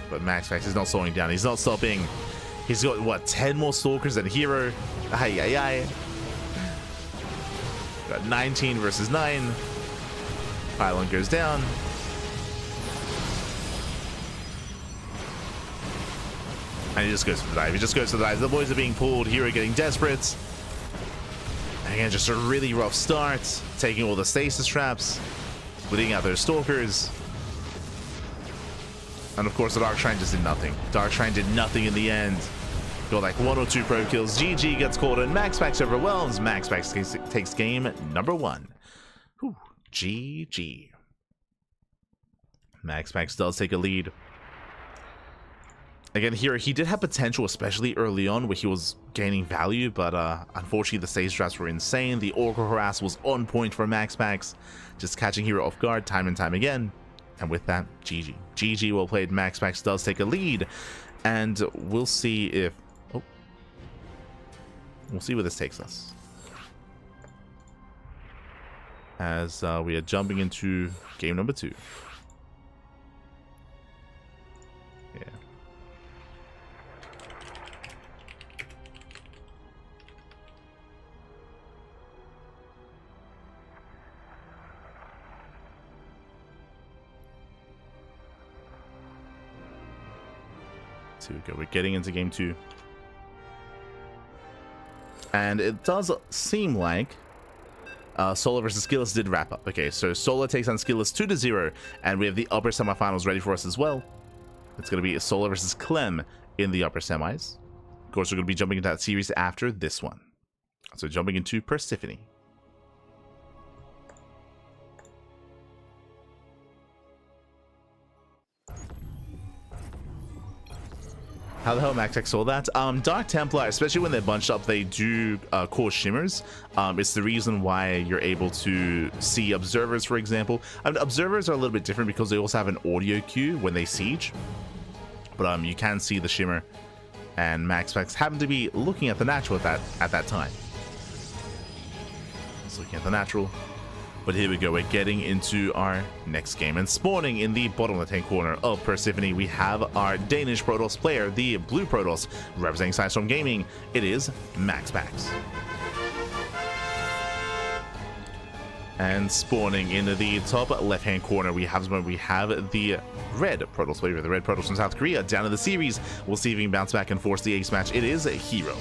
But MaxPax is not slowing down. He's not stopping. He's got, what, 10 more stalkers than herO? Ay, ay, ay. Got 19 versus 9. Pylon goes down. And he just goes for the dive. He just goes for the dive. The boys are being pulled. herO getting desperate. And again, just a really rough start. Taking all the stasis traps. Bleeding out those stalkers. And of course, the Dark Shrine just did nothing. Dark Shrine did nothing in the end. Got like 1 or 2 pro kills. GG gets called in. MaxPax overwhelms. MaxPax takes game number 1. Whew. GG. MaxPax does take a lead. Again, here he did have potential, especially early on where he was gaining value, but unfortunately the stage traps were insane. The Oracle Harass was on point for MaxPax, just catching Hero off guard time and time again. And with that, GG. GG, well played. MaxPax does take a lead, and we'll see if... Oh. We'll see where this takes us. As we are jumping into game number 2. Yeah. So we go. We're getting into game 2. And it does seem like Solar versus Skilless did wrap up. Okay, so Solar takes on Skilless 2-0, and we have the upper semifinals ready for us as well. It's going to be Solar versus Clem in the upper semis. Of course, we're going to be jumping into that series after this one. So jumping into Persephone. How the hell MaxPax saw that? Dark Templar, especially when they're bunched up, they do cause shimmers. It's the reason why you're able to see observers, for example. Observers are a little bit different because they also have an audio cue when they siege. But you can see the shimmer, and MaxPax happened to be looking at the natural at that time. Just looking at the natural. But here we go, we're getting into our next game, and spawning in the bottom left-hand corner of Persephone, we have our Danish Protoss player, the blue Protoss, representing Sidestorm Gaming. It is MaxPax. And spawning in the top left-hand corner, we have the red Protoss player, the red Protoss from South Korea, down in the series. We'll see if he can bounce back and force the ace match. It is herO.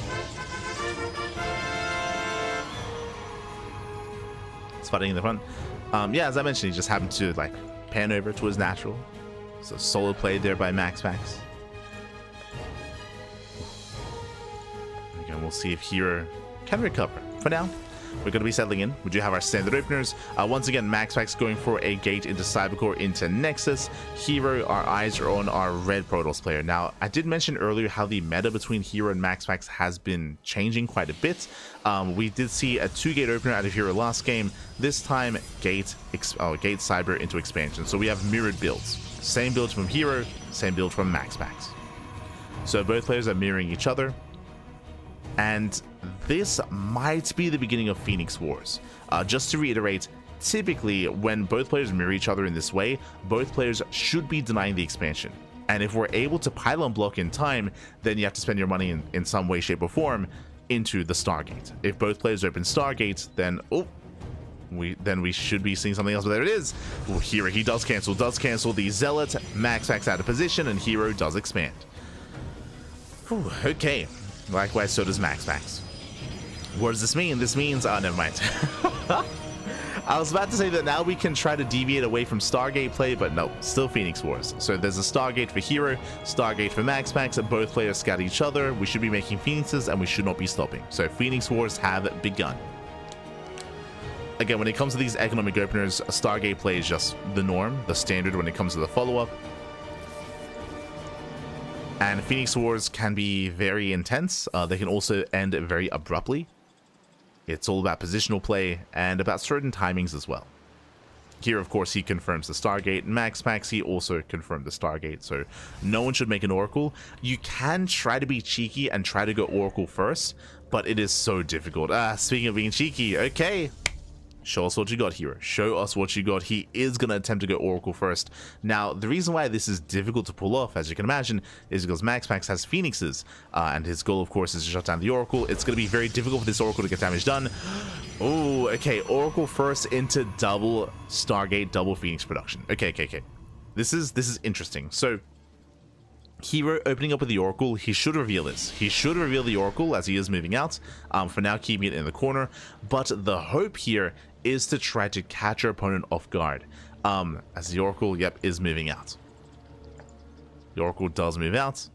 Fighting in the front. Yeah, as I mentioned, he just happened to like pan over to his natural. So solo played there by MaxPax. Again, we'll see if herO can recover. For now, we're going to be settling in. We do have our standard openers. Once again, MaxPax going for a gate into Cybercore into Nexus. herO, our eyes are on our red Protoss player. Now, I did mention earlier how the meta between herO and MaxPax has been changing quite a bit. We did see a 2-gate opener out of herO last game. This time, gate Cyber into expansion. So we have mirrored builds. Same build from herO, same build from MaxPax. So both players are mirroring each other. And this might be the beginning of Phoenix Wars. Just to reiterate, typically when both players mirror each other in this way, both players should be denying the expansion. And if we're able to pylon block in time, then you have to spend your money in some way, shape, or form into the Stargate. If both players open Stargate, then we should be seeing something else. But there it is. Ooh, herO, he does cancel the Zealot. MaxPax out of position, and herO does expand. Whew, okay. Likewise, so does MaxPax. What does this mean? This means... Oh, never mind. I was about to say that now we can try to deviate away from Stargate play, but no, still Phoenix Wars. So there's a Stargate for herO, Stargate for MaxPax, and both players scout each other. We should be making Phoenixes, and we should not be stopping. So Phoenix Wars have begun. Again, when it comes to these economic openers, Stargate play is just the norm, the standard when it comes to the follow-up. And Phoenix Wars can be very intense. They can also end very abruptly. It's all about positional play and about certain timings as well. Here, of course, he confirms the Stargate. MaxPax, he also confirmed the Stargate, so no one should make an Oracle. You can try to be cheeky and try to go Oracle first, but it is so difficult. Speaking of being cheeky, okay. Show us what you got, herO. Show us what you got. He is going to attempt to go Oracle first. Now, the reason why this is difficult to pull off, as you can imagine, is because MaxPax has Phoenixes, and his goal, of course, is to shut down the Oracle. It's going to be very difficult for this Oracle to get damage done. Oh, okay. Oracle first into double Stargate, double Phoenix production. Okay. This is interesting. So, herO opening up with the Oracle, he should reveal this. He should reveal the Oracle as he is moving out. For now, keeping it in the corner. But the hope here is to try to catch your opponent off guard. As the Oracle, yep, is moving out. The Oracle does move out.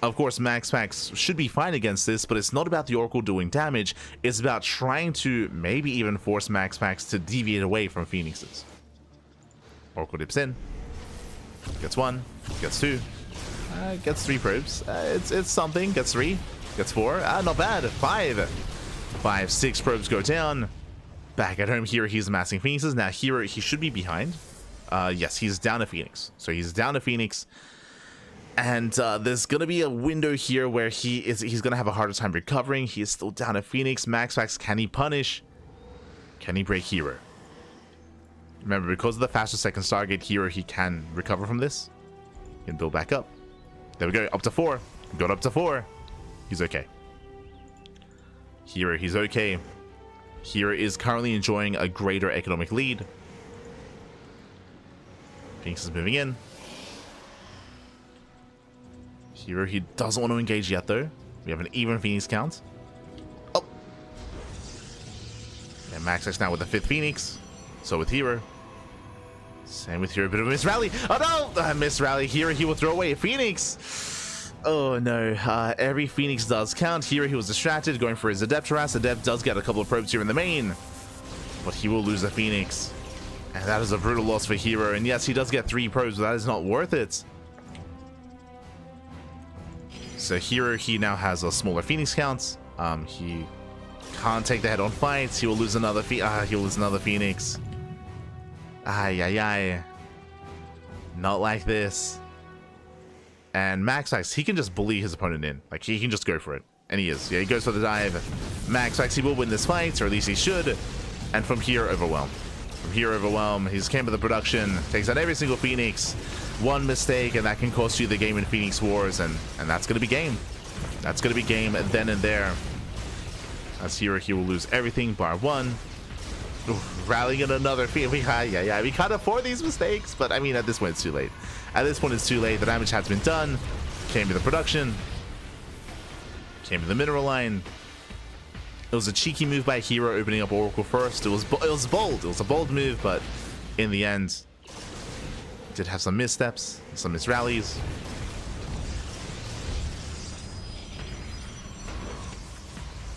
Of course, MaxPax should be fine against this, but it's not about the Oracle doing damage. It's about trying to maybe even force MaxPax to deviate away from Phoenixes. Oracle dips in. Gets one, gets two, Gets 3 probes. It's something. Gets 3. Gets 4. Not bad. 5. 6 probes go down. Back at home here, he's amassing Phoenixes. Now here, he should be behind. Yes, he's down a Phoenix. So he's down a Phoenix. And there's going to be a window here where he's going to have a harder time recovering. He is still down a Phoenix. MaxPax, can he punish? Can he break herO? Remember, because of the faster second Stargate herO, he can recover from this. He can build back up. There we go. Up to 4. Got up to 4. He's okay. herO, he's okay. herO is currently enjoying a greater economic lead. Phoenix is moving in. herO, he doesn't want to engage yet, though. We have an even Phoenix count. Oh! And MaxPax now with the 5th Phoenix. So with herO. Same with herO. Bit of a miss rally. Oh no! Miss rally. herO, he will throw away a Phoenix. Oh no. Every Phoenix does count. herO, he was distracted, going for his Adept harass. Adept does get a couple of probes here in the main. But he will lose a Phoenix. And that is a brutal loss for herO. And yes, he does get 3 probes, but that is not worth it. So herO, he now has a smaller Phoenix count. He can't take the head-on fights. He will lose another Phoenix. Ay. Not like this. And MaxPax, he can just bully his opponent in. Like, he can just go for it. And he is. Yeah, he goes for the dive. MaxPax, he will win this fight, or at least he should. And from here, overwhelm. He's came with the production. Takes out every single Phoenix. One mistake, and that can cost you the game in Phoenix Wars. And that's going to be game. That's going to be game then and there. As herO, he will lose everything bar 1. Oof, rallying in another Phoenix. We can't afford these mistakes. But, I mean, at this point, it's too late. The damage has been done. Came to the production. Came to the mineral line. It was a cheeky move by herO, opening up Oracle first. It was bold. It was a bold move, but in the end, it did have some missteps, some misrallies.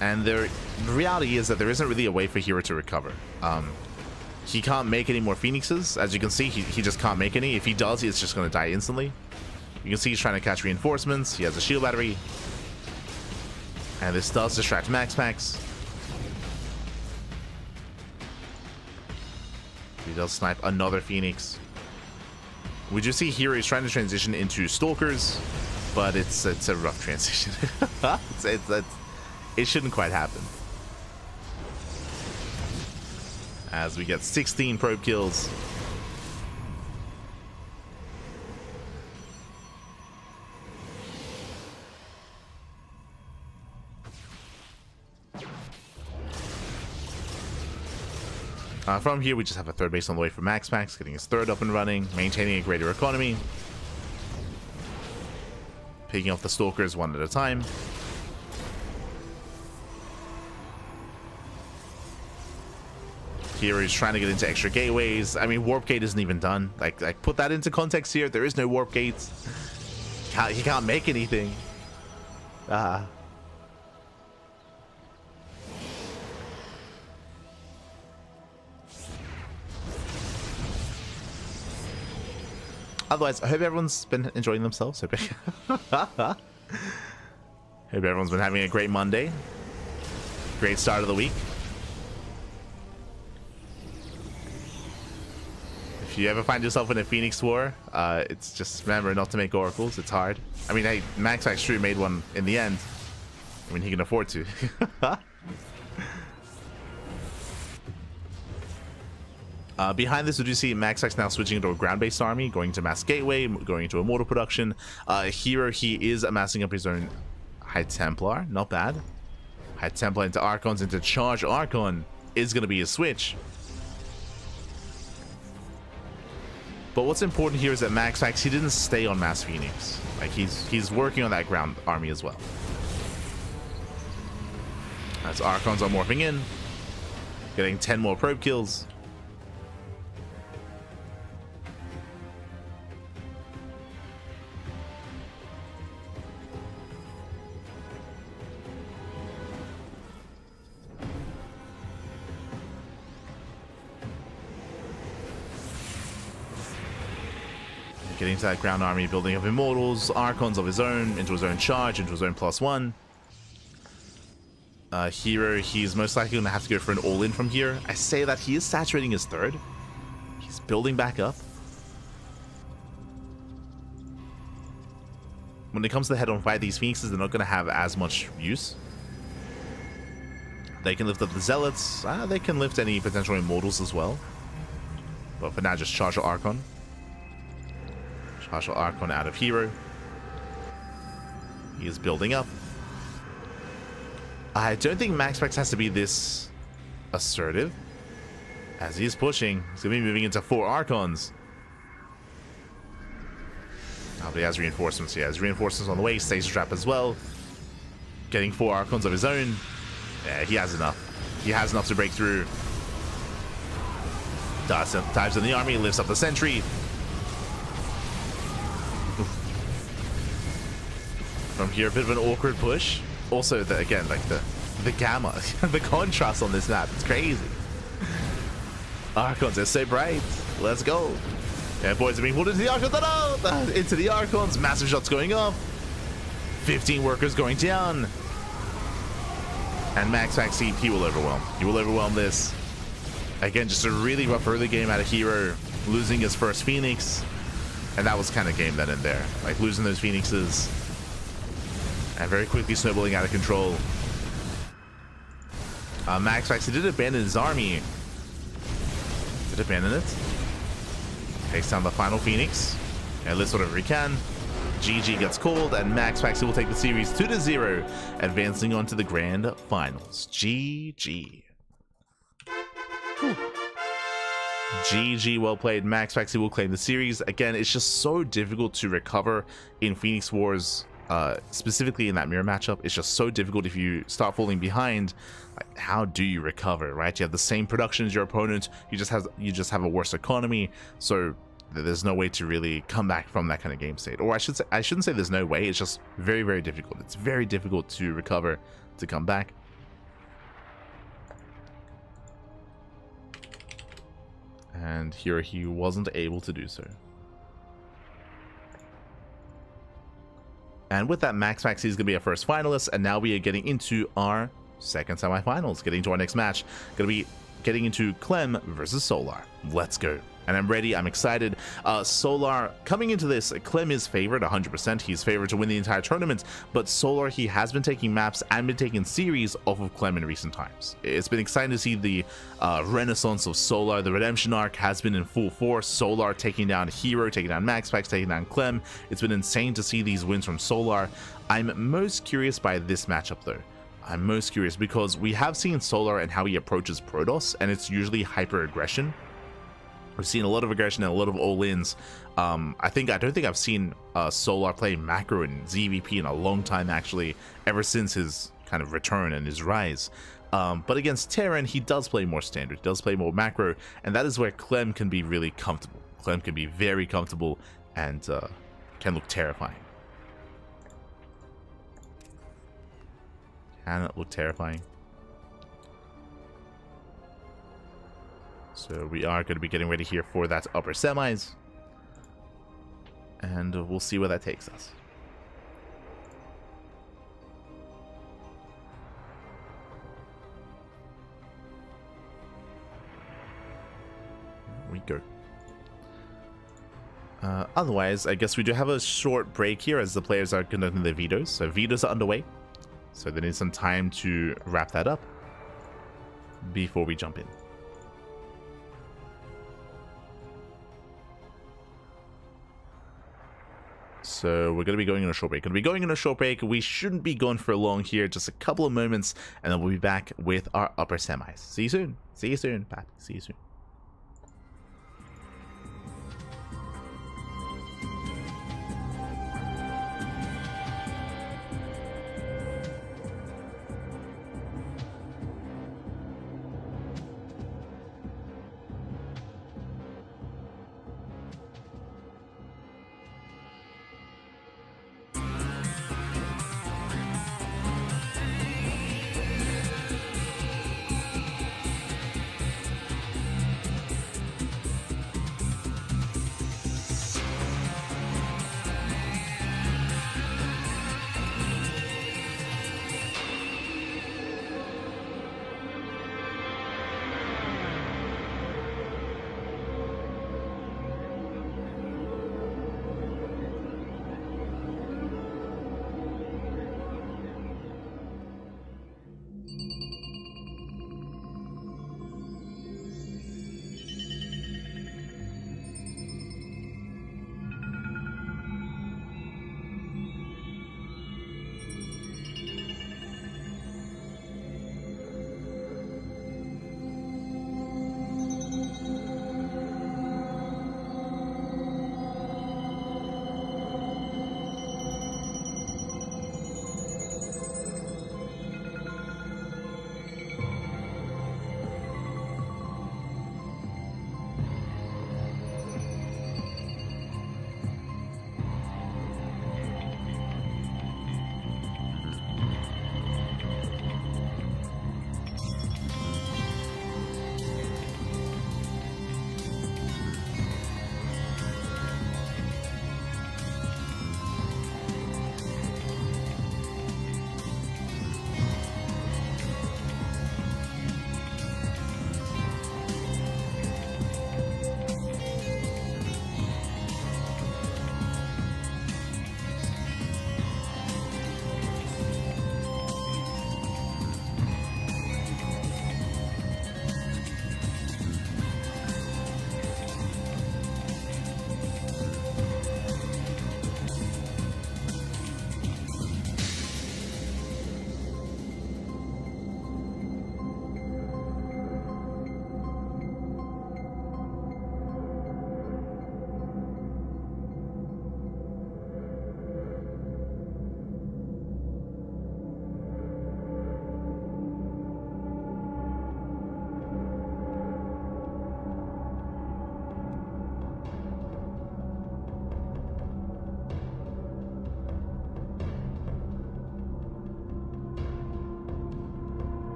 And the reality is that there isn't really a way for herO to recover. He can't make any more Phoenixes. As you can see, he just can't make any. If he does, he's just going to die instantly. You can see he's trying to catch reinforcements. He has a shield battery. And this does distract MaxPax. He does snipe another Phoenix. We do see here he's trying to transition into Stalkers, but it's a rough transition. It shouldn't quite happen. As we get 16 probe kills. From here, we just have a 3rd base on the way for MaxPax, getting his 3rd up and running, maintaining a greater economy. Picking off the Stalkers one at a time. Here he's trying to get into extra gateways. I mean, Warp Gate isn't even done. Like put that into context here. There is no Warp Gates. He can't make anything. Otherwise, I hope everyone's been enjoying themselves. Hope everyone's been having a great Monday. Great start of the week. If you ever find yourself in a Phoenix War, it's just remember not to make oracles. It's hard. I mean, hey, MaxPax True made one in the end. I mean, he can afford to. Behind this, we do see MaxPax now switching into a ground-based army, going to Mass Gateway, going into Immortal Production. herO, he is amassing up his own High Templar. Not bad. High Templar into Archons, into Charge Archon is going to be his switch. But what's important here is that MaxPax, he didn't stay on Mass Phoenix. Like, he's working on that ground army as well. As Archons are morphing in, getting 10 more probe kills. Getting to that ground army, building up Immortals, Archons of his own, into his own charge, into his own +1. herO, he's most likely going to have to go for an all-in from here. I say that he is saturating his third. He's building back up. When it comes to the head-on fight, these Phoenixes, they're not going to have as much use. They can lift up the Zealots. They can lift any potential Immortals as well. But for now, just charge your Archon. Charge your Archon out of herO. He is building up. I don't think MaxPax has to be this assertive. As he's pushing, he's going to be moving into 4 Archons. Oh, but he has reinforcements. He has reinforcements on the way. Stasis Trap as well. Getting 4 Archons of his own. Yeah, he has enough. He has enough to break through. Dives in the army, lifts up the sentry. From here, a bit of an awkward push. Also, again, like the gamma, the contrast on this map, it's crazy. Archons are so bright. Let's go. Yeah, boys are being pulled into the Archons. No! Into the Archons. Massive shots going off. 15 workers going down. And MaxPax, he will overwhelm. He will overwhelm this. Again, just a really rough early game out of herO. Losing his first Phoenix. And that was kind of game then and there. Like, losing those Phoenixes. And very quickly snowballing out of control. MaxPax, he did abandon his army. Did abandon it. Takes down the final Phoenix. And lifts whatever he can. GG gets called, and MaxPax will take the series 2-0, advancing on to the grand finals. GG. Whew. GG, well played. MaxPax will claim the series. Again, it's just so difficult to recover in Phoenix Wars. Specifically in that mirror matchup, it's just so difficult if you start falling behind. Like, how do you recover, right? You have the same production as your opponent, you just have a worse economy, so there's no way to really come back from that kind of game state. Or I shouldn't say there's no way, it's just very, very difficult. It's very difficult to recover, to come back. And here he wasn't able to do so. And with that, MaxPax is going to be our first finalist, and now we are getting into our second semifinals, getting to our next match. Going to be getting into Clem versus Solar. Let's go. And I'm ready, I'm excited. Solar, coming into this, Clem is favored 100%. He's favored to win the entire tournament, but Solar, he has been taking maps and been taking series off of Clem in recent times. It's been exciting to see the renaissance of Solar. The redemption arc has been in full force. Solar taking down herO, taking down MaxPax, taking down Clem. It's been insane to see these wins from Solar. I'm most curious by this matchup though. I'm most curious because we have seen Solar and how he approaches Protoss, and it's usually hyper aggression. We've seen a lot of aggression and a lot of all-ins. I don't think I've seen Solar play macro and ZVP in a long time, actually, ever since his kind of return and his rise. But against Terran, he does play more standard, he does play more macro, and that is where Clem can be really comfortable. Clem can be very comfortable and can look terrifying. Can it look terrifying? So we are going to be getting ready here for that upper semis. And we'll see where that takes us. There we go. Otherwise, I guess we do have a short break here as the players are conducting their vetoes. So vetoes are underway. So they need some time to wrap that up before we jump in. So we're going to be going on a short break. We shouldn't be gone for long here, just a couple of moments, and then we'll be back with our upper semis. See you soon. See you soon, Pat. See you soon.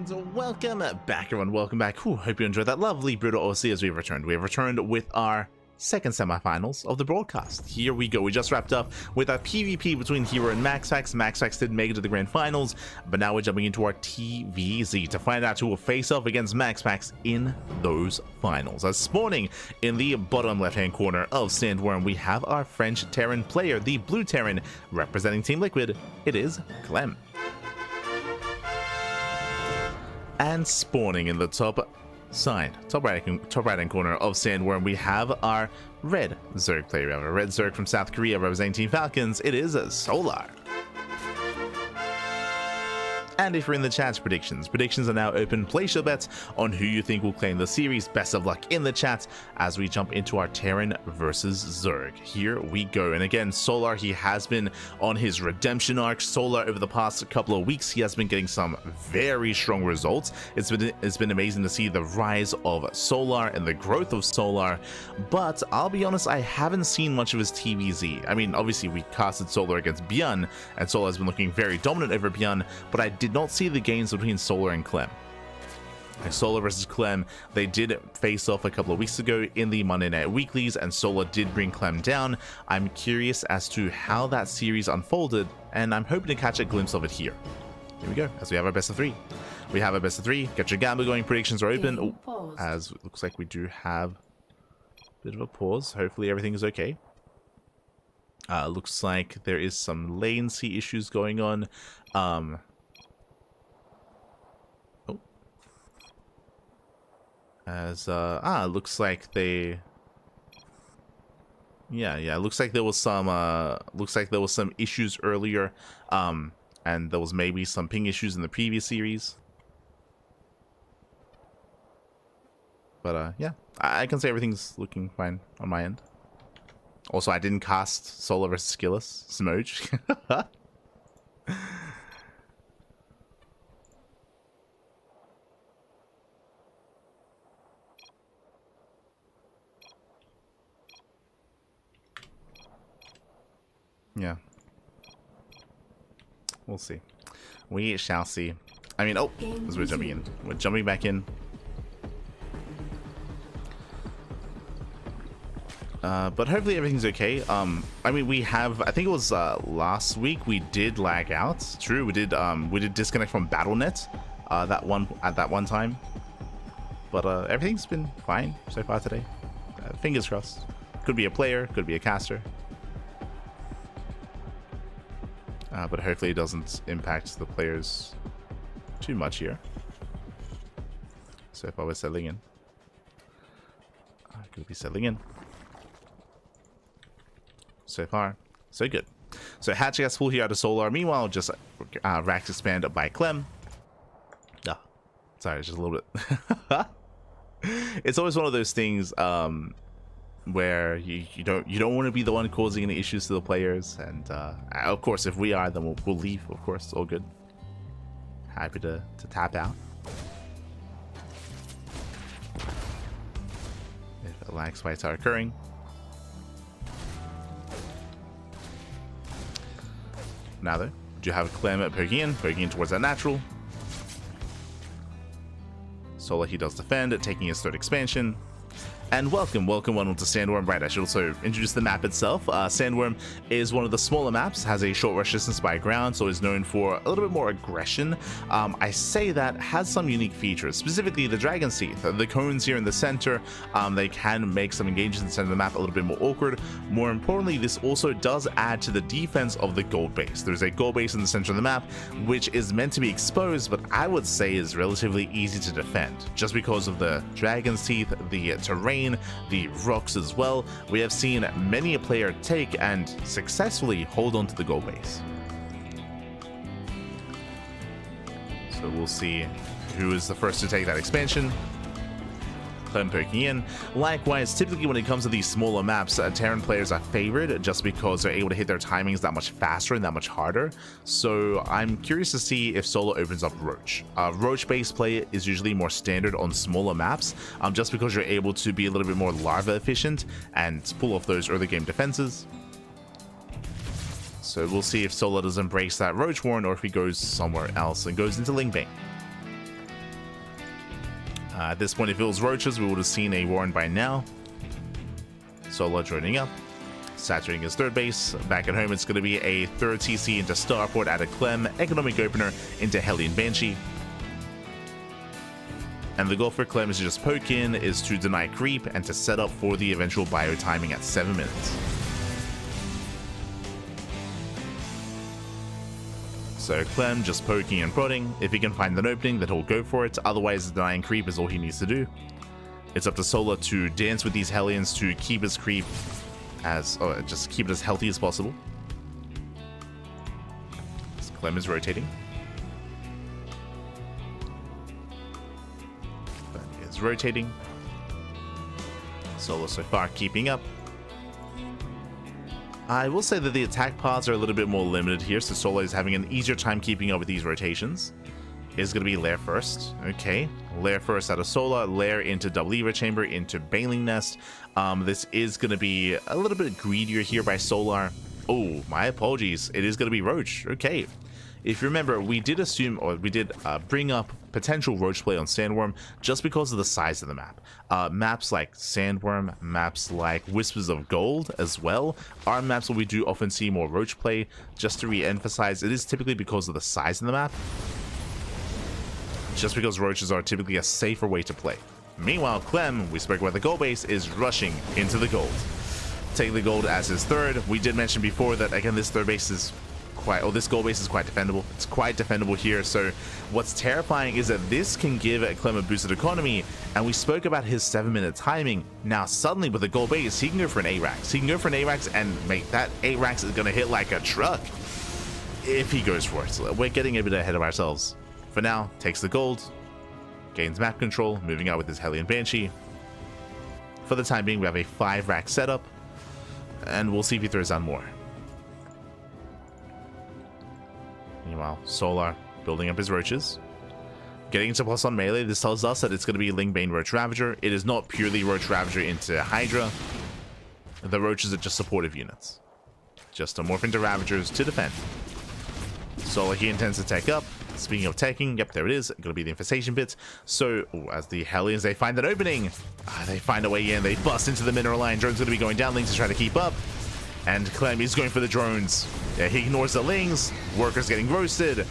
And welcome back, everyone. Welcome back. Hope you enjoyed that lovely brutal OC as we have returned. We have returned with our second semifinals of the broadcast. Here we go. We just wrapped up with our PvP between herO and MaxPax. MaxPax did make it to the grand finals, but now we're jumping into our TVZ to find out who will face off against MaxPax in those finals. As spawning in the bottom left-hand corner of Sandworm, we have our French Terran player, the Blue Terran, representing Team Liquid. It is Clem. And spawning in the top right-hand corner of Sandworm, we have our red Zerg player. We have a red Zerg from South Korea representing Team Falcons. It is Solar. And if you're in the chat, predictions are now open. Place your bets on who you think will claim the series. Best of luck in the chat as we jump into our Terran versus Zerg. Here we go. And again, Solar, he has been on his redemption arc. Solar, over the past couple of weeks, he has been getting some very strong results. It's been amazing to see the rise of Solar and the growth of Solar. But I'll be honest, I haven't seen much of his TVZ. I mean, obviously we casted Solar against Bjorn, and Solar has been looking very dominant over Bjorn, but I did not see the games between Solar and Clem. Like Solar versus Clem, they did face off a couple of weeks ago in the Monday Night Weeklies, and Solar did bring Clem down. I'm curious as to how that series unfolded, and I'm hoping to catch a glimpse of it here. Here we go, as we have our best of three. We have a best of three. Get your Gamba going. Predictions are open. Oh, as it looks like we do have a bit of a pause. Hopefully everything is okay. Looks like there is some latency issues going on. Looks like they, looks like there was some issues earlier, and there was maybe some ping issues in the previous series. But yeah, I can say everything's looking fine on my end. Also, I didn't cast Solar versus Skilless Smoge. Yeah. We'll see. We shall see. I mean, oh, as we're jumping in. We're jumping back in. But hopefully everything's okay. I mean, we have, I think it was last week we did lag out. It's true, we did disconnect from BattleNet at that one time. But everything's been fine so far today. Fingers crossed. Could be a player, could be a caster. But hopefully it doesn't impact the players too much here. So if I was settling in, I could be settling in. So far, so good. So Hatch gets full here out of Solar. Meanwhile, just Rax expand by Clem. Sorry, just a little bit. It's always one of those things where you don't want to be the one causing any issues to the players, and of course if we are, then we'll leave. Of course, all good. Happy to tap out if lag spikes are occurring. Now though, we do have Clem poking in towards that natural. Solar, he does defend, taking his third expansion. And welcome one to Sandworm. Right, I should also introduce the map itself. Sandworm is one of the smaller maps, has a short rush distance by ground, so is known for a little bit more aggression. I say that has some unique features, specifically the Dragon's Teeth. The cones here in the center, they can make some engagements in the center of the map a little bit more awkward. More importantly, this also does add to the defense of the gold base. There's a gold base in the center of the map, which is meant to be exposed, but I would say is relatively easy to defend, just because of the Dragon's Teeth, the terrain, the rocks as well. We have seen many a player take and successfully hold on to the goal base. So we'll see who is the first to take that expansion. Clem poking in. Likewise, typically when it comes to these smaller maps, Terran players are favored just because they're able to hit their timings that much faster and that much harder. So I'm curious to see if Solo opens up Roach. Roach-based play is usually more standard on smaller maps, just because you're able to be a little bit more larva efficient and pull off those early game defenses. So we'll see if Solo does embrace that Roach Warren or if he goes somewhere else and goes into Lingbane. At this point, if it was roaches, we would have seen a Warren by now. Solar joining up, saturating his third base. Back at home, it's going to be a third TC into Starport out of Clem, economic opener into Hellion Banshee. And the goal for Clem is to just poke in, is to deny creep, and to set up for the eventual bio timing at 7 minutes. So Clem just poking and prodding. If he can find an opening, then he'll go for it. Otherwise, denying creep is all he needs to do. It's up to Solar to dance with these Hellions to keep his creep as, just keep it as healthy as possible. As Clem is rotating. Clem is rotating. Solar so far keeping up. I will say that the attack paths are a little bit more limited here, so Solar is having an easier time keeping up with these rotations. Is going to be Lair first. Okay. Lair first out of Solar, Lair into Double Evo Chamber, into Baneling Nest. This is going to be a little bit greedier here by Solar. Oh, my apologies. It is going to be Roach. Okay. If you remember, we did assume, or we did bring up potential Roach play on Sandworm just because of the size of the map. Maps like Sandworm, maps like Whispers of Gold as well, are maps where we do often see more Roach play. Just to re-emphasize, it is typically because of the size of the map. Just because roaches are typically a safer way to play. Meanwhile, Clem, we spoke about the gold base, is rushing into the gold. Taking the gold as his third. We did mention before that, again, this third base is quite, or this gold base is quite defendable. It's quite defendable here. So what's terrifying is that this can give Clem a boosted economy, and we spoke about his 7-minute timing. Now suddenly with the gold base, he can go for an ARAX. He can go for an ARAX, and mate, that ARAX is going to hit like a truck if he goes for it. So we're getting a bit ahead of ourselves. For now, takes the gold, gains map control, moving out with his Hellion Banshee. For the time being, we have a 5-rack setup, and we'll see if he throws down more. Meanwhile, Solar building up his roaches. Getting into plus on melee, this tells us that it's going to be Lingbane Roach Ravager. It is not purely Roach Ravager into Hydra. The roaches are just supportive units. Just to morph into Ravagers to defend. Solar, he intends to tech up. Speaking of teching, yep, there it is. Gonna be the infestation bit. So, as the Hellions, they find that opening. They find a way in. They bust into the mineral line. Drone's gonna be going down. Lings is trying to keep up. And Clem is going for the drones. Yeah, he ignores the Lings. Workers getting roasted.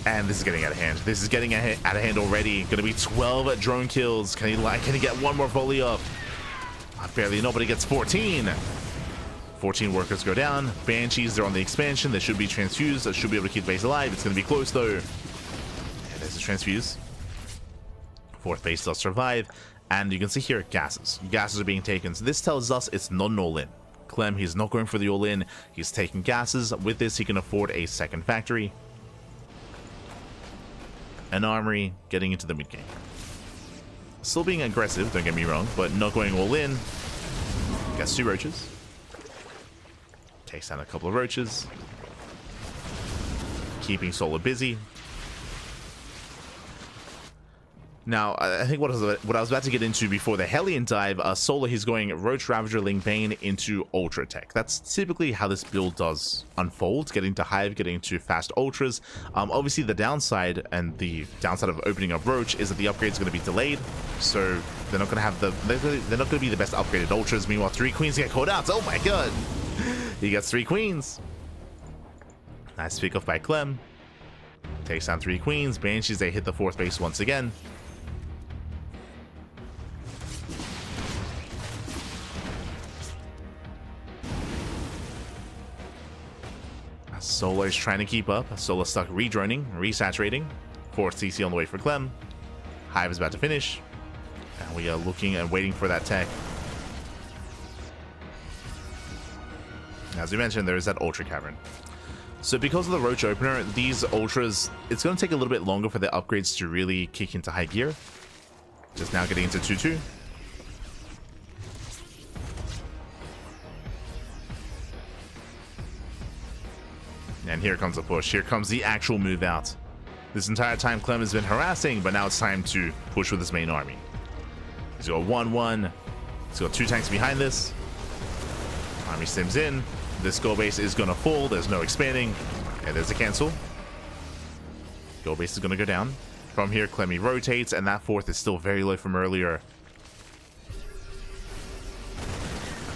And this is getting out of hand. This is getting out of hand already. Gonna be 12 drone kills. Can he get one more volley up? Barely. Nobody gets 14. 14 workers go down. Banshees, they're on the expansion. They should be transfused. They should be able to keep the base alive. It's going to be close, though. Yeah, there's a transfuse. Fourth base does survive. And you can see here, gases. Gases are being taken. So this tells us it's not an all-in. Clem, he's not going for the all-in. He's taking gases. With this, he can afford a second factory. An armory, getting into the mid-game. Still being aggressive, don't get me wrong, but not going all-in. Gets 2 roaches. Takes down a couple of roaches. Keeping Solar busy. Now, I think what I was about to get into before the Hellion dive, Solar, he's going Roach Ravager Lingbane into Ultra Tech. That's typically how this build does unfold, getting to Hive, getting to fast Ultras. Obviously, the downside, and the downside of opening up Roach, is that the upgrade is going to be delayed. So they're not going to have they're not going to be the best upgraded Ultras. Meanwhile, 3 Queens get caught out. Oh my god! He gets 3 Queens. Nice pick off by Clem. Takes down 3 Queens. Banshees, they hit the 4th base once again. Solar is trying to keep up. Solar stuck redroning, resaturating. 4th CC on the way for Clem. Hive is about to finish. And we are looking and waiting for that tech. As we mentioned, there is that Ultra Cavern. So because of the Roach opener, these Ultras, it's going to take a little bit longer for the upgrades to really kick into high gear. Just now getting into 2-2. And here comes the push. Here comes the actual move out. This entire time Clem has been harassing, but now it's time to push with his main army. He's got 1-1. He's got 2 tanks behind this. Army sims in. This goal base is going to fall. There's no expanding. And there's a cancel. Goal base is going to go down. From here, Clemmy rotates, and that fourth is still very low from earlier.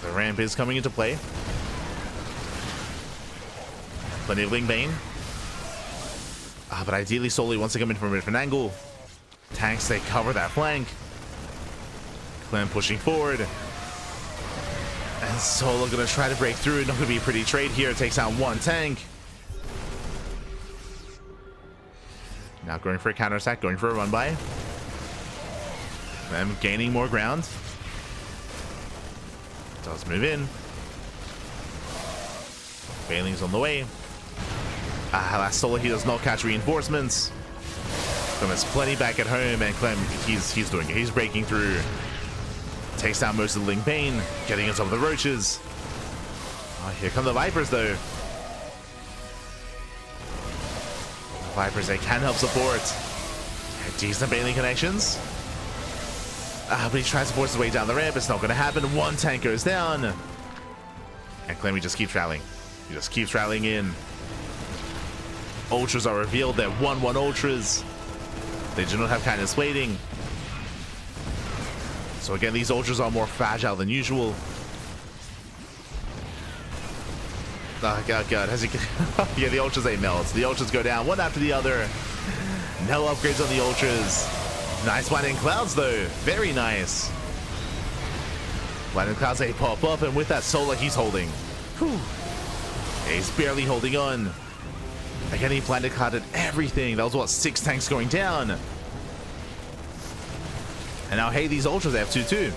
The ramp is coming into play. Plenty of Ling Bane. But ideally, Solo wants to come in from a different angle. Tanks, they cover that flank. Clem pushing forward. And Solo gonna try to break through. Not gonna be a pretty trade here. Takes out one tank. Now going for a counterattack, going for a run by. Clem gaining more ground. Does move in. Bailing's on the way. Last Solo, he does not catch reinforcements. Clem has plenty back at home, and Clem, he's doing it. He's breaking through. Takes down most of the Ling Bane, getting on top of the roaches. Here come the Vipers, though. The Vipers, they can help support. Decent Bailing connections. But he tries to force his way down the ramp. It's not going to happen. One tank goes down. And Clemmy just keeps rallying. He just keeps rallying in. Ultras are revealed. They're 1-1 Ultras. They do not have kindness waiting. So again, these Ultras are more fragile than usual. Oh, God. Has he... yeah, the Ultras, they melt. The Ultras go down one after the other. No upgrades on the Ultras. Nice Blinding Clouds, though. Very nice. Blinding Clouds, they pop up, and with that Solar, he's holding. Whew. He's barely holding on. Again, he Blinding Clouded everything. That was, what, 6 tanks going down? And now, hey, these Ultras, they have 2-2.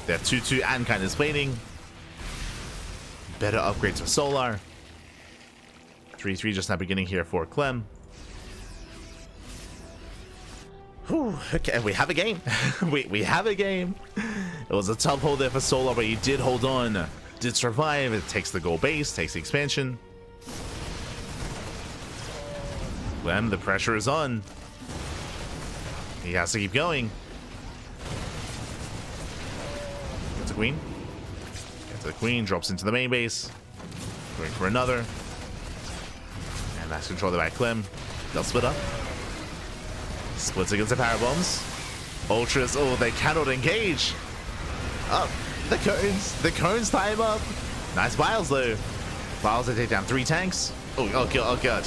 They have 2-2 and kindness plating. Better upgrades for Solar. 3-3 just now beginning here for Clem. Whew, okay, we have a game. we have a game. It was a tough hold there for Solar, but he did hold on. Did survive. It takes the goal base, takes the expansion. Clem, the pressure is on. He has to keep going. Gets a queen. Gets the queen, drops into the main base. Going for another. And that's controlled by Clem. They'll split up. Splits against the power bombs. Ultras, oh, they cannot engage. Oh, the cones. The cones tie him up. Nice Biles, though. Biles, they take down 3 tanks. Oh, God.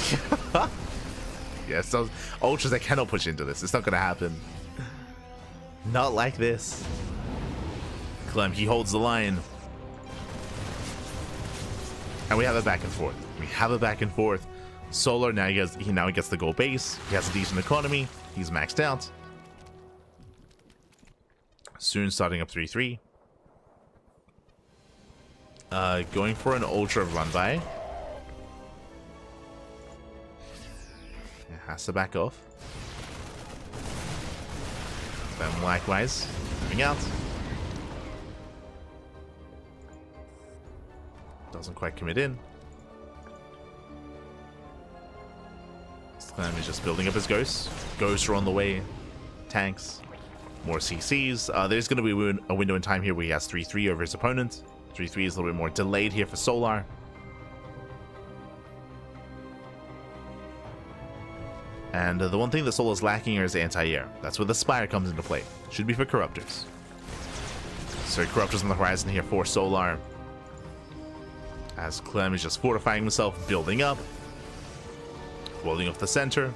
Yes, those Ultras, they cannot push into this. It's not going to happen. Not like this. Clem, he holds the line. And we have a back and forth. Solar, now he gets the gold base. He has a decent economy. He's maxed out. Soon starting up 3-3. Going for an Ultra run by. It has to back off. Then likewise, moving out. Doesn't quite commit in. Clem is just building up his ghosts. Ghosts are on the way. Tanks. More CCs. There's going to be a window in time here where he has 3-3 over his opponent. 3-3 is a little bit more delayed here for Solar. And the one thing that Solar's lacking here is anti-air. That's where the Spire comes into play. Should be for Corruptors. So Corruptors on the horizon here for Solar. As Clem is just fortifying himself, building up. Holding off the center.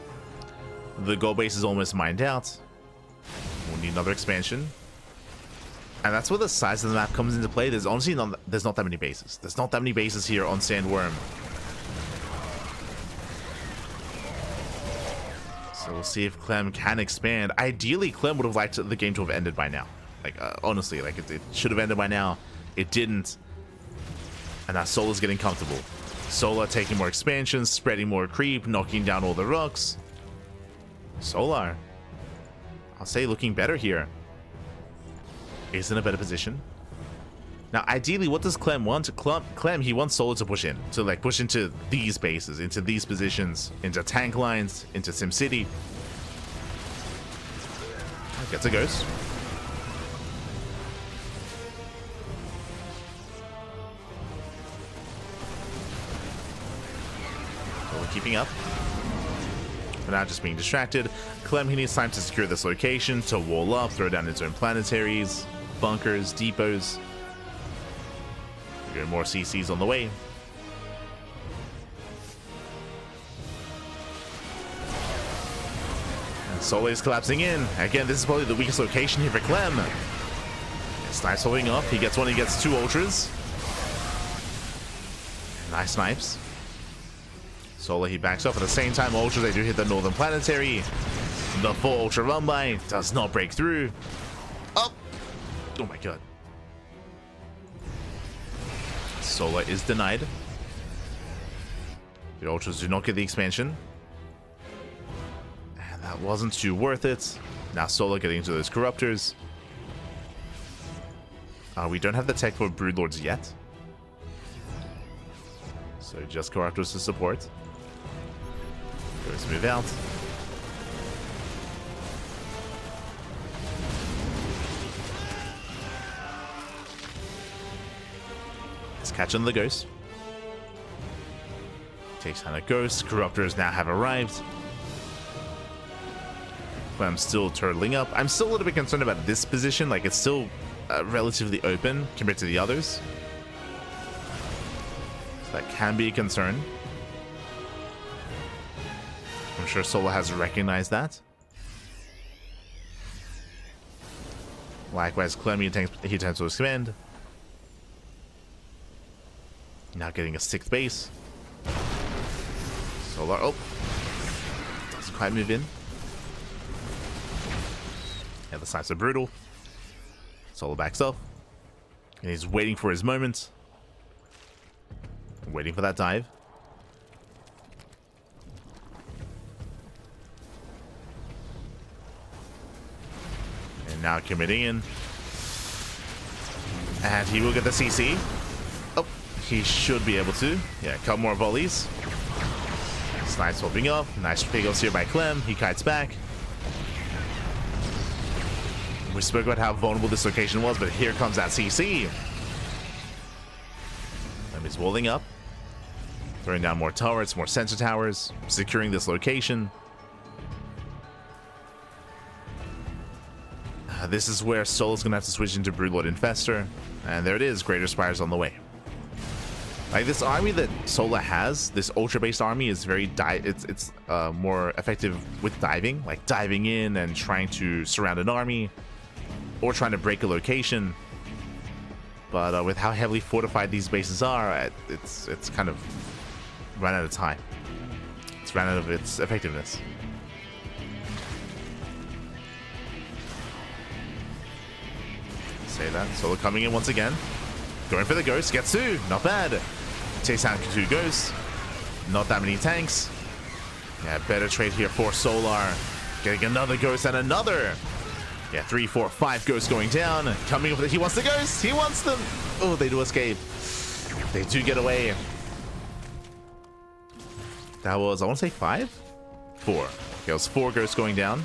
The goal base is almost mined out. We'll need another expansion. And that's where the size of the map comes into play. There's honestly not that many bases. There's not that many bases here on Sandworm. So we'll see if Clem can expand. Ideally, Clem would have liked the game to have ended by now. Like, honestly, like it should have ended by now. It didn't. And now Solar's getting comfortable. Solar taking more expansions, spreading more creep, knocking down all the rocks. Solar, I'll say, looking better here. Is in a better position. Now, ideally, what does Clem want? Clem, he wants Solar to push in. To, like, push into these bases, into these positions, into tank lines, into SimCity. Gets a ghost. Keeping up. but now just being distracted. Clem, he needs time to secure this location, to wall up, throw down his own planetaries, bunkers, depots. Get more CCs on the way. And Solar is collapsing in. Again, this is probably the weakest location here for Clem. Snipes holding up. He gets one, he gets 2 ultras. Nice snipes. Solar, he backs up. At the same time, ultras, they do hit the northern planetary. The full ultra run by does not break through. Oh! Oh my god. Solar is denied. The ultras do not get the expansion. And that wasn't too worth it. Now Solar getting into those corruptors. We don't have the tech for Broodlords yet. So just corruptors to support. Let's move out. Let's catch on the ghost. Takes down a ghost. Corruptors now have arrived. But I'm still turtling up. I'm still a little bit concerned about this position. Like, it's still relatively open compared to the others. So that can be a concern. I'm sure Solar has recognized that. Likewise, Clem, he attempts to expand. Now getting a 6th base. Solar, oh, doesn't quite move in. Yeah, the sides are brutal. Solar backs up. And he's waiting for his moment. Waiting for that dive. And now committing in. And he will get the CC. Oh, he should be able to. Yeah, a couple more volleys. Snipes swapping up. Nice pickles here by Clem. He kites back. We spoke about how vulnerable this location was, but here comes that CC. Clem is walling up. Throwing down more turrets, more sensor towers. Securing this location. This is where Solar's going to have to switch into Broodlord Infestor. And there it is. Greater Spires on the way. Like, this army that Solar has, this ultra-based army is very it's more effective with diving, like diving in and trying to surround an army or trying to break a location. But with how heavily fortified these bases are, it's kind of run out of time. It's run out of its effectiveness. Say that. Solar coming in once again. Going for the ghost. Gets 2. Not bad. Takes down 2 ghosts. Not that many tanks. Yeah, better trade here for Solar. Getting another ghost and another. Yeah, 3, 4, 5 ghosts going down. Coming over. He wants the ghosts. He wants them. Oh, they do escape. They do get away. That was, I want to say 5? 4. Okay, it was 4 ghosts going down.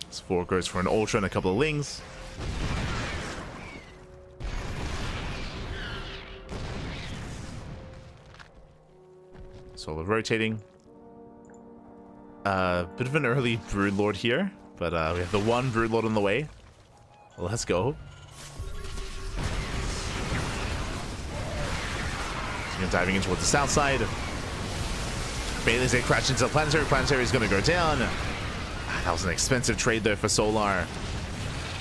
It's 4 ghosts for an ultra and a couple of lings. Solar rotating. Bit of an early Broodlord here, but we have the 1 Broodlord on the way. Let's go. So diving in towards the south side. Bailey's gonna crash into the planetary. Planetary is going to go down. That was an expensive trade though for Solar.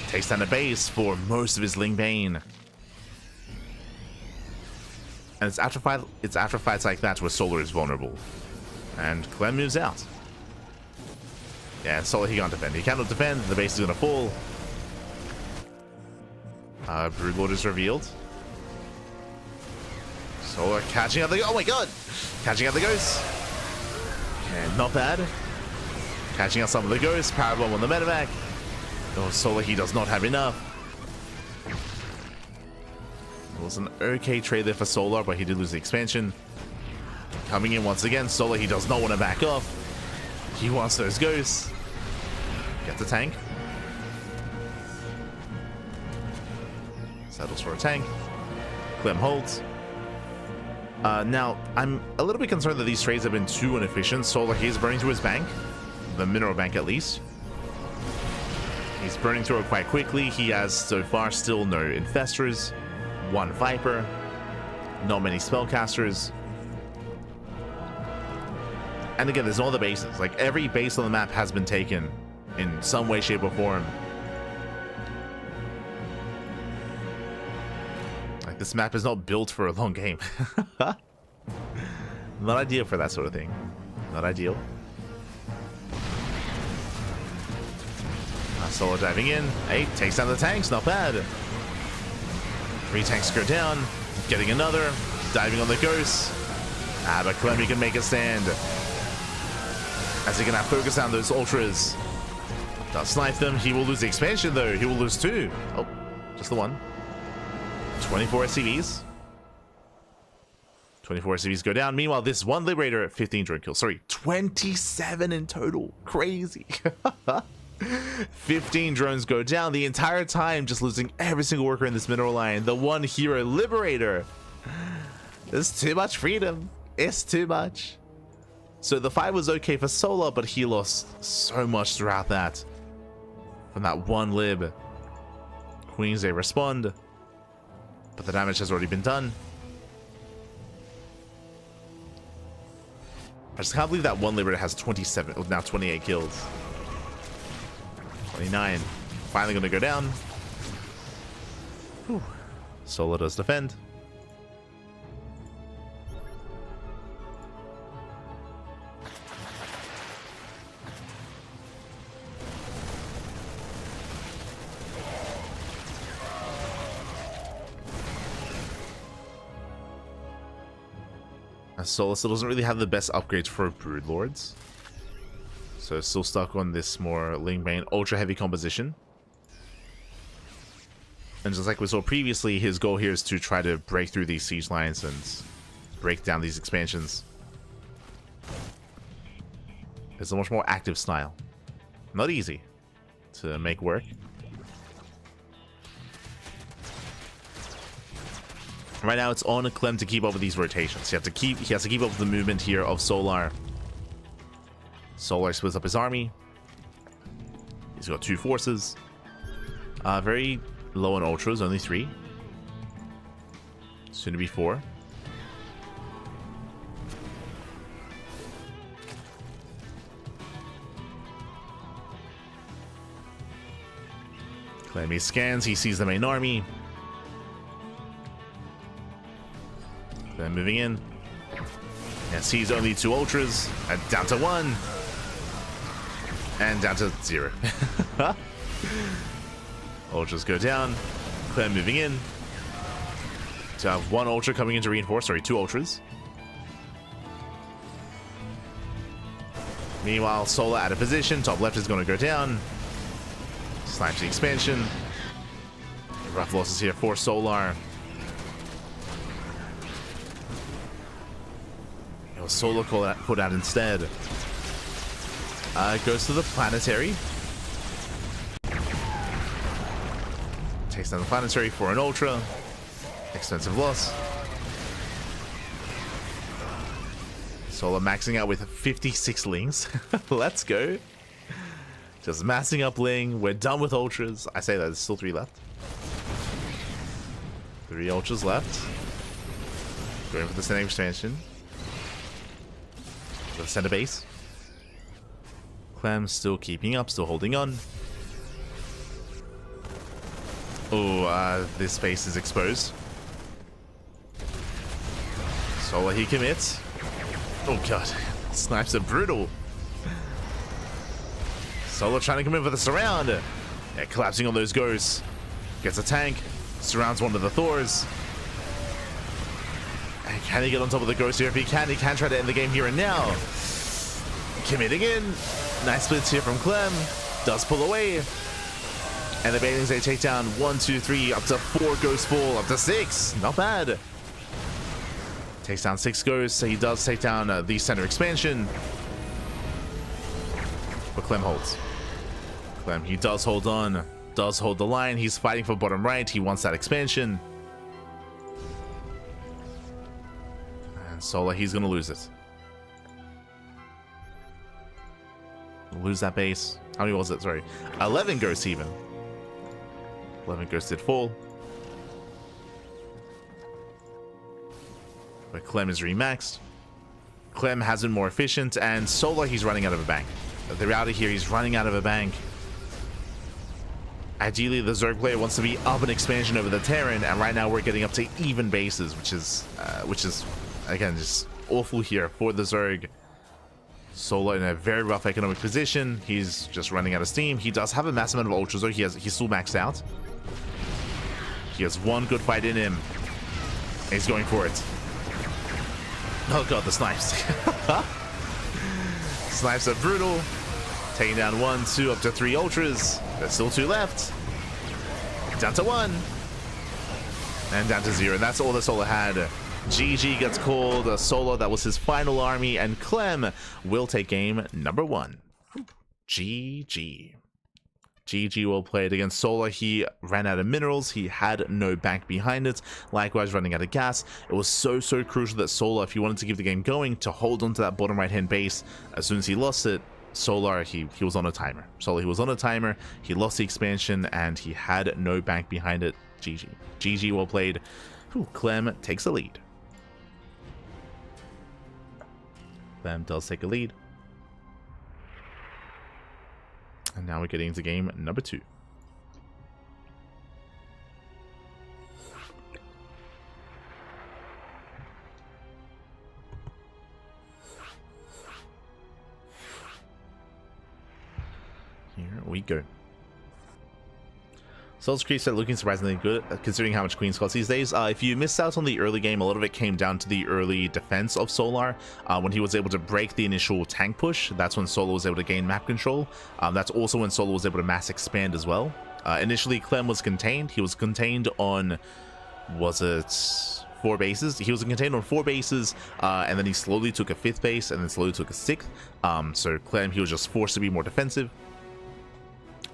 Takes down the base for most of his Ling Bane. And it's after fights like that where Solar is vulnerable. And Clem moves out. Yeah, Solar, he can't defend. He cannot defend. The base is going to fall. Broodlord is revealed. Solar catching out the... Oh my god! Catching out the ghosts. And not bad. Catching out some of the ghosts. Powerbomb on the medevac. Oh, Solar, he does not have enough. It was an okay trade there for Solar, but he did lose the expansion. Coming in once again. Solar, he does not want to back off. He wants those ghosts. Get the tank. Settles for a tank. Clem holds. Now, I'm a little bit concerned that these trades have been too inefficient. Solar, he's burning through his bank. The mineral bank, at least. He's burning through it quite quickly. He has, so far, still no Infestors. One Viper. Not many Spellcasters. And again, there's all the bases. Like, every base on the map has been taken in some way, shape, or form. Like, this map is not built for a long game. Not ideal for that sort of thing. Not ideal. Solo diving in. Hey, takes down the tanks. Not bad. 3 tanks go down. Getting another. Diving on the ghosts. But Clem, he can make a stand. As he can have focus on those ultras. Does snipe them. He will lose the expansion, though. He will lose 2. Oh, just the 1. 24 SCVs. 24 SCVs go down. Meanwhile, this one Liberator at 15 drone kills. Sorry, 27 in total. Crazy. 15 drones go down the entire time, just losing every single worker in this mineral line. The one hero Liberator. There's too much freedom. It's too much. So the fight was okay for Solar, but he lost so much throughout that. From that one Lib. Queens, they respond. But the damage has already been done. I just can't believe that one Liberator has 27, now 28 kills. 29. Finally going to go down. Whew. Solar does defend. Solar still doesn't really have the best upgrades for Broodlords. So still stuck on this more Lingbane ultra heavy composition. And just like we saw previously, his goal here is to try to break through these siege lines and break down these expansions. It's a much more active style. Not easy to make work. Right now, it's on Clem to keep up with these rotations. He has to keep up with the movement here of Solar. Solar splits up his army. He's got 2 forces. Very low on ultras, only 3. Soon to be 4. Clem, he scans. He sees the main army. Then moving in. And sees only 2 ultras. And down to 1. And down to 0. Ultras go down. Clem moving in. To have 1 ultra coming in to reinforce. Sorry, 2 ultras. Meanwhile, Solar out of position. Top left is going to go down. Snipes the expansion. Rough losses here for Solar. Solar put out instead. Goes to the planetary. Takes down the planetary for an ultra. Expensive loss. Solar maxing out with 56 lings. Let's go. Just massing up ling. We're done with ultras. I say that there's still 3 left. 3 ultras left. Going for the center expansion. The center base. Clem still keeping up, still holding on. Oh, this base is exposed. Solar, he commits. Oh god, snipes are brutal. Solar trying to come in for the surround. Yeah, collapsing on those ghosts. Gets a tank, surrounds one of the Thors. Can he get on top of the ghost here? If he can try to end the game here and now. Committing in. Nice splits here from Clem. Does pull away. And the Banelings, they take down 1, 2, 3, up to 4 ghosts fall, up to 6. Not bad. Takes down 6 ghosts. So he does take down the center expansion. But Clem holds. Clem, he does hold on. Does hold the line. He's fighting for bottom right. He wants that expansion. Solar, he's gonna lose it. Lose that base. How many was it? Sorry. 11 ghosts even. 11 ghosts did fall. But Clem is remaxed. Clem has been more efficient, and Solar, he's running out of a bank. The reality here, he's running out of a bank. Ideally, the Zerg player wants to be up an expansion over the Terran, and right now we're getting up to even bases, which is again, just awful here for the Zerg. Solar in a very rough economic position. He's just running out of steam. He does have a massive amount of ultras, though. He's still maxed out. He has one good fight in him. He's going for it. Oh god, the snipes. Snipes are brutal. Taking down 1, 2, up to 3 ultras. There's still 2 left. Down to 1. And down to 0. And that's all that Solar had. GG gets called. Solar, that was his final army. And Clem will take game number 1. GG. GG well played. Against Solar, he ran out of minerals. He had no bank behind it. Likewise, running out of gas. It was so crucial that Solar, if he wanted to keep the game going, to hold on to that bottom right-hand base. As soon as he lost it, Solar, he was on a timer. Solar, he was on a timer. He lost the expansion, and he had no bank behind it. GG. GG well played. Whew, Clem takes a lead. Clem does take a lead. And now we're getting into game number 2. Here we go. Soul's Creep said looking surprisingly good considering how much Queen's costs these days. If you missed out on the early game, a lot of it came down to the early defense of Solar. When he was able to break the initial tank push, that's when Solar was able to gain map control. That's also when Solar was able to mass expand as well. Initially, Clem was contained. He was contained on, was it 4 bases? He was contained on 4 bases, and then he slowly took a 5th base, and then slowly took a 6th. So Clem, he was just forced to be more defensive.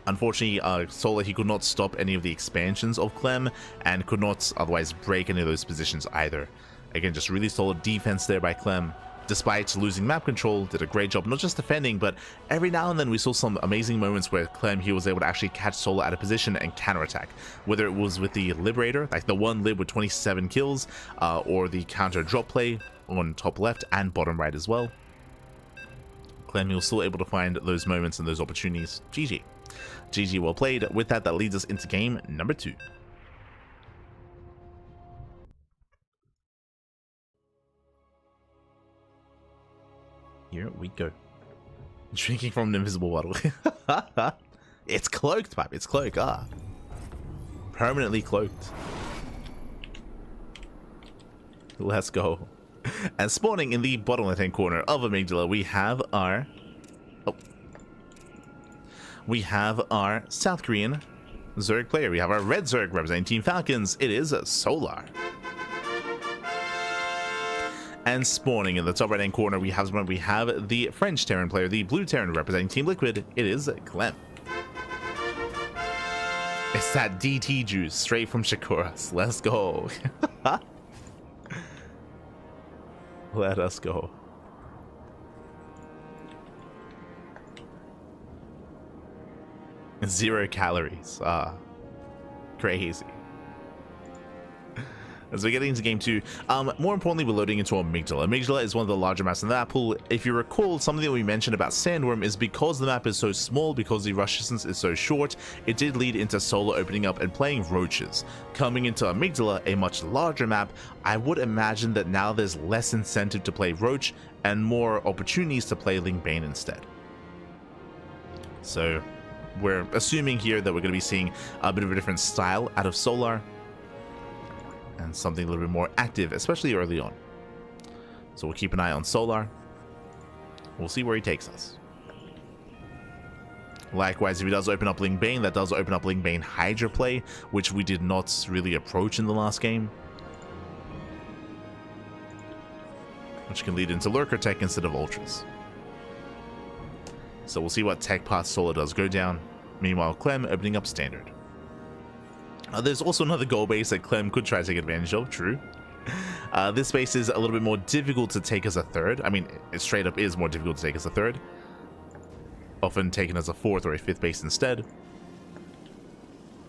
Unfortunately, Solar, he could not stop any of the expansions of Clem, and could not otherwise break any of those positions either. Again, just really solid defense there by Clem. Despite losing map control, did a great job not just defending, but every now and then we saw some amazing moments where Clem, he was able to actually catch Solar out of position and counterattack. Whether it was with the Liberator, like the one lib with 27 kills, or the counter drop play on top left and bottom right as well. Clem, he was still able to find those moments and those opportunities. GG. GG well played. With that, that leads us into game number 2. Here we go. Drinking from an invisible bottle. It's cloaked, pipe. It's cloaked. Permanently cloaked. Let's go. And spawning in the bottom left-hand corner of Amygdala, we have our... we have our South Korean Zerg player. We have our red Zerg representing Team Falcons. It is Solar. And spawning in the top right-hand corner, we have the French Terran player, the blue Terran representing Team Liquid. It is Clem. It's that DT juice straight from Shakuras. Let's go. Let us go. Zero calories. Crazy. As we get into game 2, more importantly, we're loading into Amygdala. Amygdala is one of the larger maps in the map pool. If you recall, something that we mentioned about Sandworm is because the map is so small, because the rush distance is so short, it did lead into Solar opening up and playing Roaches. Coming into Amygdala, a much larger map, I would imagine that now there's less incentive to play Roach and more opportunities to play Ling Bane instead. So we're assuming here that we're going to be seeing a bit of a different style out of Solar, and something a little bit more active, especially early on. So we'll keep an eye on Solar. We'll see where he takes us. Likewise, if he does open up Ling Bane, that does open up Ling Bane Hydra play, which we did not really approach in the last game, which can lead into Lurker Tech instead of Ultras. So we'll see what tech path Solar does go down. Meanwhile, Clem opening up Standard. There's also another goal base that Clem could try to take advantage of, true. This base is a little bit more difficult to take as a third. I mean, it straight up is more difficult to take as a third. Often taken as a fourth or a fifth base instead.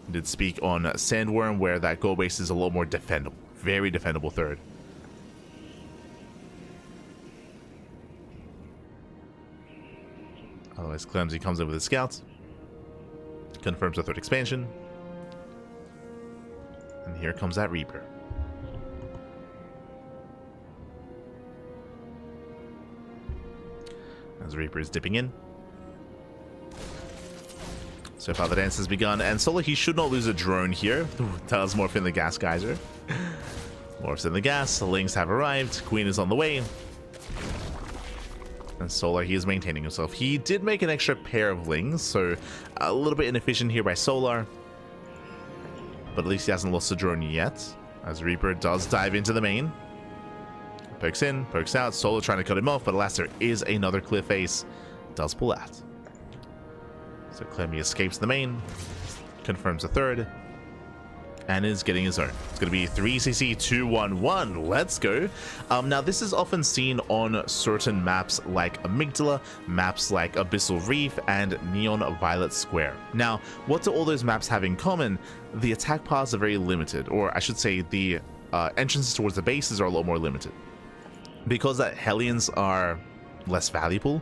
I did speak on Sandworm, where that gold base is a lot more defendable. Very defendable third. Otherwise, Clemsy comes in with his scouts. Confirms the third expansion. And here comes that Reaper. As Reaper is dipping in. So far the dance has begun, and Solar, he should not lose a drone here. Does morph in the gas geyser. Morphs in the gas, the Lings have arrived, Queen is on the way. And Solar, he is maintaining himself. He did make an extra pair of Lings, so a little bit inefficient here by Solar. But at least he hasn't lost a drone yet, as Reaper does dive into the main. Pokes in, pokes out, Solar trying to cut him off, but alas, there is another clear face. Does pull out. So Clem escapes the main, confirms a third, and is getting his own. It's going to be 3CC211. Let's go. Now, this is often seen on certain maps like Amygdala, maps like Abyssal Reef, and Neon Violet Square. Now, what do all those maps have in common? The attack paths are very limited, or I should say the entrances towards the bases are a lot more limited. Because that Hellions are less valuable,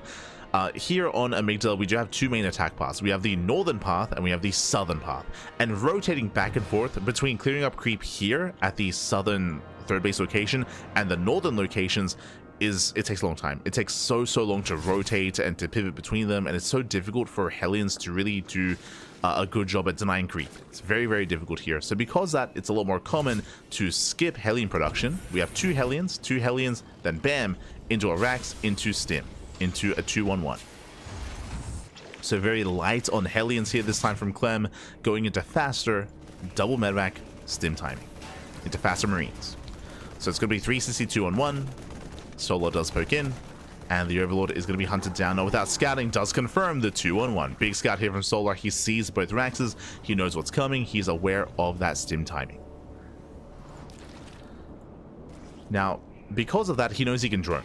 here on Amygdala, we do have two main attack paths. We have the northern path and we have the southern path. And rotating back and forth between clearing up creep here at the southern third base location and the northern locations it takes a long time. It takes so long to rotate and to pivot between them, and it's so difficult for Hellions to really do a good job at denying creep. It's very difficult here. So because that, it's a lot more common to skip Hellion production. We have two Hellions, then bam, into a Rax, into Stim, into a 2-1-1. So very light on Hellions here this time from Clem, going into faster double Medrack Stim timing, into faster Marines. So it's going to be 3CC2-1. Solo does poke in, and the Overlord is going to be hunted down. Now, without scouting, does confirm the 2-1-1. Big scout here from Solar. He sees both Raxes. He knows what's coming. He's aware of that Stim timing. Now, because of that, he knows he can drone.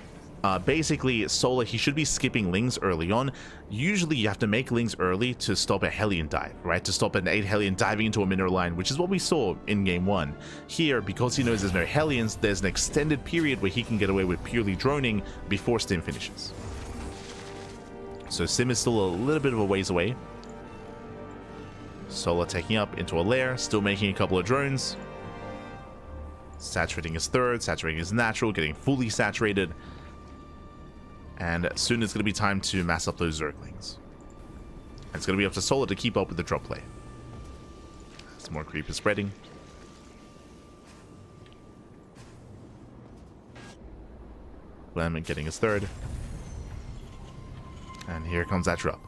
Basically, Solar, he should be skipping Lings early on. Usually, you have to make Lings early to stop a Hellion dive, right? To stop an 8 Hellion diving into a mineral line, which is what we saw in Game 1. Here, because he knows there's no Hellions, there's an extended period where he can get away with purely droning before Stim finishes. So Stim is still a little bit of a ways away. Solar taking up into a lair, still making a couple of drones. Saturating his third, saturating his natural, getting fully saturated. And soon it's going to be time to mass up those Zerglings. And it's going to be up to Solar to keep up with the drop play. Some more creep is spreading. Clem getting his third. And here comes that drop.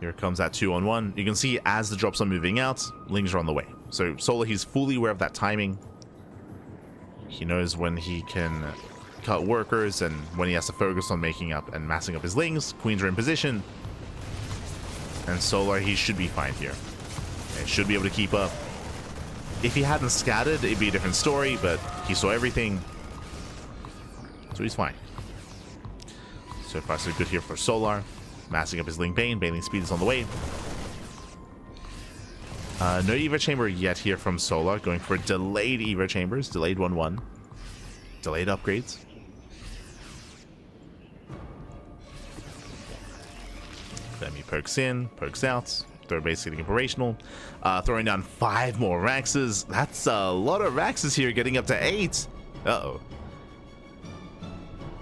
Here comes that 2-on-1. You can see as the drops are moving out, Lings are on the way. So Solar, he's fully aware of that timing. He knows when he can cut workers and when he has to focus on making up and massing up his Lings. Queens are in position. And Solar, he should be fine here. He should be able to keep up. If he hadn't scattered, it'd be a different story, but he saw everything. So he's fine. So far, so good here for Solar. Massing up his Ling Bane. Baneling speed is on the way. No Evo Chamber yet here from Solar. Going for delayed Evo Chambers. Delayed 1-1. Delayed upgrades. Then he pokes in, pokes out. Third base getting operational. Throwing down 5 more Raxes. That's a lot of Raxes here, getting up to 8. Uh-oh.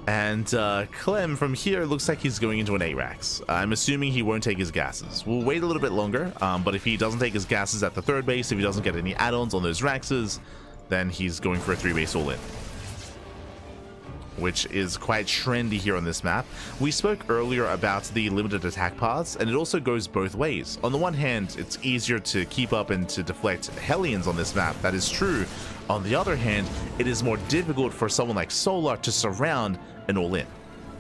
And Clem from here looks like he's going into an 8 Rax. I'm assuming he won't take his gases. We'll wait a little bit longer, but if he doesn't take his gases at the third base, if he doesn't get any add-ons on those Raxes, then he's going for a 3-base all-in, which is quite trendy here on this map. We spoke earlier about the limited attack paths, and it also goes both ways. On the one hand, it's easier to keep up and to deflect Hellions on this map. That is true. On the other hand, it is more difficult for someone like Solar to surround an all-in.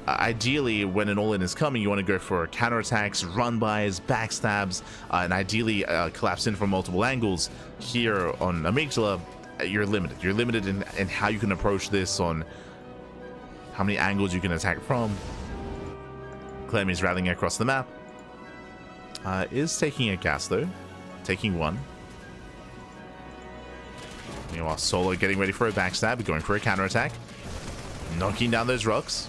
Ideally, when an all-in is coming, you want to go for counterattacks, run-bys, backstabs, and ideally collapse in from multiple angles. Here on Amygdala, you're limited. You're limited in how you can approach this, on how many angles you can attack from. Clem is rallying across the map. Is taking a gas, though. Taking one. Meanwhile, Solo getting ready for a backstab, going for a counterattack. Knocking down those rocks.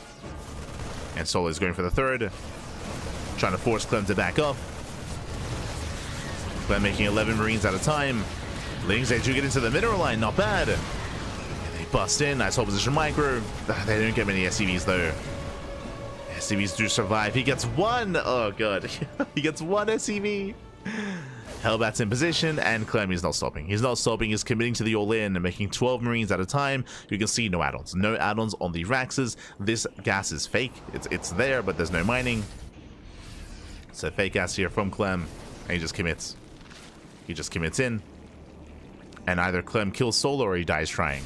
And Solo is going for the third. Trying to force Clem to back off. Clem making 11 Marines at a time. Lings, they do get into the mineral line, not bad. And they bust in, nice hold position micro. They don't get many SCVs though. SCVs do survive. He gets one. Oh god. He gets one SCV. Hellbat's in position, and Clem is not stopping. He's not stopping, he's committing to the all-in and making 12 Marines at a time. You can see no add-ons. No add-ons on the Raxes. This gas is fake. It's there, but there's no mining. So fake gas here from Clem, and he just commits. He just commits in. And either Clem kills Solo or he dies trying.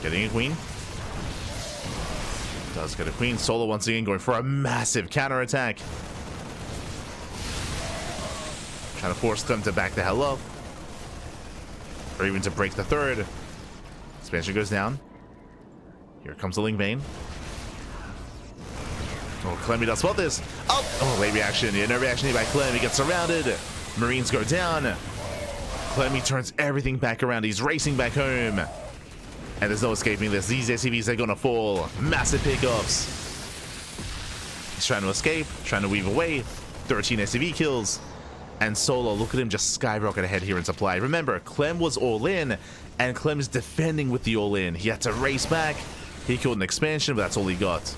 Getting a queen. Does get a queen. Solo once again going for a massive counterattack. Trying to force Clem to back the hell up. Or even to break the third. Expansion goes down. Here comes the Ling Vein. Oh, Clem, he does spot this. Oh, late reaction. Yeah, no reaction here by Clem. He gets surrounded. Marines go down. Clem, he turns everything back around. He's racing back home. And there's no escaping this. These SCVs are gonna fall. Massive pickups. He's trying to escape, trying to weave away. 13 SCV kills. And Solo, look at him just skyrocket ahead here in supply. Remember, Clem was all in, and Clem's defending with the all in. He had to race back. He killed an expansion, but that's all he got.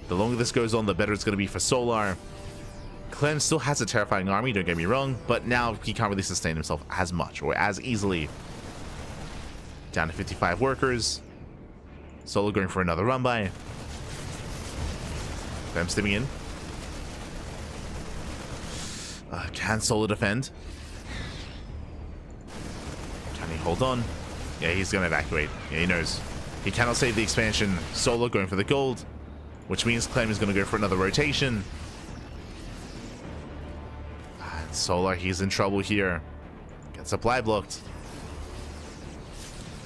The longer this goes on, the better it's going to be for Solar. Clem still has a terrifying army, don't get me wrong, but now he can't really sustain himself as much or as easily. Down to 55 workers. Solo going for another run by. Clem stimming in. Can Solo defend? Can he hold on? Yeah, he's going to evacuate. Yeah, he knows. He cannot save the expansion. Solo going for the gold, which means Clem is going to go for another rotation. And Solar, he's in trouble here. Gets supply blocked.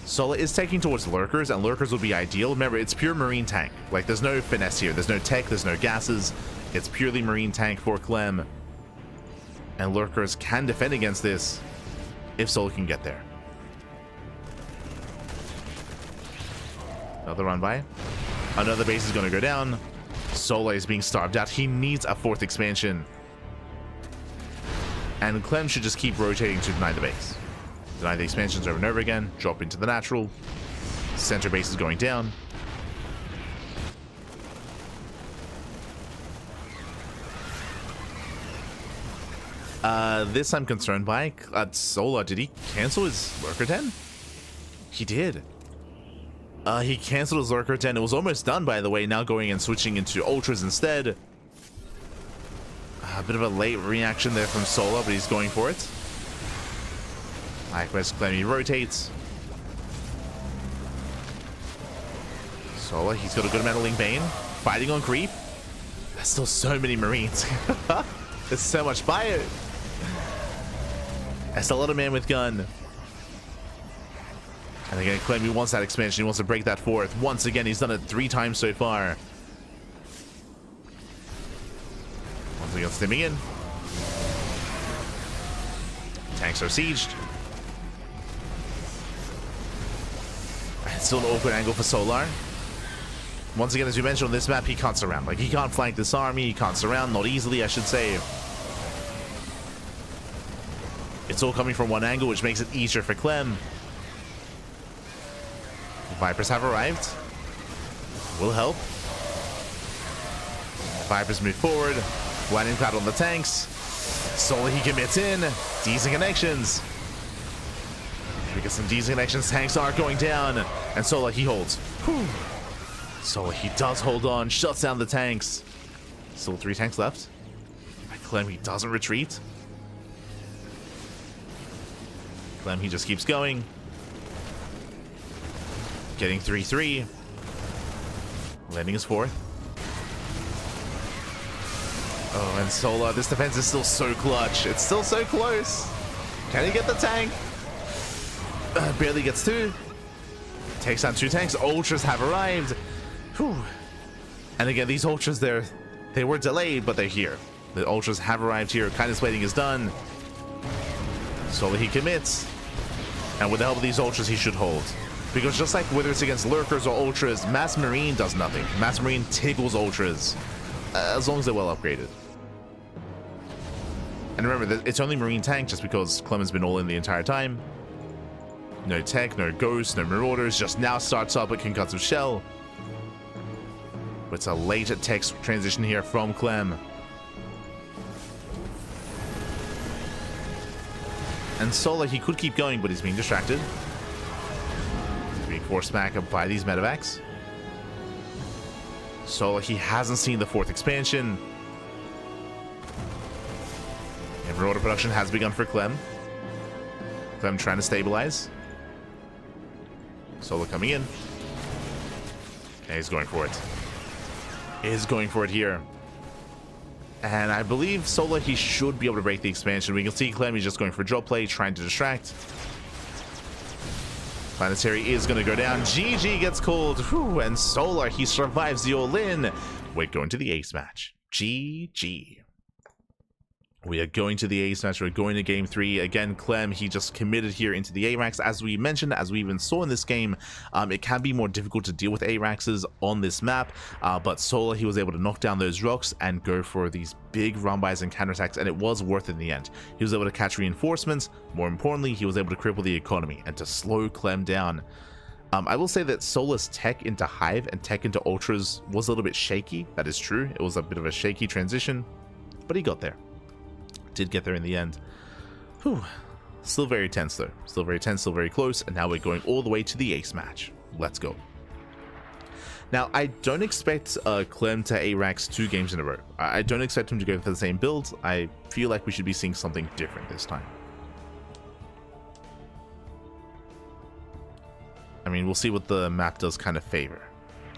Solar is taking towards lurkers, and lurkers would be ideal. Remember, it's pure marine tank. Like, there's no finesse here. There's no tech, there's no gases. It's purely marine tank for Clem. And lurkers can defend against this if Solar can get there. Another run by. Another base is going to go down. Solar is being starved out. He needs a fourth expansion. And Clem should just keep rotating to deny the base. Deny the expansions over and over again. Drop into the natural. Center base is going down. This I'm concerned by. Solar, did he cancel his Lurker 10? He did. He canceled his Lurker 10. It was almost done, by the way. Now going and switching into Ultras instead. A bit of a late reaction there from Solar, but he's going for it. Likewise, Clem, he rotates. Solar, he's got a good amount of Ling Bane. Fighting on creep. There's still so many Marines. There's so much fire. That's a lot of man with gun. And again, Clem, he wants that expansion. He wants to break that fourth. Once again, he's done it 3 times so far. Once again, stimming in. Tanks are sieged. It's still an awkward angle for Solar. Once again, as we mentioned on this map, he can't surround. Like, he can't flank this army. He can't surround. Not easily, I should say. It's all coming from one angle, which makes it easier for Clem. The Vipers have arrived. Will help. The Vipers move forward. Lightning Cloud on the tanks. Solar, he commits in. D's and connections. We get some D's and connections. Tanks are going down. And Solar, he holds. Whew. Solar, he does hold on. Shuts down the tanks. Still 3 tanks left. Clem, he doesn't retreat. Clem, he just keeps going. Getting 3-3. Landing his fourth. Oh, and Solar, this defense is still so clutch. It's still so close. Can he get the tank? Barely gets two. Takes down two tanks. Ultras have arrived. Whew. And again, these Ultras, they were delayed, but they're here. The Ultras have arrived here. Kindness plating is done. Solar, he commits. And with the help of these Ultras, he should hold. Because just like whether it's against Lurkers or Ultras, Mass Marine does nothing. Mass Marine tickles Ultras. As long as they're well upgraded. And remember, it's only Marine tank just because Clem has been all in the entire time. No tech, no ghosts, no marauders, just now starts up with Concussive Shell. But it's a late tech transition here from Clem. And Solar, he could keep going, but he's being distracted. He's being forced back up by these medevacs. Solar, he hasn't seen the fourth expansion. And marauder production has begun for Clem. Clem trying to stabilize. Solar coming in. Okay, he's going for it. He's going for it here. And I believe Solar, he should be able to break the expansion. We can see Clem, he's just going for drop play, trying to distract. Planetary is going to go down. GG gets called. Whew, and Solar, he survives the all-in. We're going to the ace match. GG. We are going to the ace match. We're going to game 3. Again, Clem, he just committed here into the ARAX. As we mentioned, as we even saw in this game, it can be more difficult to deal with ARAXs on this map. But Solar, he was able to knock down those rocks and go for these big run-bys and counterattacks, and it was worth it in the end. He was able to catch reinforcements. More importantly, he was able to cripple the economy and to slow Clem down. I will say that Solar's tech into Hive and tech into Ultras was a little bit shaky. That is true. It was a bit of a shaky transition, but he got there. Did get there in the end. Whew. Still very tense though. Still very tense, still very close, and now we're going all the way to the ace match. Let's go. Now, I don't expect Clem to ARAX 2 games in a row. I don't expect him to go for the same build. I feel like we should be seeing something different this time. I mean, we'll see what the map does kind of favor.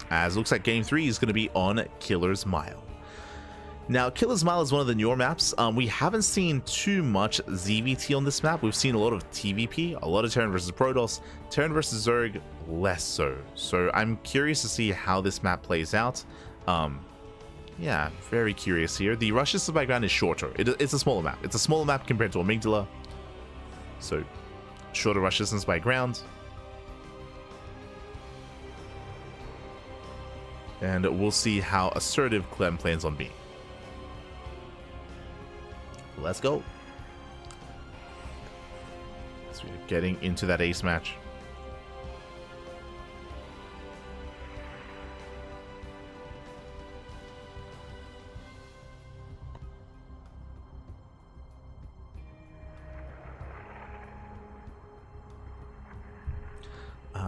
As it looks like game 3 is going to be on Killer's Mile. Now, Killer's Mile is one of the newer maps. We haven't seen too much ZVT on this map. We've seen a lot of TVP, a lot of Terran versus Protoss, Terran versus Zerg, less so. So I'm curious to see how this map plays out. Yeah, very curious here. The rush distance by ground is shorter. It's a smaller map. It's a smaller map compared to Amygdala. So, shorter rush distance by ground. And we'll see how assertive Clem plans on being. Let's go. So we're getting into that ace match.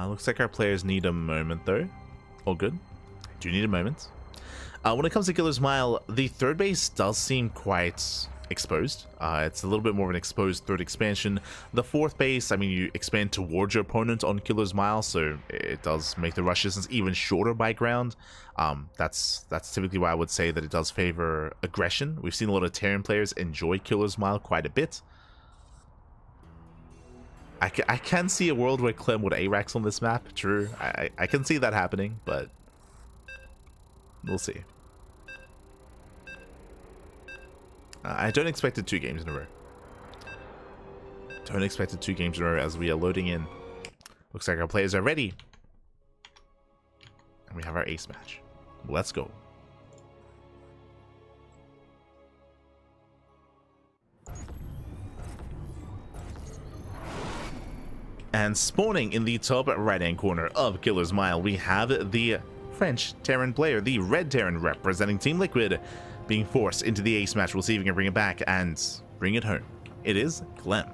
Looks like our players need a moment though. All good. Do need a moment. When it comes to Killer's Mile, the third base does seem quite exposed. It's a little bit more of an exposed third expansion. The fourth base, I mean, you expand towards your opponent on Killer's Mile, so it does make the rush distance even shorter by ground. That's typically why I would say that it does favor aggression. We've seen a lot of Terran players enjoy Killer's Mile quite a bit. I can see a world where Clem would ARAX on this map, true. I can see that happening, but we'll see. I don't expect it 2 games in a row. Don't expect it 2 games in a row as we are loading in. Looks like our players are ready. And we have our ace match. Let's go. And spawning in the top right-hand corner of Killer's Mile, we have the French Terran player, the Red Terran representing Team Liquid, being forced into the ace match. We'll see if we can bring it back and bring it home. It is Clem.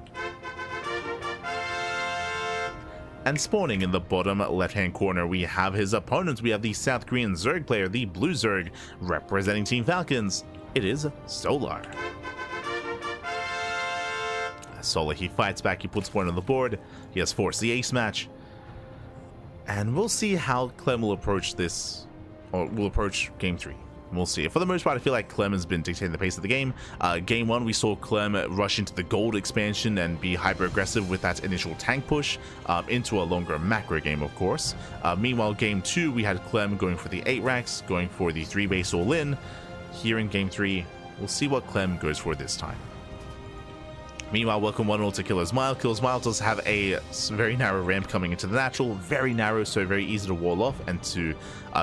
And spawning in the bottom left-hand corner, we have his opponent. We have the South Korean Zerg player, the Blue Zerg, representing Team Falcons. It is Solar. Solar, he fights back, he puts point on the board. He has forced the ace match. And we'll see how Clem will approach this, or will approach game 3. We'll see. For the most part, I feel like Clem has been dictating the pace of the game. Game 1, we saw Clem rush into the gold expansion and be hyper-aggressive with that initial tank push into a longer macro game, of course. Meanwhile, game 2, we had Clem going for the 8 racks, going for the 3 base all-in. Here in game 3, we'll see what Clem goes for this time. Meanwhile, welcome 1-0 to Killer's Mile. Killer's Mile does have a very narrow ramp coming into the natural. Very narrow, so very easy to wall off and to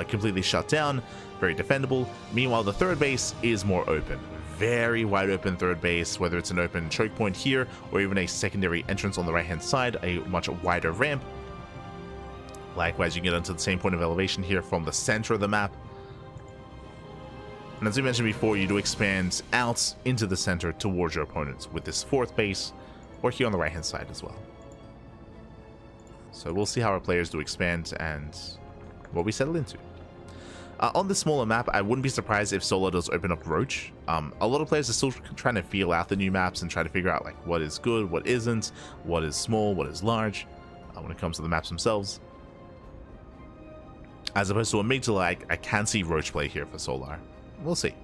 completely shut down. Very defendable. Meanwhile, the third base is more open. Very wide open third base, whether it's an open choke point here or even a secondary entrance on the right-hand side, a much wider ramp. Likewise, you can get onto the same point of elevation here from the center of the map. And as we mentioned before, you do expand out into the center towards your opponents with this fourth base, or here on the right-hand side as well. So we'll see how our players do expand and what we settle into. On this smaller map, I wouldn't be surprised if Solar does open up Roach. A lot of players are still trying to feel out the new maps and try to figure out like what is good, what isn't, what is small, what is large, when it comes to the maps themselves. As opposed to a mid to like, I can see Roach play here for Solar. We'll see.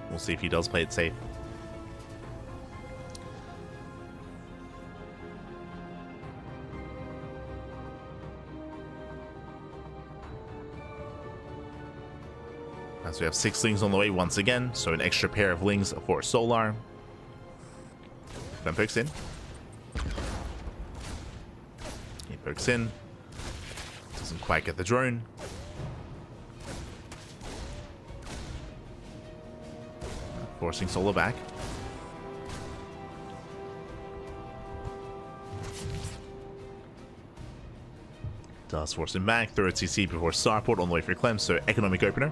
We'll see if he does play it safe. As we have 6 Lings on the way once again, so an extra pair of Lings for Solar. Then pokes in. He pokes in. Doesn't quite get the drone. Forcing Solar back. Does force him back. Third CC before Starport on the way for Clem, so economic opener.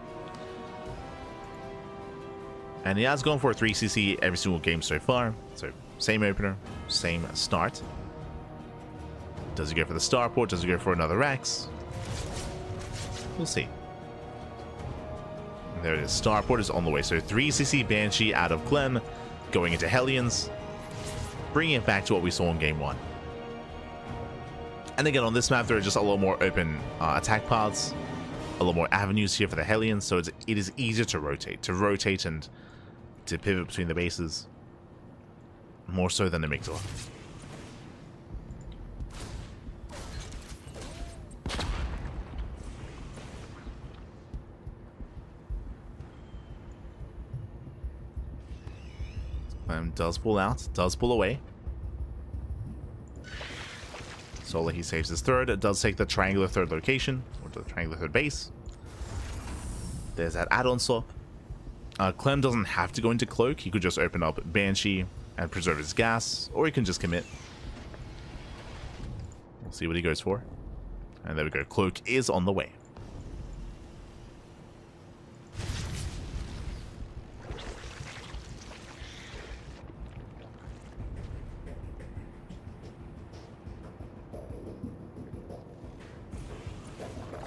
And he has gone for a 3cc every single game so far. So same opener, same start. Does he go for the starport? Does he go for another Rex? We'll see. There it is. Starport is on the way. So 3cc Banshee out of Clem, going into Hellions, bringing it back to what we saw in game 1. And again, on this map, there are just a lot more open attack paths, a lot more avenues here for the Hellions, so it is easier to rotate and to pivot between the bases, more so than the Amygdala. Does pull out, does pull away. Solar, he saves his third. It does take the triangular third location, or the triangular third base. There's that add-on swap. Clem doesn't have to go into Cloak. He could just open up Banshee and preserve his gas, or he can just commit. We'll see what he goes for. And there we go. Cloak is on the way.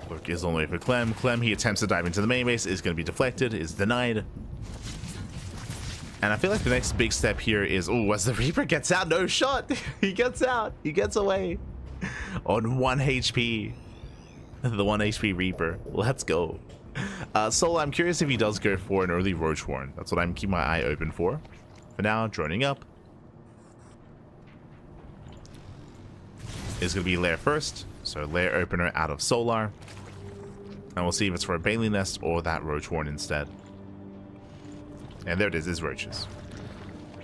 Cloak is on the way for Clem. Clem, he attempts to dive into the main base, is going to be deflected, is denied. And I feel like the next big step here is, oh, as the Reaper gets out, no shot. He gets out. He gets away. On 1 HP. The 1 HP Reaper. Let's go. Solar, I'm curious if he does go for an early Roach Warren. That's what I'm keeping my eye open for. For now, droning up. It's going to be Lair first. So Lair opener out of Solar. And we'll see if it's for a Bailey Nest or that Roach Warren instead. And there it is roaches.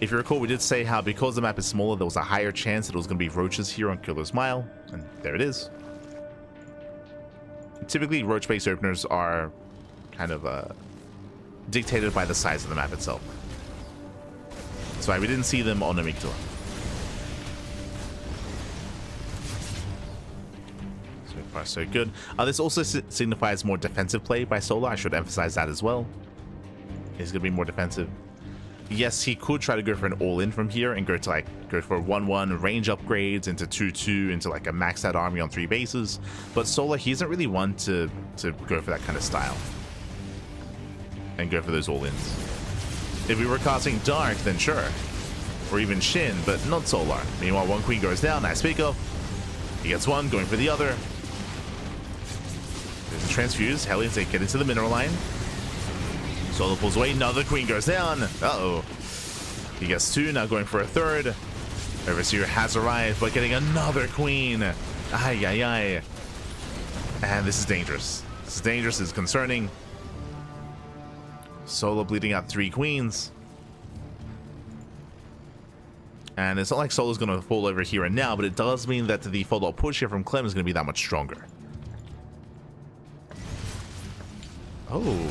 If you recall, we did say how because the map is smaller, there was a higher chance that it was going to be roaches here on Killer's Mile. And there it is. Typically, roach-based openers are kind of dictated by the size of the map itself. That's why we didn't see them on Amygdala. So far, so good. This also signifies more defensive play by Solar. I should emphasize that as well. He's going to be more defensive. Yes, he could try to go for an all-in from here and go for 1-1 range upgrades into 2-2 into like a maxed out army on 3 bases. But Solar, he isn't really one to go for that kind of style and go for those all-ins. If we were casting Dark, then sure. Or even Shin, but not Solar. Meanwhile, one queen goes down. Nice pick up. He gets one, going for the other. There's a transfuse. Hellions, they get into the mineral line. Solar pulls away. Another queen goes down. Uh-oh. He gets two, now going for a third. Overseer has arrived, but getting another queen. Ay, ay, ay. And this is dangerous. This is dangerous. This is concerning. Solo bleeding out 3 queens. And it's not like Solo's going to fall over here and now, but it does mean that the follow-up push here from Clem is going to be that much stronger. Oh,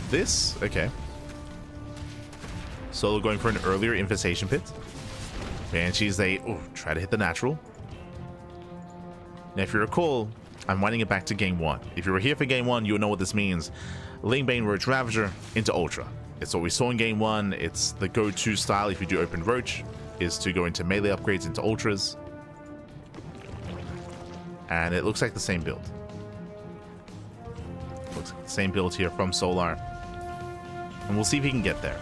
this? Okay. Solo going for an earlier Infestation Pit. Banshees, they try to hit the natural. Now, if you recall, I'm winding it back to game 1. If you were here for game 1, you'll know what this means. Lingbane Roach Ravager into Ultra. It's what we saw in game 1. It's the go-to style if you do open Roach, is to go into melee upgrades into Ultras. And it looks like the same build. Looks like the same build here from Solar. And we'll see if he can get there.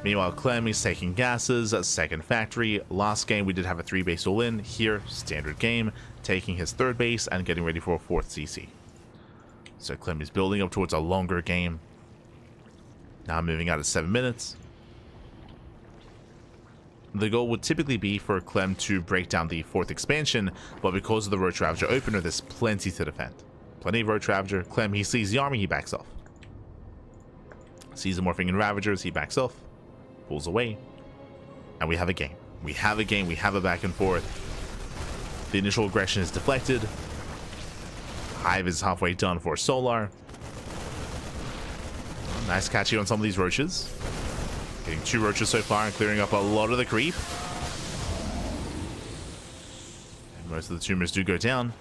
Meanwhile, Clem is taking gases at second factory. Last game, we did have a 3 base all-in. Here, standard game, taking his 3rd base and getting ready for a 4th CC. So Clem is building up towards a longer game. Now moving out at 7 minutes. The goal would typically be for Clem to break down the 4th expansion, but because of the Roach Ravager opener, there's plenty to defend. Plenty of Roach Ravager. Clem, he sees the army, he backs off. Sees the morphing in Ravagers, he backs off. Pulls away, and we have a game. We have a game. We have a back and forth. The initial aggression is deflected. Hive is halfway done for Solar. Nice catchy on some of these roaches. Getting 2 roaches so far and clearing up a lot of the creep. And most of the tumors do go down.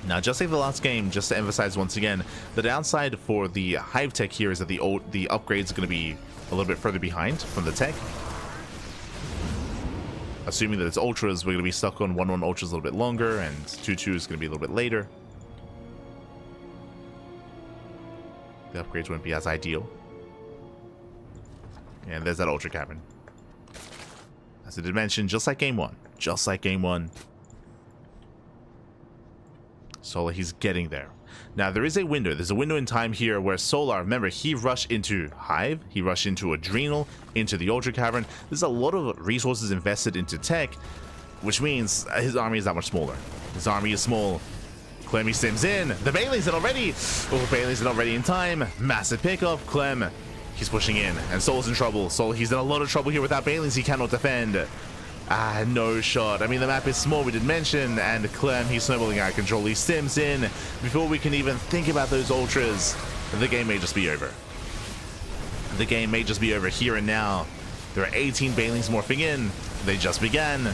Now, just like the last game, just to emphasize once again, the downside for the Hive tech here is that the upgrades are going to be a little bit further behind from the tech. Assuming that it's Ultras, we're going to be stuck on 1-1 Ultras a little bit longer, and 2-2 is going to be a little bit later. The upgrades won't be as ideal. And there's that Ultra Cavern. As I did mention, just like game 1. Just like game 1. Solar, he's getting there. Now, there is a window. There's a window in time here where Solar, remember, he rushed into Hive, he rushed into Adrenal, into the Ultra Cavern. There's a lot of resources invested into tech, which means his army is that much smaller. His army is small. Clem, he stims in. The Banelings are not ready. Oh, Banelings are not ready in time. Massive pickup. Clem, he's pushing in, and Solar's in trouble. Solar, he's in a lot of trouble here without Banelings. He cannot defend. No shot. I mean, the map is small, we did mention, and Clem, he's snowballing out of control. He stims in. Before we can even think about those Ultras, the game may just be over. The game may just be over here and now. There are 18 Banelings morphing in. They just began.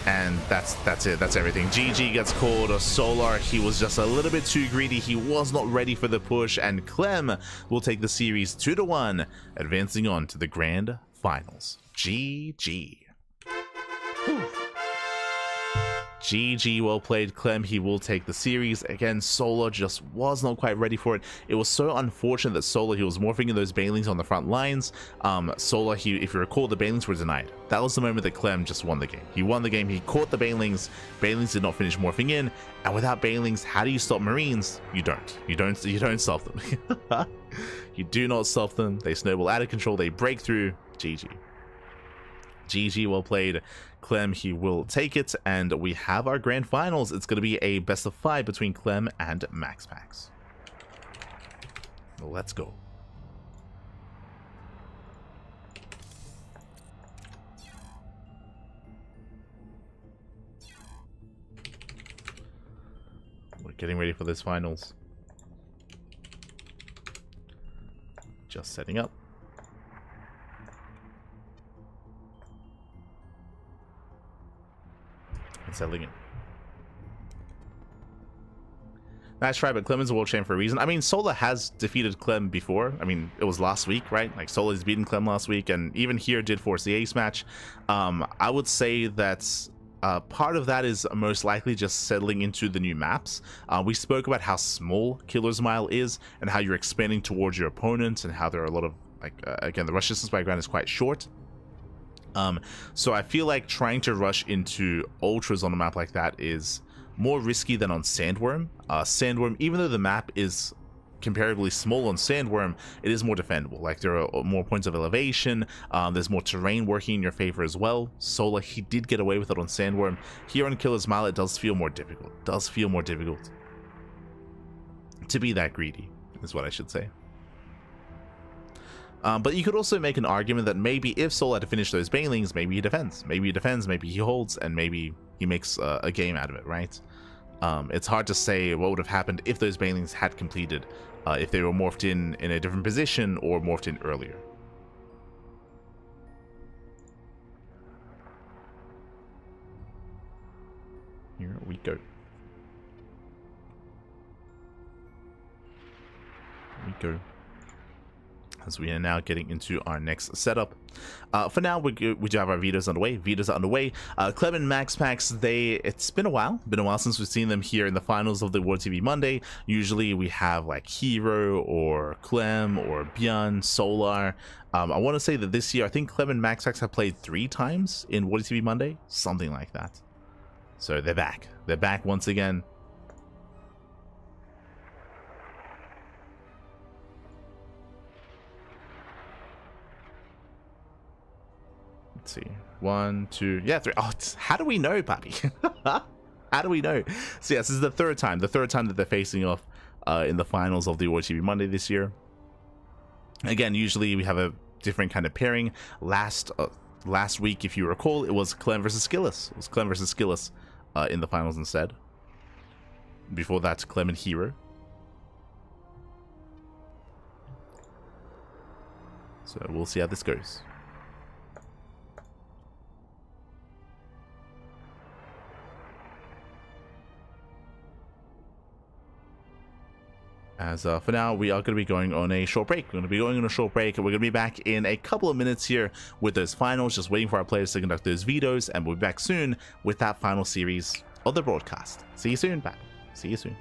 And that's it. That's everything. GG gets called. Solar, he was just a little bit too greedy. He was not ready for the push, and Clem will take the series 2-1, advancing on to the grand finals. GG. GG, well played, Clem. He will take the series. Again, Solar just was not quite ready for it. It was so unfortunate that Solar, he was morphing in those Banelings on the front lines. Solar, if you recall, the Banelings were denied. That was the moment that Clem just won the game. He won the game. He caught the Banelings. Banelings did not finish morphing in. And without Banelings, how do you stop Marines? You don't. You don't stop them. You do not stop them. They snowball out of control. They break through. GG. GG, well played. Clem, he will take it, and we have our grand finals. It's going to be a best of 5 between Clem and MaxPax. Let's go. We're getting ready for this finals. Just setting up. Settling in. Nice try, but Clem is a world champ for a reason. I mean, Solar has defeated Clem before. I mean, it was last week, right? Like, Solar's beaten Clem last week, and even here did force the ace match. I would say that part of that is most likely just settling into the new maps. We spoke about how small Killer's Mile is, and how you're expanding towards your opponent, and how there are a lot of again, the rush distance by ground is quite short. So I feel like trying to rush into ultras on a map like that is more risky than on Sandworm. Sandworm, even though the map is comparatively small on Sandworm, it is more defendable. Like, there are more points of elevation, there's more terrain working in your favor as well. So like, he did get away with it on Sandworm. Here on Killer's Mile, it does feel more difficult. It does feel more difficult to be that greedy, is what I should say. But you could also make an argument that maybe if Soul had to finish those Banelings, maybe he defends. Maybe he defends, maybe he holds, and maybe he makes a game out of it, right? It's hard to say what would have happened if those Banelings had completed, if they were morphed in a different position or morphed in earlier. Here we go. Here we go. As we are now getting into our next setup. For now, we do have our Vitos underway. Vitos are underway. Clem and MaxPax, it's been a while since we've seen them here in the finals of the WardiTV Monday. Usually we have like herO or Clem or Björn, Solar. I want to say that this year, I think Clem and MaxPax have played 3 times in WardiTV Monday, something like that. So they're back. They're back once again. Let's see. 1, 2, yeah, 3. Oh, how do we know, Papi? How do we know? So yes, this is the third time that they're facing off in the finals of the WardiTV Monday this year. Again, usually we have a different kind of pairing. Last week, if you recall, it was Clem versus Skillis. It was Clem versus Skillis in the finals instead. Before that, Clem and herO. So we'll see how this goes. As for now, we are going to be going on a short break. We're going to be going on a short break, and we're going to be back in a couple of minutes here with those finals, just waiting for our players to conduct those vetoes, and we'll be back soon with that final series of the broadcast. See you soon, Pat. See you soon.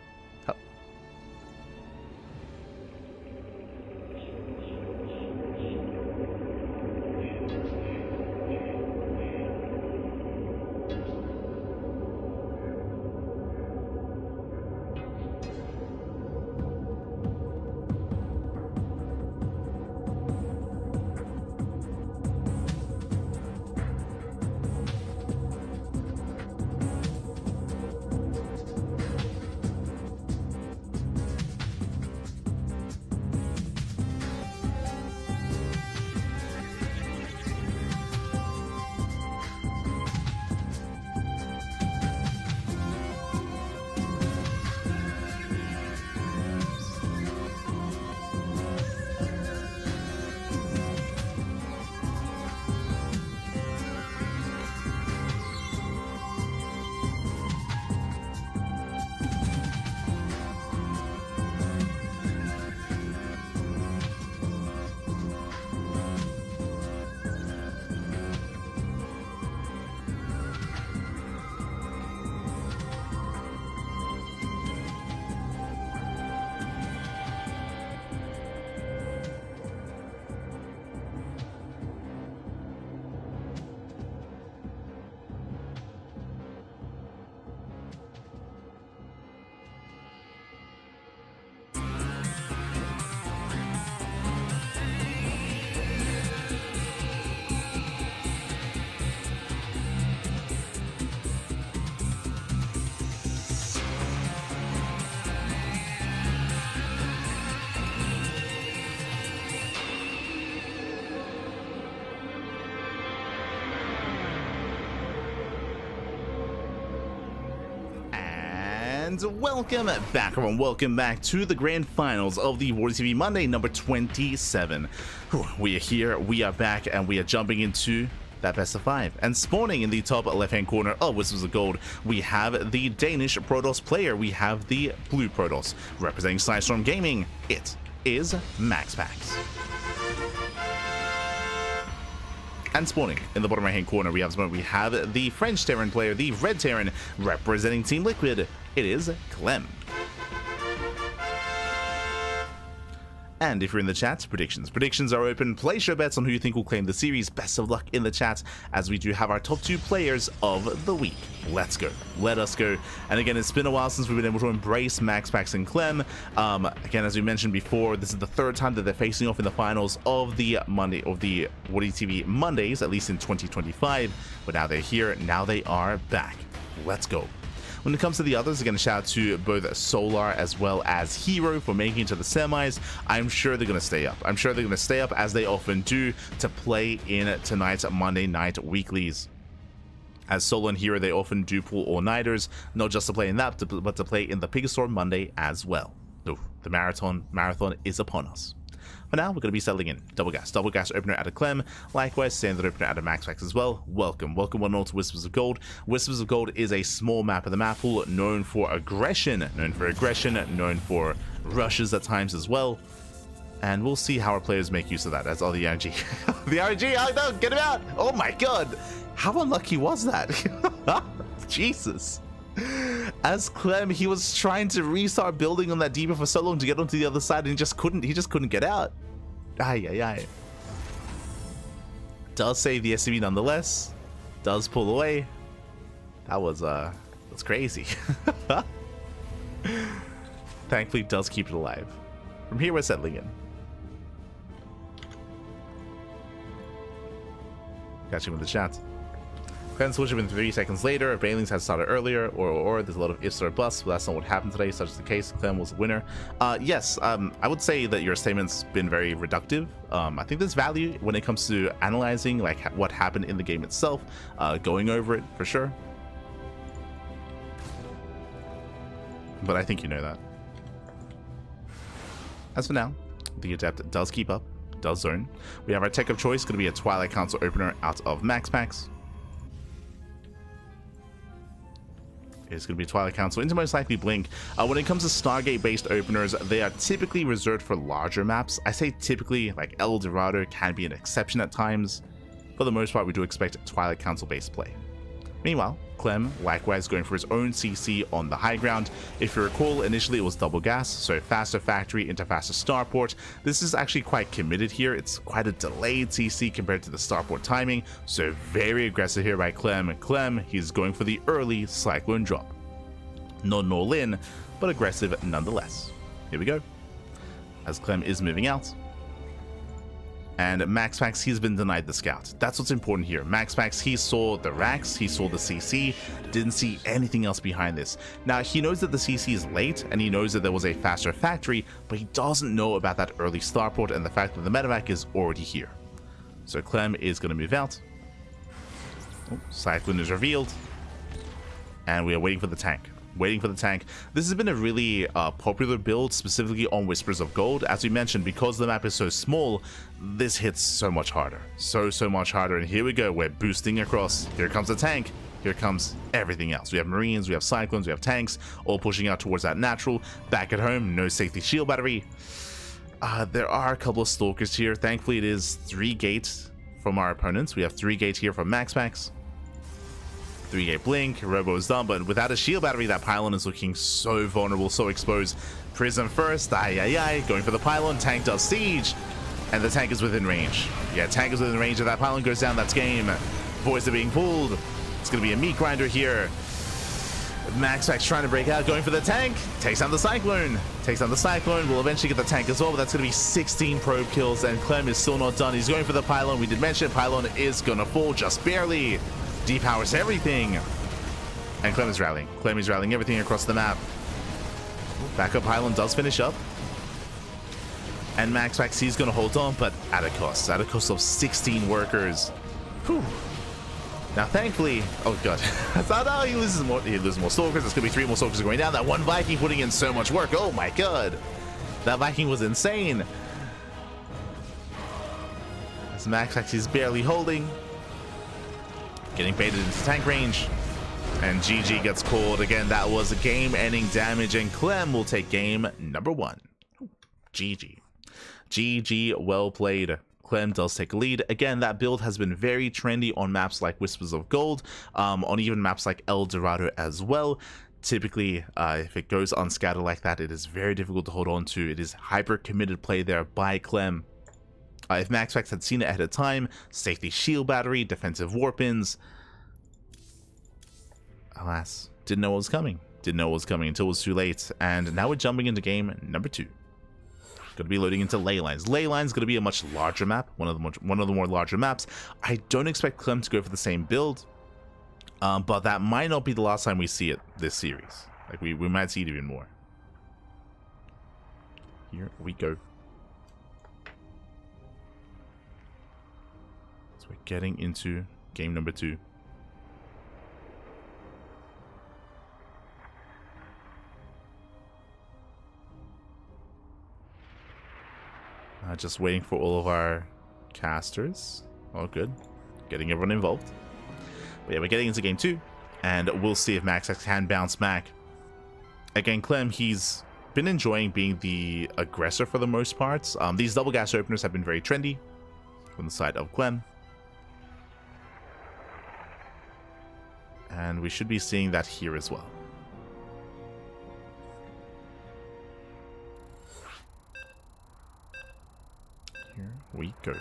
And welcome back, everyone. Welcome back to the grand finals of the WardiTV Monday number 27. We are here, we are back, and we are jumping into that best of 5. And spawning in the top left-hand corner of Whispers of Gold, we have the Danish Protoss player. We have the blue Protoss. Representing Sidestorm Gaming, it is MaxPax. And spawning in the bottom right-hand corner, we have the French Terran player, the Red Terran, representing Team Liquid. It is Clem. And if you're in the chat, predictions are open. Place your bets on who you think will claim the series. Best of luck in the chat, as we do have our top 2 players of the week. Let's go. Let us go. And again, it's been a while since we've been able to embrace MaxPax and Clem. Again, as we mentioned before, this is the 3rd time that they're facing off in the finals of the WardiTV Mondays, at least in 2025. But now they're here. Now they are back. Let's go. When it comes to the others, again, shout out to both Solar as well as herO for making it to the semis. I'm sure they're going to stay up. I'm sure they're going to stay up, as they often do, to play in tonight's Monday night weeklies. As Solar and herO, they often do pull all-nighters, not just to play in that, but to play in the Pigastore Monday as well. So the marathon is upon us. For now, we're going to be settling in. Double gas opener out of Clem. Likewise, standard opener out of MaxPax as well. Welcome one and all to Whispers of Gold. Whispers of Gold is a small map of the map pool, known for aggression, known for rushes at times as well. And we'll see how our players make use of that. That's all the RNG. The RNG, oh no, get him out! Oh my god! How unlucky was that? Jesus. As Clem, he was trying to restart building on that deeper for so long to get onto the other side, and he just couldn't get out. Ay. Does save the SCV nonetheless. Does pull away. That's crazy. Thankfully, does keep it alive. From here, we're settling in. Catching with the chat. Clem switch up in 3 seconds later. Bailings had started earlier, or there's a lot of ifs or busts, but that's not what happened today. Such is the case. Clem was the winner. Yes, I would say that your statement's been very reductive. I think there's value when it comes to analyzing like what happened in the game itself, going over it for sure. But I think you know that. As for now, the Adept does keep up, does zone. We have our tech of choice, going to be a Twilight Council opener out of MaxPax. It's going to be Twilight Council into most likely Blink. When it comes to Stargate-based openers, they are typically reserved for larger maps. I say typically, like El Dorado can be an exception at times. For the most part, we do expect Twilight Council-based play. Meanwhile, Clem, likewise, going for his own CC on the high ground. If you recall, initially it was double gas, so faster factory into faster starport. This is actually quite committed here. It's quite a delayed CC compared to the starport timing, so very aggressive here by Clem. Clem, he's going for the early Cyclone drop. Not an all-in, but aggressive nonetheless. Here we go. As Clem is moving out. And MaxPax, he's been denied the scout. That's what's important here. MaxPax, he saw the racks, he saw the CC, didn't see anything else behind this. Now, he knows that the CC is late, and he knows that there was a faster factory, but he doesn't know about that early starport and the fact that the medevac is already here. So Clem is going to move out. Oh, Cyclone is revealed. And we are waiting for the tank. This has been a really popular build, specifically on Whispers of Gold. As we mentioned, because the map is so small, this hits so much harder. So much harder. And here we go. We're boosting across. Here comes the tank. Here comes everything else. We have Marines, we have Cyclones, we have tanks, all pushing out towards that natural. Back at home, no safety shield battery. There are a couple of Stalkers here. Thankfully, it is 3 gates from our opponents. We have 3 gates here from MaxPax. 3-gate blink, Robo is done, but without a shield battery, that pylon is looking so vulnerable, so exposed. Prism first, going for the pylon, tank does siege, and the tank is within range. Yeah, tank is within range. If that pylon goes down, that's game. Boys are being pulled. It's going to be a meat grinder here. MaxPax trying to break out, going for the tank, takes down the Cyclone. Will eventually get the tank as well, but that's going to be 16 probe kills, and Clem is still not done. He's going for the pylon. We did mention pylon is going to fall just barely. Depowers everything. And Clem is rallying. Everything across the map. Backup pylon does finish up. And MaxPax, he's going to hold on, but at a cost. At a cost of 16 workers. Whew. Now, thankfully... Oh, God. I thought, oh, he loses more Stalkers. There's going to be 3 more Stalkers going down. That one Viking putting in so much work. Oh, my God. That Viking was insane. As MaxPax, he's barely holding. Getting baited into tank range. And GG gets called. Again, that was a game-ending damage, and Clem will take game number 1. GG. GG, well played. Clem does take a lead. Again, that build has been very trendy on maps like Whispers of Gold, on even maps like El Dorado as well. Typically, if it goes unscattered like that, it is very difficult to hold on to. It is hyper committed play there by Clem. If MaxPax had seen it ahead of time, safety shield battery, defensive warp-ins, alas, didn't know what was coming. Didn't know what was coming until it was too late. And now we're jumping into game number 2. Going to be loading into Ley Lines. Ley Lines going to be a much larger map, one of the more larger maps. I don't expect Clem to go for the same build, but that might not be the last time we see it this series. Like we might see it even more. Here we go. So we're getting into game number 2. Just waiting for all of our casters. Oh, good. Getting everyone involved. But yeah, we're getting into game 2, and we'll see if MaxPax can bounce back. Again, Clem, he's been enjoying being the aggressor for the most part. These double gas openers have been very trendy from the side of Clem. And we should be seeing that here as well. Here we go.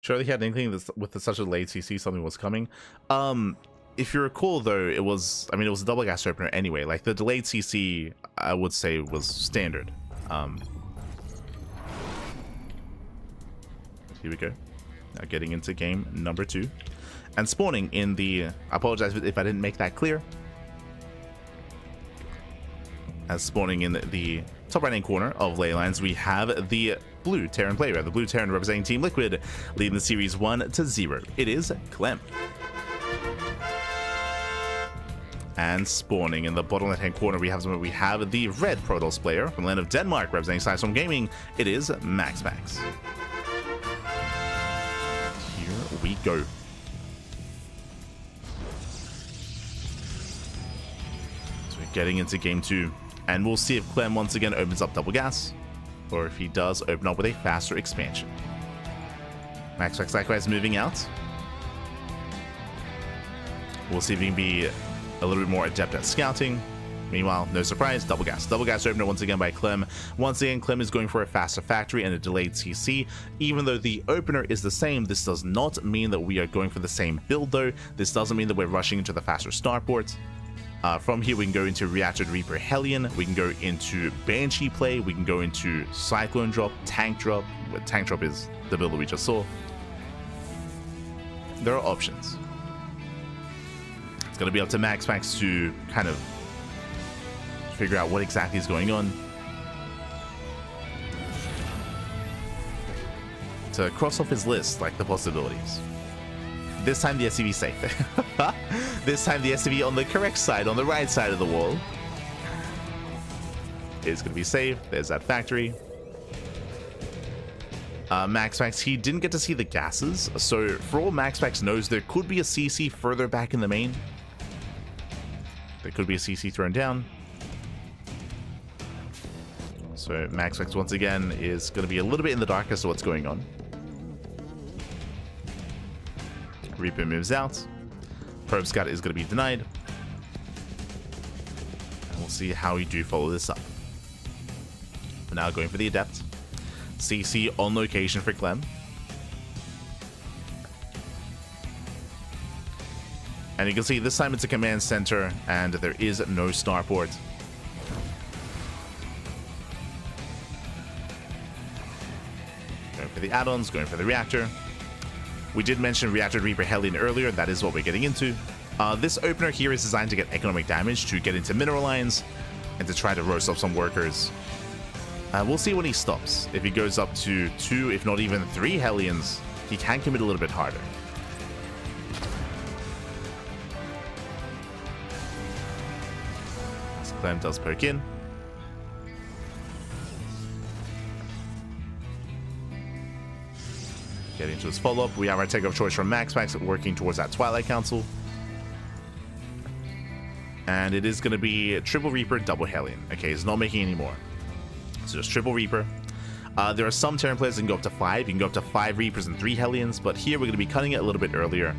Sure, they had anything with such a late CC, something was coming. If you recall, though, it was a double gas opener anyway. Like the delayed CC, I would say was standard. Here we go. Now getting into game number 2. And spawning in the... I apologize if I didn't make that clear. As spawning in the top right-hand corner of Ley Lines, we have the blue Terran player, the blue Terran representing Team Liquid, leading the series 1-0. It is Clem. And spawning in the bottom left-hand corner, we have the red Protoss player from the land of Denmark, representing Sidestorm Gaming. It is MaxPax. Here we go. Getting into game 2, and we'll see if Clem once again opens up double gas, or if he does open up with a faster expansion. MaxPax likewise moving out. We'll see if he can be a little bit more adept at scouting. Meanwhile, no surprise, double gas opener once again by Clem. Once again, Clem is going for a faster factory and a delayed CC. Even though the opener is the same, this does not mean that we are going for the same build though. This doesn't mean that we're rushing into the faster starport. From here, we can go into Reactor Reaper Hellion, we can go into Banshee play, we can go into Cyclone drop, Tank drop. Tank drop is the build that we just saw. There are options. It's going to be up to MaxPax to kind of figure out what exactly is going on. To cross off his list, like the possibilities. This time the SCV safe. This time the SCV on the correct side, on the right side of the wall. It's going to be safe. There's that factory. MaxPax, he didn't get to see the gases, so for all MaxPax knows, there could be a CC further back in the main. There could be a CC thrown down. So MaxPax once again is going to be a little bit in the dark as to what's going on. Reaper moves out. Probe Scout is going to be denied. And we'll see how we do follow this up. We're now going for the Adept. CC on location for Clem. And you can see this time it's a command center and there is no starport. Going for the add-ons, going for the reactor. We did mention Reactor Reaper Hellion earlier, that is what we're getting into. This opener here is designed to get economic damage, to get into mineral lines, and to try to roast off some workers. We'll see when he stops. If he goes up to 2, if not even 3 Hellions, he can commit a little bit harder. So Clem does poke in. Getting into his follow-up, we have our take of choice from MaxPax working towards that Twilight Council. And it is going to be Triple Reaper, Double Hellion. Okay, he's not making any more. So just Triple Reaper. There are some Terran players that can go up to 5. You can go up to 5 Reapers and 3 Hellions, but here we're going to be cutting it a little bit earlier.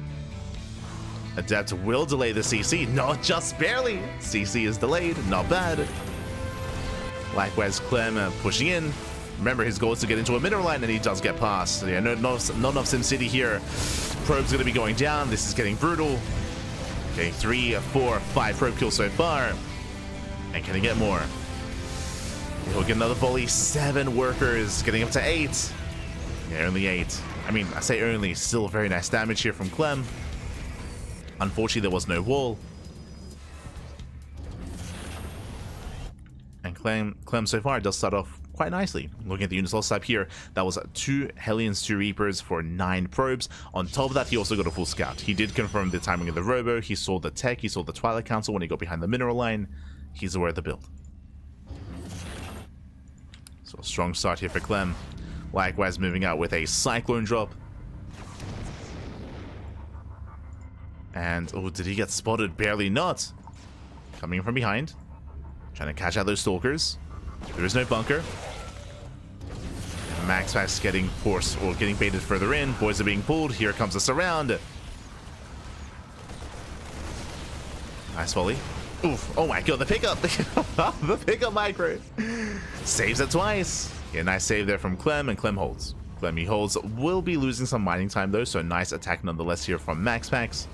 Adept will delay the CC. No, just barely. CC is delayed. Not bad. Likewise, Clem pushing in. Remember, his goal is to get into a mineral line, and he does get past. Yeah, not enough SimCity here. Probe's going to be going down. This is getting brutal. Okay, 3, 4, 5 probe kills so far. And can he get more? He'll get another volley. 7 workers, getting up to 8. Yeah, only 8. I mean, I say only. Still very nice damage here from Clem. Unfortunately, there was no wall. And Clem so far does start off quite nicely. Looking at the units lost type here, that was 2 Hellions, 2 Reapers for 9 probes. On top of that, he also got a full scout. He did confirm the timing of the robo. He saw the tech. He saw the Twilight Council when he got behind the mineral line. He's aware of the build. So a strong start here for Clem. Likewise, moving out with a Cyclone drop. And, oh, did he get spotted? Barely not. Coming in from behind. Trying to catch out those Stalkers. There is no bunker. MaxPax getting forced or getting baited further in. Boys are being pulled. Here comes the surround. Nice volley. Oof. Oh my god, the pickup. The pickup micro. Saves it twice. Yeah, nice save there from Clem, and Clem holds. Clem, he holds. Will be losing some mining time though, so a nice attack nonetheless here from MaxPax.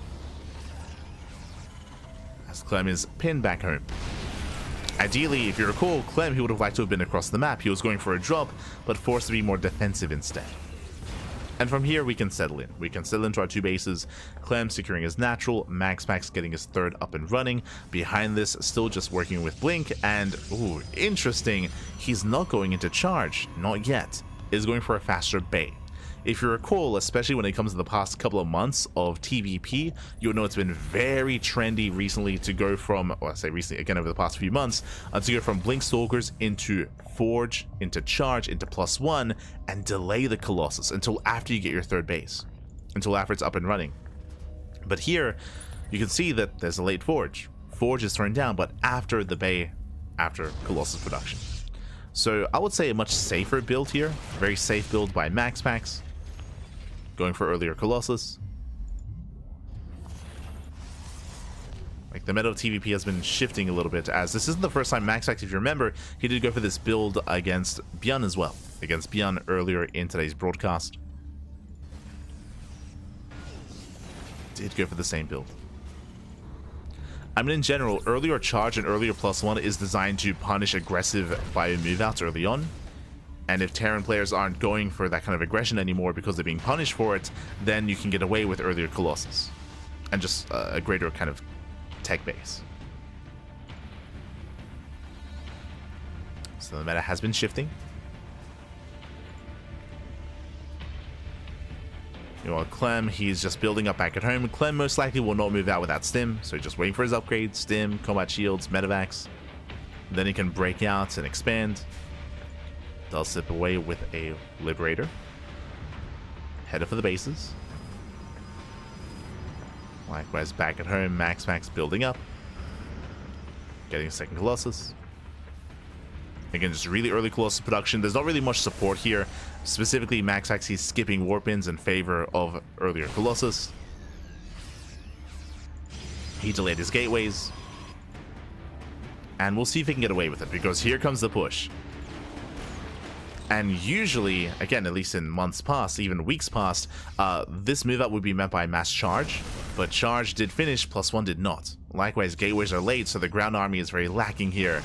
As Clem is pinned back home. Ideally, if you recall, Clem, he would have liked to have been across the map. He was going for a drop, but forced to be more defensive instead. And from here, we can settle in. We can settle into our 2 bases. Clem securing his natural, MaxPax getting his 3rd up and running. Behind this, still just working with Blink, and, ooh, interesting, he's not going into charge. Not yet. Is going for a faster bay. If you recall, especially when it comes to the past couple of months of TVP, you'll know it's been very trendy recently to go from, well, I say recently, again over the past few months, to go from Blink Stalkers into Forge, into Charge, into +1, and delay the Colossus until after you get your 3rd base, until after it's up and running. But here, you can see that there's a late Forge. Forge is thrown down, but after the bay, after Colossus production. So I would say a much safer build here, very safe build by MaxPax. Going for earlier Colossus. Like, the meta of TVP has been shifting a little bit, as this isn't the first time MaxPax, if you remember, he did go for this build against Bjorn as well. Against Bjorn earlier in today's broadcast. Did go for the same build. I mean, in general, earlier Charge and earlier +1 is designed to punish aggressive bio move-outs early on. And if Terran players aren't going for that kind of aggression anymore because they're being punished for it, then you can get away with earlier Colossus. And just a greater kind of tech base. So the meta has been shifting. You know, Clem, he's just building up back at home. Clem most likely will not move out without Stim, so just waiting for his upgrade, Stim, Combat Shields, Medivacs. Then he can break out and expand. Does slip away with a Liberator. Headed for the bases. Likewise, back at home, MaxPax building up. Getting a 2nd Colossus. Again, just really early Colossus production. There's not really much support here. Specifically, MaxPax, he's skipping Warpins in favor of earlier Colossus. He delayed his gateways. And we'll see if he can get away with it, because here comes the push. And usually, again, at least in months past, even weeks past, this move up would be met by mass charge, but charge did finish, +1 did not. Likewise, gateways are late, so the ground army is very lacking here.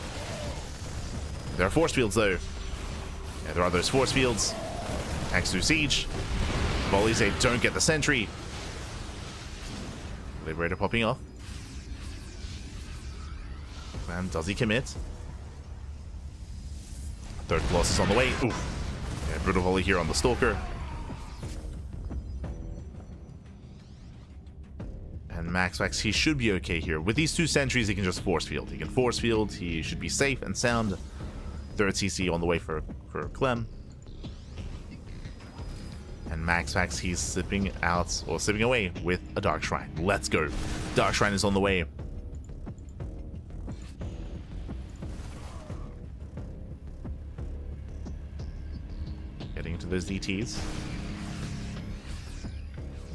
There are force fields, though. Yeah, there are those force fields. Tanks through siege. Volleys, they don't get the sentry. Liberator popping off. And does he commit? 3rd Colossus on the way. Oof. Yeah, brutal volley here on the Stalker. And MaxPax, he should be okay here. With these 2 sentries, he can just force field. He can force field. He should be safe and sound. 3rd CC on the way for Clem. And MaxPax, he's slipping out, or slipping away with a Dark Shrine. Let's go. Dark Shrine is on the way. those DTs.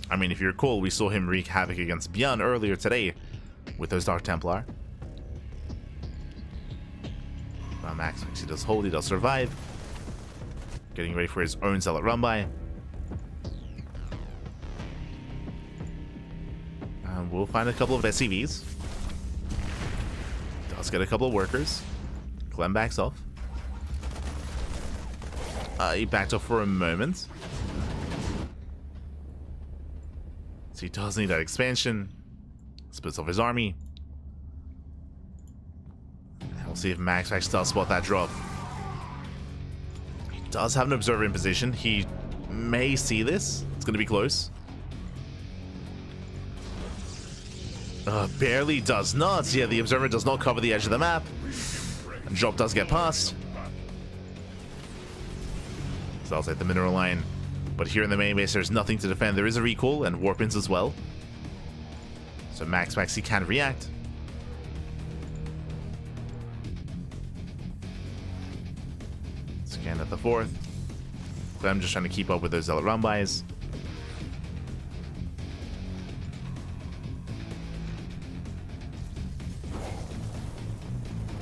I mean, if you recall, we saw him wreak havoc against Bjorn earlier today with those Dark Templar. MaxPax, he does hold, he does survive. Getting ready for his own Zealot run by. And we'll find a couple of SCVs. Does get a couple of workers. Clem backs off. He backed off for a moment. So he does need that expansion. Splits off his army. And we'll see if MaxPax does spot that drop. He does have an observer in position. He may see this. It's going to be close. Barely does not. Yeah, the observer does not cover the edge of the map. And drop does get past. So I'll take the mineral line. But here in the main base, there's nothing to defend. There is a recall and warp-ins as well. So MaxPax, he can react. Scan at the 4th. Clem just trying to keep up with those Zealot run-bys.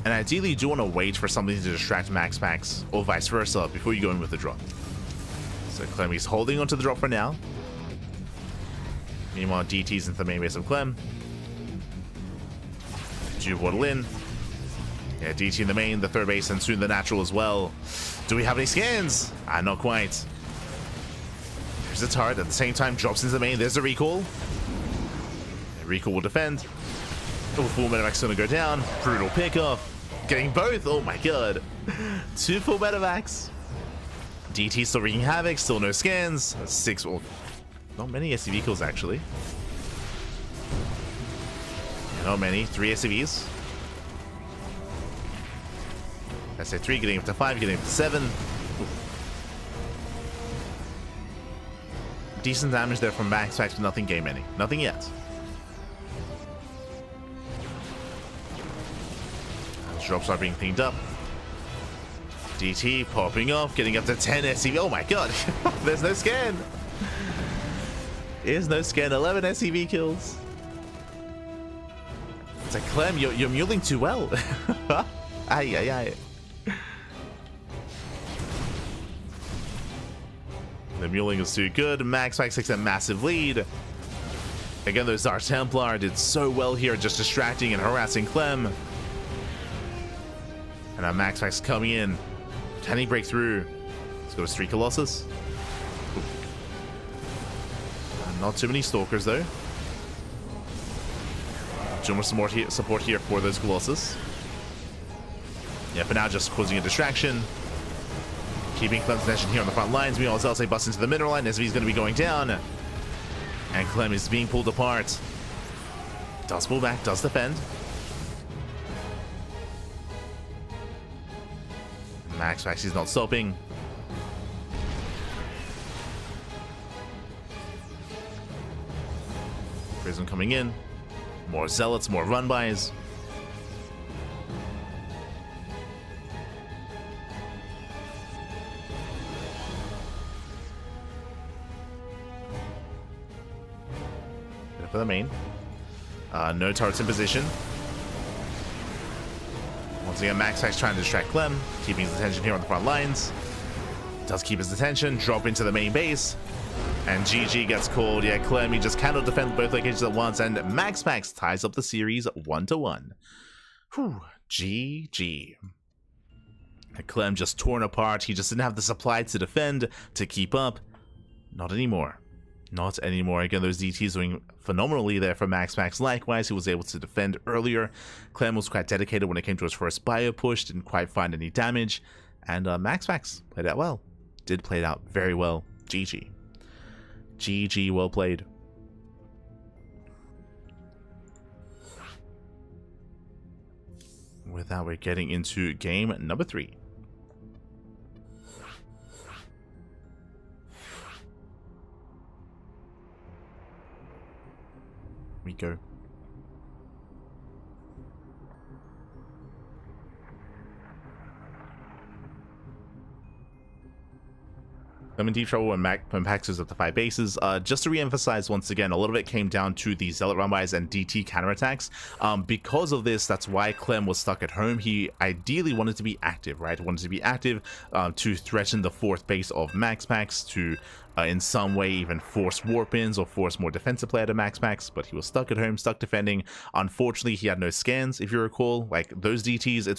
And ideally, you do want to wait for something to distract MaxPax, or vice versa, before you go in with the drop. So Clem, he's holding onto the drop for now. Meanwhile, DT's into the main base of Clem. Do waddle in. Yeah, DT in the main, the third base, and soon the natural as well. Do we have any scans? Not quite. There's a turret, at the same time drops into the main. There's a recall. Yeah, recall will defend. Oh, full medevac's gonna go down. Brutal pickoff. Getting both. Oh my god. 2 full medevacs. DT still wreaking havoc. Still no scans. 6. Well, not many SCV kills actually. Yeah, not many. 3 SCVs. I say 3, getting up to 5, getting up to 7. Oof. Decent damage there from MaxPax, but nothing game any. Nothing yet. Drops are being cleaned up. DT popping off, getting up to 10 SCV. Oh my god, there's no scan. There's no scan. 11 SCV kills. It's like, Clem, you're muling too well. Aye, aye, aye. The muling is too good. MaxPax takes a massive lead. Again, those Dark Templar did so well here, just distracting and harassing Clem. And now MaxPax coming in. Can he break through? Let's go to Street Colossus. Not too many Stalkers though. Too much support here for those Colossus. Yeah, for now just causing a distraction. Keeping Clem's attention here on the front lines. Meanwhile, Zelce busts into the middle line. SV's going to be going down. And Clem is being pulled apart. Does pull back, does defend. MaxPax is not stopping. Prism coming in. More Zealots, more run-bys. Get for the main. No turrets in position. Once again, MaxPax trying to distract Clem, keeping his attention here on the front lines. Does keep his attention, drop into the main base. And GG gets called. Yeah, Clem, he just cannot defend both locations at once. And MaxPax ties up the series 1-1. Whew, GG. And Clem just torn apart. He just didn't have the supply to defend, to keep up. Not anymore. Not anymore. Again, those DTs doing phenomenally there for MaxPax. Likewise, he was able to defend earlier. Clem was quite dedicated when it came to his first bio push. Didn't quite find any damage. And MaxPax played out well. Did play it out very well. GG. GG, well played. With that, we're getting into game number 3. We go. I'm in deep trouble when Pax was at the 5 bases. Just to re-emphasize once again, a lot of it came down to the Zealot run-bys and DT counterattacks. Because of this, that's why Clem was stuck at home. He ideally wanted to be active, right? Wanted to be active to threaten the 4th base of MaxPax, to in some way even force warp-ins or force more defensive play to MaxPax, but he was stuck at home, stuck defending. Unfortunately, he had no scans, if you recall. Like, those DTs, it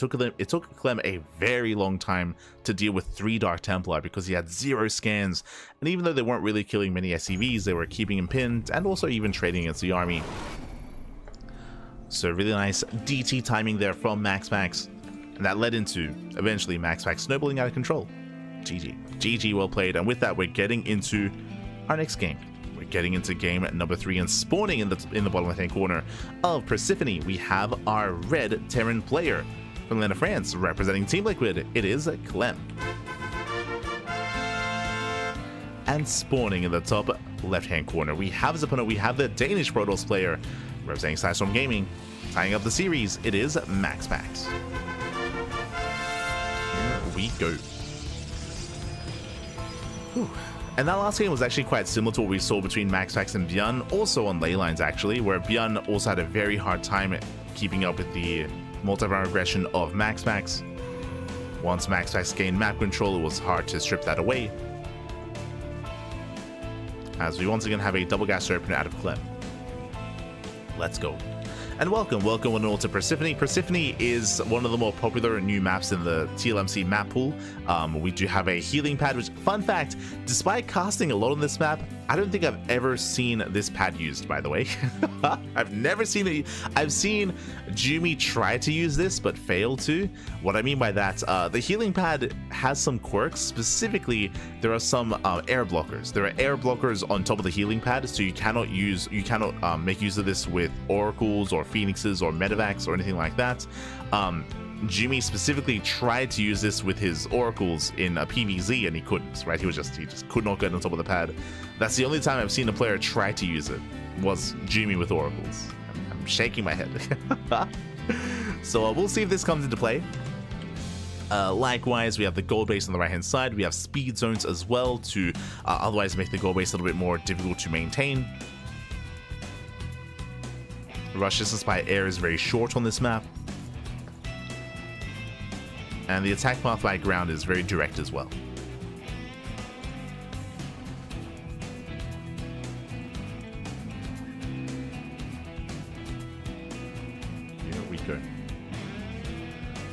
took Clem a very long time to deal with 3 Dark Templar because he had 0 scans, and even though they weren't really killing many SCVs, they were keeping him pinned and also even trading against the army. So really nice DT timing there from MaxPax, and that led into eventually MaxPax snowballing out of control. GG, well played. And with that, we're getting into our next game. We're getting into game number 3, and spawning in the bottom left hand corner of Persephone, we have our red Terran player from Atlanta, France, representing Team Liquid. It is Clem. And spawning in the top left hand corner, we have his opponent. We have the Danish Protoss player representing Sidestorm Gaming, tying up the series. It is MaxPax. Here we go. And that last game was actually quite similar to what we saw between MaxPax and Bjorn, also on ley lines actually, where Bjorn also had a very hard time keeping up with the multi-round aggression of MaxPax. Once MaxPax gained map control, it was hard to strip that away, as we once again have a double gas opener out of Clem. Let's go. And welcome one and all to Persephone. Persephone is one of the more popular new maps in the TLMC map pool. We do have a healing pad, which, fun fact, despite casting a lot on this map, I don't think I've ever seen this pad used, by the way. I've never seen it. I've seen Jumi try to use this, but fail to. What I mean by that, the healing pad has some quirks. Specifically, there are some air blockers. There are air blockers on top of the healing pad, so you cannot make use of this with oracles or phoenixes or medevacs or anything like that. Jimmy specifically tried to use this with his oracles in a PvZ, and he couldn't, right? He just could not get on top of the pad. That's the only time I've seen a player try to use it, was Jimmy with oracles. I'm shaking my head. So we'll see if this comes into play. Likewise, we have the gold base on the right hand side. We have speed zones as well to otherwise make the gold base a little bit more difficult to maintain. Rush distance by air is very short on this map. And the attack path by ground is very direct as well. Here we go.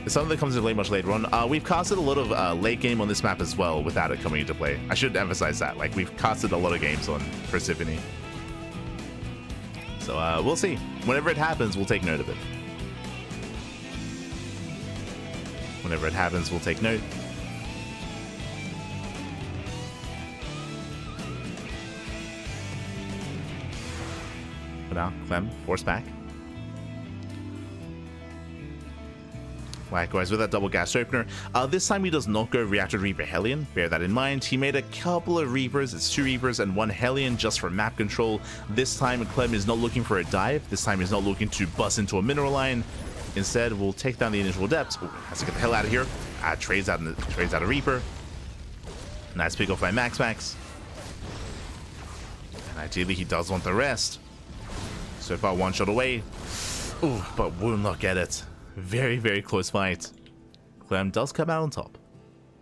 It's something that comes into play much later on. We've casted a lot of late game on this map as well without it coming into play. I should emphasize that. Like, we've casted a lot of games on Persephone. So we'll see. Whenever it happens, we'll take note of it. Whenever it happens, we'll take note. For now, Clem, force back. Likewise, with that double gas opener, this time he does not go Reactor Reaper Hellion. Bear that in mind. He made a couple of Reapers. It's 2 Reapers and 1 Hellion just for map control. This time, Clem is not looking for a dive. This time, he's not looking to bust into a mineral line. Instead, we'll take down the initial depths. Ooh, has to get the hell out of here. Trades out a Reaper. Nice pick off by MaxPax. And ideally, he does want the rest. So far, 1 shot away. Ooh, but will not get it. Very, very close fight. Clem does come out on top.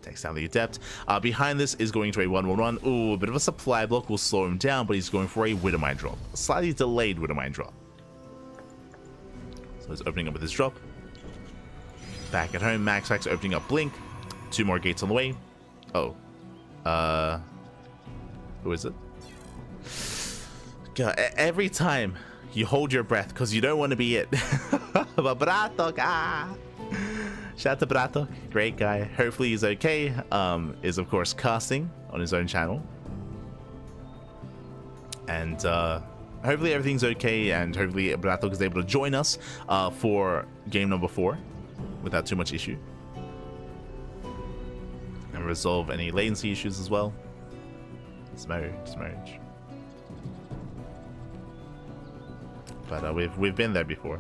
Takes down the Adept. Behind this is going to a 1-1-1. Ooh, a bit of a supply block will slow him down, but he's going for a Widowmine drop. A slightly delayed Widowmine drop. So he's opening up with his drop. Back at home, MaxPax opening up Blink. 2 more gates on the way. Oh. Who is it? God, every time you hold your breath because you don't want to be it. But Bratok, shout out to Bratok, great guy. Hopefully he's okay. Is of course casting on his own channel. And hopefully everything's okay, and hopefully Bratok is able to join us for game number 4 without too much issue. And resolve any latency issues as well. Smerge. But we've been there before.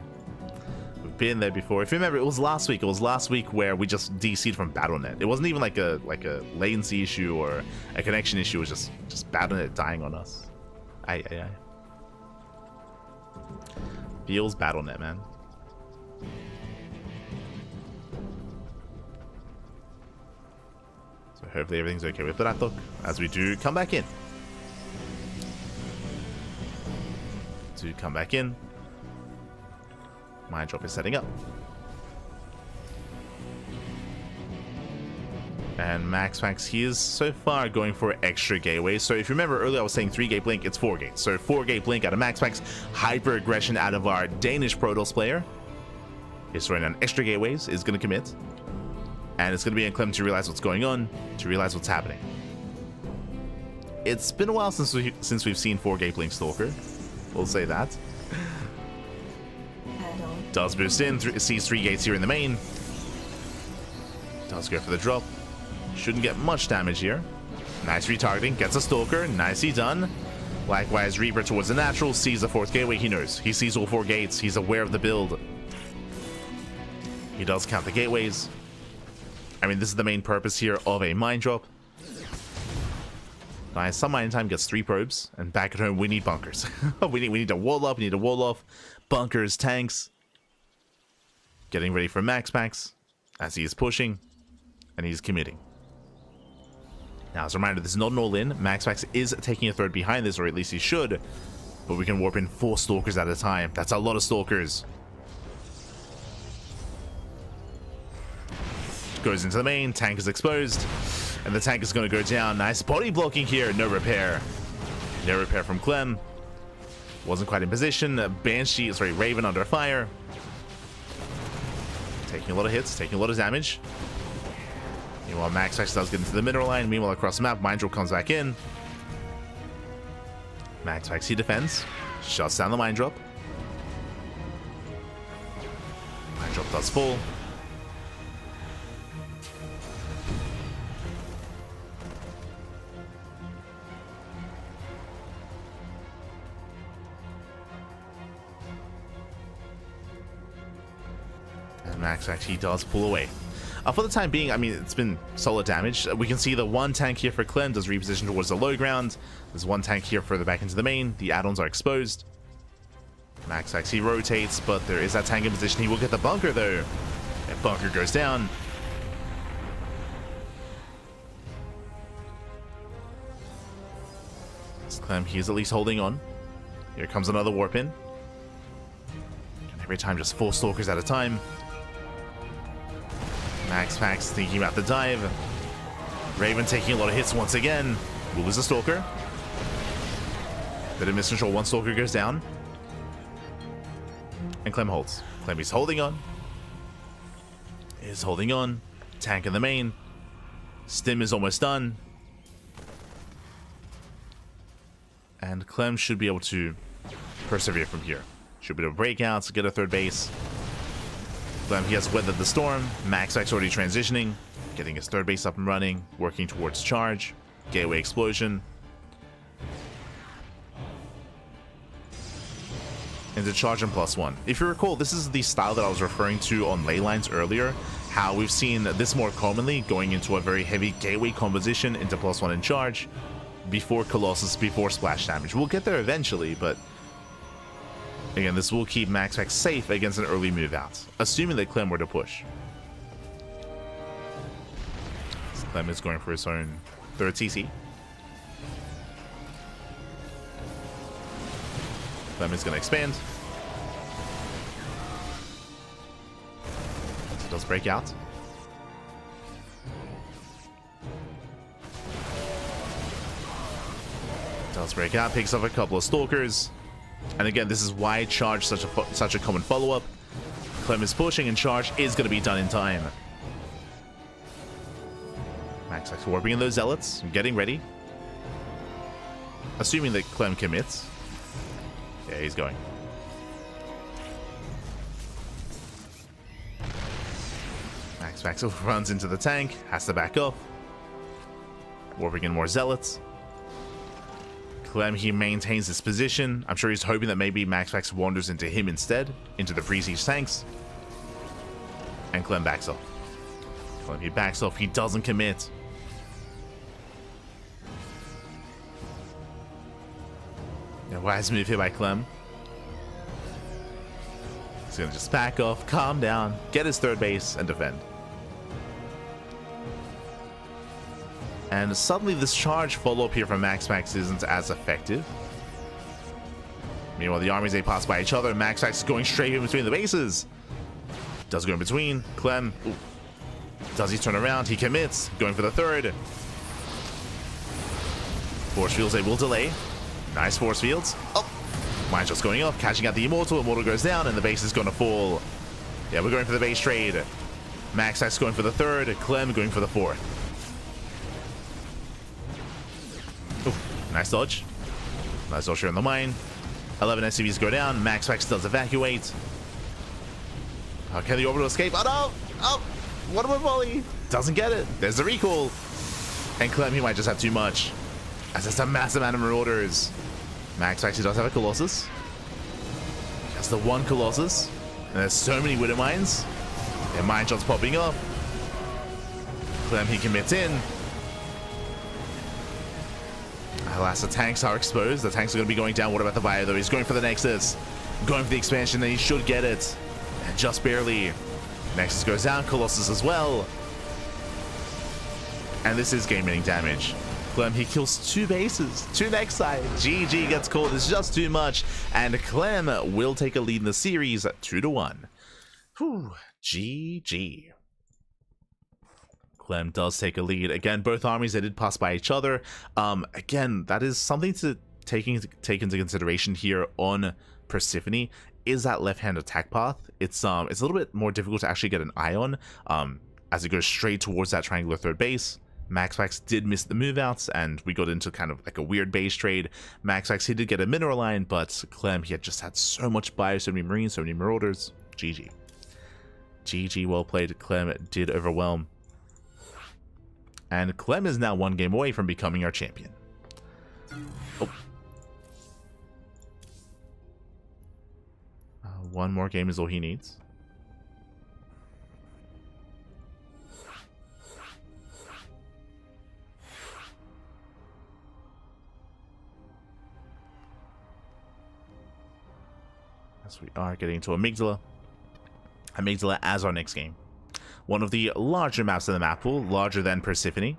We've been there before. If you remember, it was last week. It was last week where we just DC'd from BattleNet. It wasn't even like a latency issue or a connection issue. It was just BattleNet dying on us. Aye. Feels BattleNet, man. So hopefully everything's okay with that look as we do come back in. My drop is setting up. And MaxPax, he is so far going for extra gateways. So if you remember earlier, I was saying 3-gate blink, it's 4 gates. So 4-gate blink out of MaxPax, hyper aggression out of our Danish Protoss player. Is throwing on extra gateways, is going to commit. And it's going to be on Clem to realize what's going on, to realize what's happening. It's been a while since we've seen 4-gate blink Stalker. We'll say that. Does boost in, sees 3 gates here in the main. Does go for the drop. Shouldn't get much damage here. Nice retargeting, gets a Stalker, nicely done. Likewise, Reaper towards the natural, sees the 4th gateway, he knows. He sees all 4 gates, he's aware of the build. He does count the gateways. I mean, this is the main purpose here of a mine drop. Nice, some mine time gets 3 probes, and back at home we need bunkers. we need a wall up, we need a wall off, bunkers, tanks. Getting ready for MaxPax as he is pushing and he's committing. Now, as a reminder, this is not an all-in. MaxPax is taking a third behind this, or at least he should, but we can warp in 4 Stalkers at a time. That's a lot of Stalkers. Goes into the main, tank is exposed, and the tank is going to go down. Nice body blocking here, no repair. No repair from Clem. Wasn't quite in position. Raven under fire. Taking a lot of hits, taking a lot of damage. Meanwhile, MaxPax does get into the mineral line. Meanwhile, across the map, Mine Drop comes back in. MaxPax, he defends. Shuts down the Mine Drop. Mine Drop does fall. MaxPax, he does pull away. For the time being, I mean, it's been solid damage. We can see the 1 tank here for Clem does reposition towards the low ground. There's 1 tank here further back into the main. The add-ons are exposed. MaxPax, he rotates, but there is that tank in position. He will get the bunker, though. And bunker goes down. Clem, he is at least holding on. Here comes another warp in. And every time, just 4 Stalkers at a time. MaxPax thinking about the dive. Raven taking a lot of hits once again. We'll lose a Stalker. Bit of miscontrol. 1 Stalker goes down. And Clem holds. Clem is holding on. Is holding on. Tank in the main. Stim is almost done. And Clem should be able to persevere from here. Should be able to break out, get a 3rd base. Clem, he has weathered the storm. MaxPax already transitioning, getting his 3rd base up and running, working towards charge. Gateway explosion. Into charge and +1. If you recall, this is the style that I was referring to on ley lines earlier. How we've seen this more commonly going into a very heavy gateway composition into +1 in charge. Before Colossus, before splash damage. We'll get there eventually, but again, this will keep MaxPax safe against an early move out, assuming that Clem were to push. So Clem is going for his own 3rd CC. Clem is going to expand. It does break out. Does break out, picks up a couple of Stalkers. And again, this is why charge such a common follow-up. Clem is pushing, and charge is going to be done in time. MaxPax warping in those zealots, getting ready. Assuming that Clem commits. Yeah, he's going. MaxPax runs into the tank, has to back up. Warping in more zealots. Clem, he maintains his position. I'm sure he's hoping that maybe MaxPax wanders into him instead, into the pre-siege tanks. And Clem backs off. Clem, he backs off. He doesn't commit. Yeah, wise move here by Clem. He's going to just back off, calm down, get his third base, and defend. And suddenly this charge follow-up here from MaxPax isn't as effective. Meanwhile, the armies, they pass by each other. MaxPax is going straight in between the bases. Does go in between. Clem, ooh. Does he turn around? He commits. Going for the third. Force fields, they will delay. Nice force fields. Oh! Mine just going off, catching out the Immortal. Immortal goes down, and the base is going to fall. Yeah, we're going for the base trade. MaxPax going for the third. Clem going for the fourth. Ooh, nice dodge. Nice dodge here in the mine. 11 SCVs go down. MaxPax does evacuate. Okay, the orbital escape. Oh no! Oh! What a volley! Doesn't get it. There's the recall. And Clem, he might just have too much. As that's a massive amount of marauders. MaxPax does have a Colossus. Just the one Colossus. And there's so many Widow Mines. Their mine shots popping up. Clem, he commits in. Alas, the tanks are exposed. The tanks are going to be going down. What about the Bio, though? He's going for the Nexus. Going for the expansion, then he should get it. And just barely. Nexus goes down. Colossus as well. And this is game-ending damage. Clem, he kills 2 bases, 2 Nexi. GG gets called. It's just too much. And Clem will take a lead in the series 2-1. Whew. GG. Clem does take a lead. Again, both armies, they did pass by each other. Again, that is something to take into consideration here on Persephone, is that left-hand attack path. It's a little bit more difficult to actually get an eye on as it goes straight towards that triangular third base. MaxPax did miss the move outs, and we got into kind of like a weird base trade. MaxPax, he did get a mineral line, but Clem, he had just had so much bio, so many marines, so many marauders. GG. GG, well played. Clem did overwhelm. And Clem is now 1 game away from becoming our champion. Oh. 1 more game is all he needs. As we are getting into Amygdala. Amygdala as our next game. One of the larger maps in the map pool, larger than Persephone.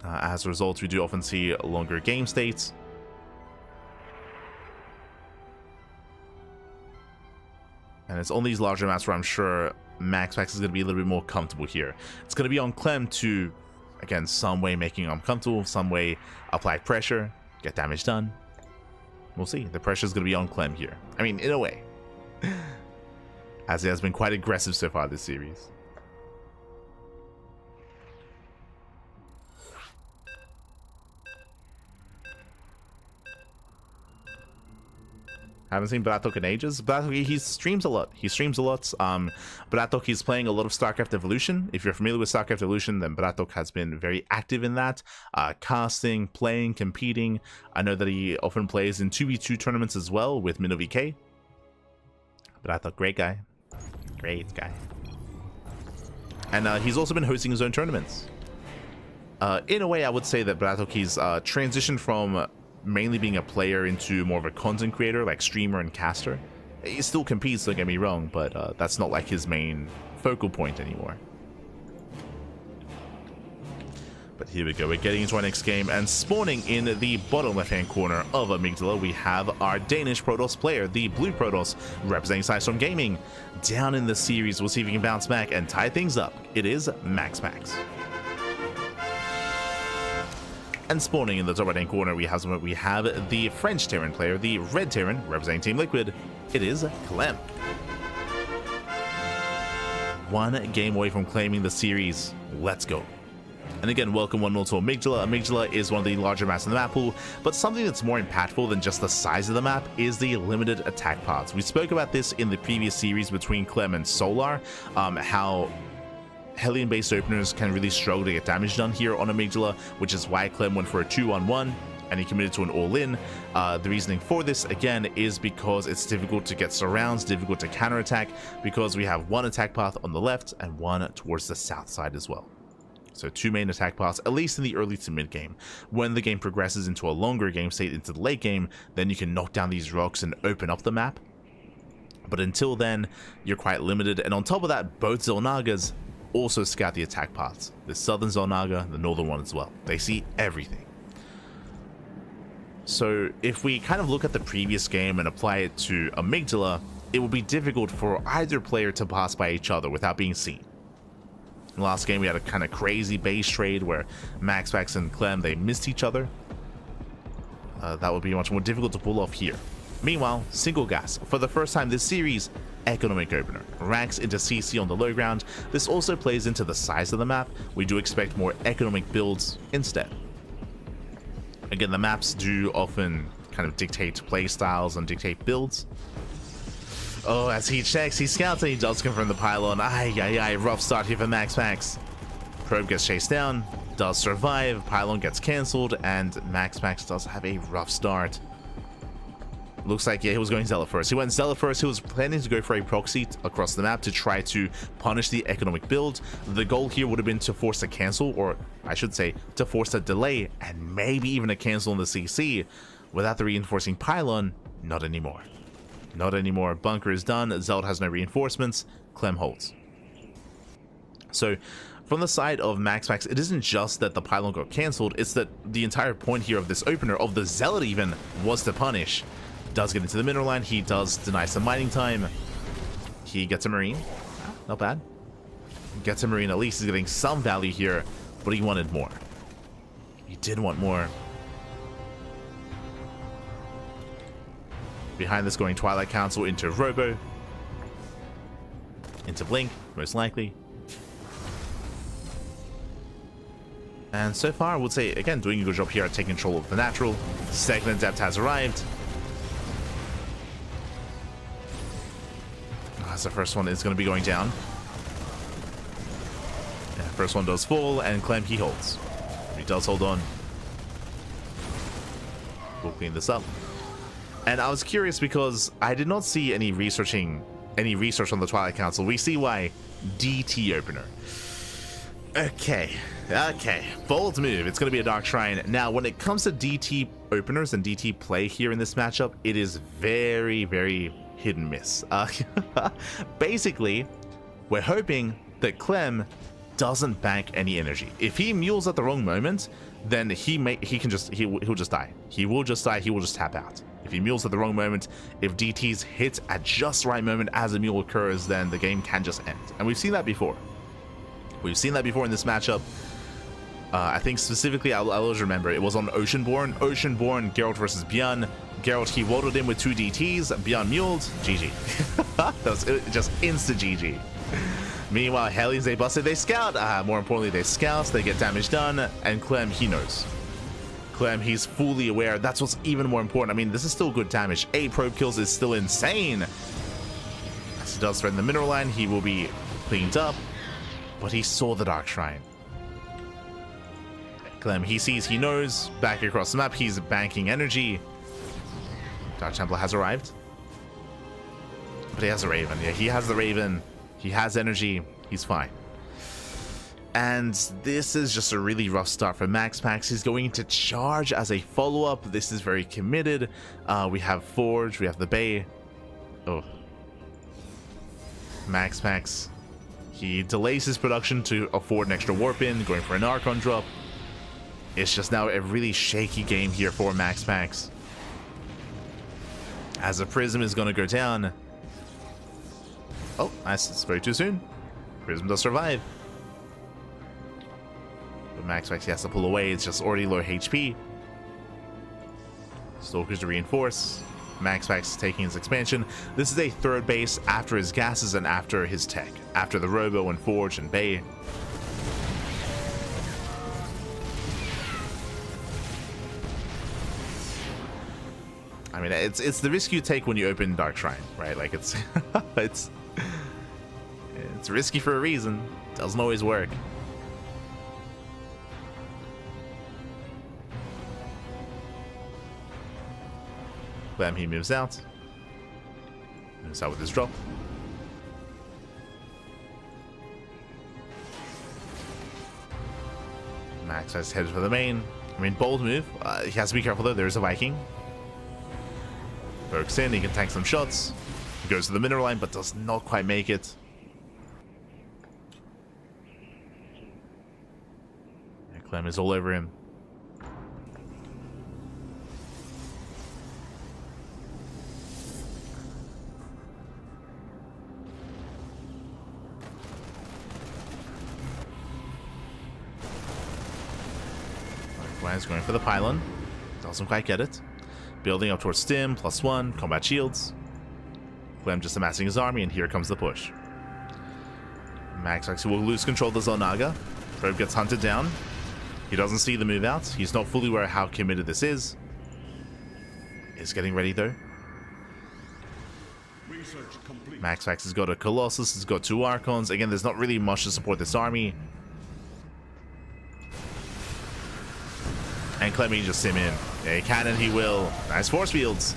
As a result, we do often see longer game states. And it's on these larger maps where I'm sure MaxPax is going to be a little bit more comfortable here. It's going to be on Clem to, again, some way making him comfortable, some way apply pressure, get damage done. We'll see. The pressure is going to be on Clem here. I mean, in a way. As he has been quite aggressive so far this series. Haven't seen Bratok in ages. Bratok, he streams a lot. Bratok, he's playing a lot of StarCraft Evolution. If you're familiar with StarCraft Evolution, then Bratok has been very active in that. Casting, playing, competing. I know that he often plays in 2v2 tournaments as well with MinoVK. Bratok, great guy. Great guy. And he's also been hosting his own tournaments. In a way, I would say that Bratok, he's transitioned from mainly being a player into more of a content creator, like streamer and caster. He still competes, don't get me wrong, but that's not like his main focal point anymore. But here we go, we're getting into our next game, and spawning in the bottom left-hand corner of Amygdala, we have our Danish Protoss player, the Blue Protoss, representing Sidestorm Gaming. Down in the series, we'll see if we can bounce back and tie things up. It is MaxPax. And spawning in the top right-hand corner, we have the French Terran player, the Red Terran, representing Team Liquid. It is Clem. 1 game away from claiming the series. Let's go. And again, welcome 1-0 to Amygdala. Amygdala is one of the larger maps in the map pool, but something that's more impactful than just the size of the map is the limited attack paths. We spoke about this in the previous series between Clem and Solar, how Hellion-based openers can really struggle to get damage done here on Amygdala, which is why Clem went for a 2-on-1. and he committed to an all-in. The reasoning for this, again, is because it's difficult to get surrounds, difficult to counterattack, because we have one attack path on the left and one towards the south side as well. So 2 main attack paths, at least in the early to mid game. When the game progresses into a longer game state, into the late game, then you can knock down these rocks and open up the map. But until then, you're quite limited. And on top of that, both Xel'Nagas also scout the attack paths. The southern Xel'Naga, the northern one as well. They see everything. So if we kind of look at the previous game and apply it to Amygdala, it will be difficult for either player to pass by each other without being seen. In the last game, we had a kind of crazy base trade where MaxPax and Clem, they missed each other. That would be much more difficult to pull off here. Meanwhile, single gas. For the first time this series, economic opener. Racks into CC on the low ground. This also plays into the size of the map. We do expect more economic builds instead. Again, the maps do often kind of dictate play styles and dictate builds. Oh, as he checks, he scouts, and he does confirm the pylon. Ay, rough start here for MaxPax. Probe gets chased down, does survive, pylon gets cancelled, and MaxPax does have a rough start. Looks like, yeah, he was going Zealot first. He went Zealot first. He was planning to go for a proxy across the map to try to punish the economic build. The goal here would have been to force a cancel, or I should say, to force a delay, and maybe even a cancel in the CC. Without the reinforcing pylon, not anymore. Not anymore. Bunker is done. Zealot has no reinforcements. Clem holds. So, from the side of MaxPax, it isn't just that the pylon got cancelled, it's that the entire point here of this opener, of the Zealot even, was to punish. Does get into the mineral line. He does deny some mining time. He gets a marine. Not bad. Gets a marine. At least he's getting some value here, but he wanted more. He did want more. Behind this, going Twilight Council into Robo. Into Blink, most likely. And so far, I would say, again, doing a good job here at taking control of the natural. Second Adept has arrived. As the first one is going to be going down. Yeah, first one does fall, and Clem, he holds. He does hold on. We'll clean this up. And I was curious because I did not see any research on the Twilight Council. We see why. DT opener. Okay, bold move. It's going to be a Dark Shrine. Now, when it comes to DT openers and DT play here in this matchup, it is very, very hit and miss. Basically, we're hoping that Clem doesn't bank any energy. If he mules at the wrong moment, then he'll just die. He will just die. He will just tap out. If he mules at the wrong moment, if DTs hit at just the right moment as a mule occurs, then the game can just end. And we've seen that before. We've seen that before in this matchup. I think specifically, I'll always remember, it was on Oceanborn. Oceanborn, Geralt versus Bjorn. Geralt, he waddled in with 2 DTs. Bjorn muled. GG. That was just instant GG. Meanwhile, Hellions, they busted, they scout. More importantly, they scout, they get damage done. And Clem, he knows. Clem, he's fully aware. That's what's even more important. I mean, this is still good damage. 8 probe kills is still insane. As he does threaten the mineral line, he will be cleaned up. But he saw the Dark Shrine. Clem, he sees, he knows. Back across the map, he's banking energy. Dark Templar has arrived. But he has a Raven. Yeah, he has the Raven. He has energy. He's fine. And this is just a really rough start for MaxPax. He's going to charge as a follow-up. This is very committed. We have Forge. We have the Bay. Oh. MaxPax. He delays his production to afford an extra warp in, going for an Archon drop. It's just now a really shaky game here for MaxPax. As a Prism is going to go down. Oh, nice. It's very too soon. Prism does survive. But MaxPax, he has to pull away. It's just already low HP. Stalkers to reinforce. MaxPax taking his expansion. This is a third base after his gases and after his tech. After the Robo and Forge and Bay. I mean, it's the risk you take when you open Dark Shrine, right? Like, it's it's risky for a reason. Doesn't always work. Clem, he moves out. Moves out with his drop. Max has headed for the main. I mean, bold move. He has to be careful though. There is a Viking. Berks in. He can tank some shots. He goes to the mineral line, but does not quite make it. And Clem is all over him. Likewise, going for the pylon. Doesn't quite get it. Building up towards Stim, +1, combat shields. Clem just amassing his army, and here comes the push. MaxPax will lose control of the Zonaga. Probe gets hunted down. He doesn't see the move out. He's not fully aware how committed this is. He's getting ready though. MaxPax has got a Colossus, he's got 2 Archons. Again, there's not really much to support this army. And Clem can just sim in. Yeah, he can and he will. Nice force fields.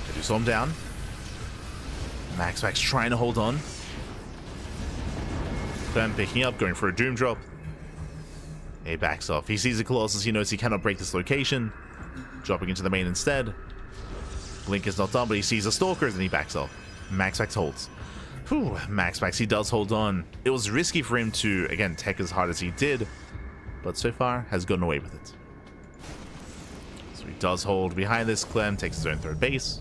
They do slow him down. MaxPax trying to hold on. Clem picking up, going for a Doom drop. He backs off. He sees the Colossus, he knows he cannot break this location. Dropping into the main instead. Blink is not done, but he sees the Stalkers and he backs off. MaxPax holds. Whew, MaxPax, he does hold on. It was risky for him to, again, tech as hard as he did, but so far has gotten away with it. So he does hold behind this. Clem takes his own third base.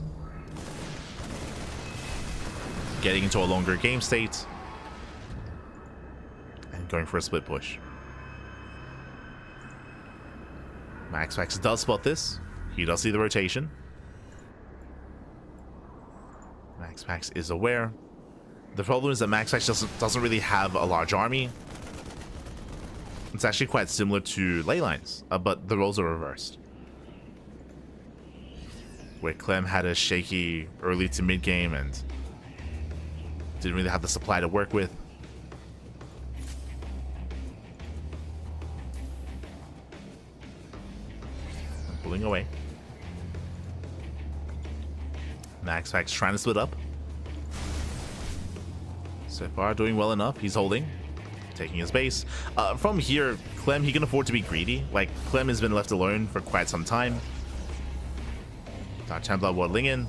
Getting into a longer game state. And going for a split push. MaxPax does spot this. He does see the rotation. MaxPax is aware. The problem is that MaxPax doesn't really have a large army. It's actually quite similar to ley lines, but the roles are reversed. Where Clem had a shaky early to mid game and didn't really have the supply to work with. And pulling away. MaxPax trying to split up. So far doing well enough. He's holding. Taking his base. From here, Clem, he can afford to be greedy. Like, Clem has been left alone for quite some time. Dark Templar waddling in.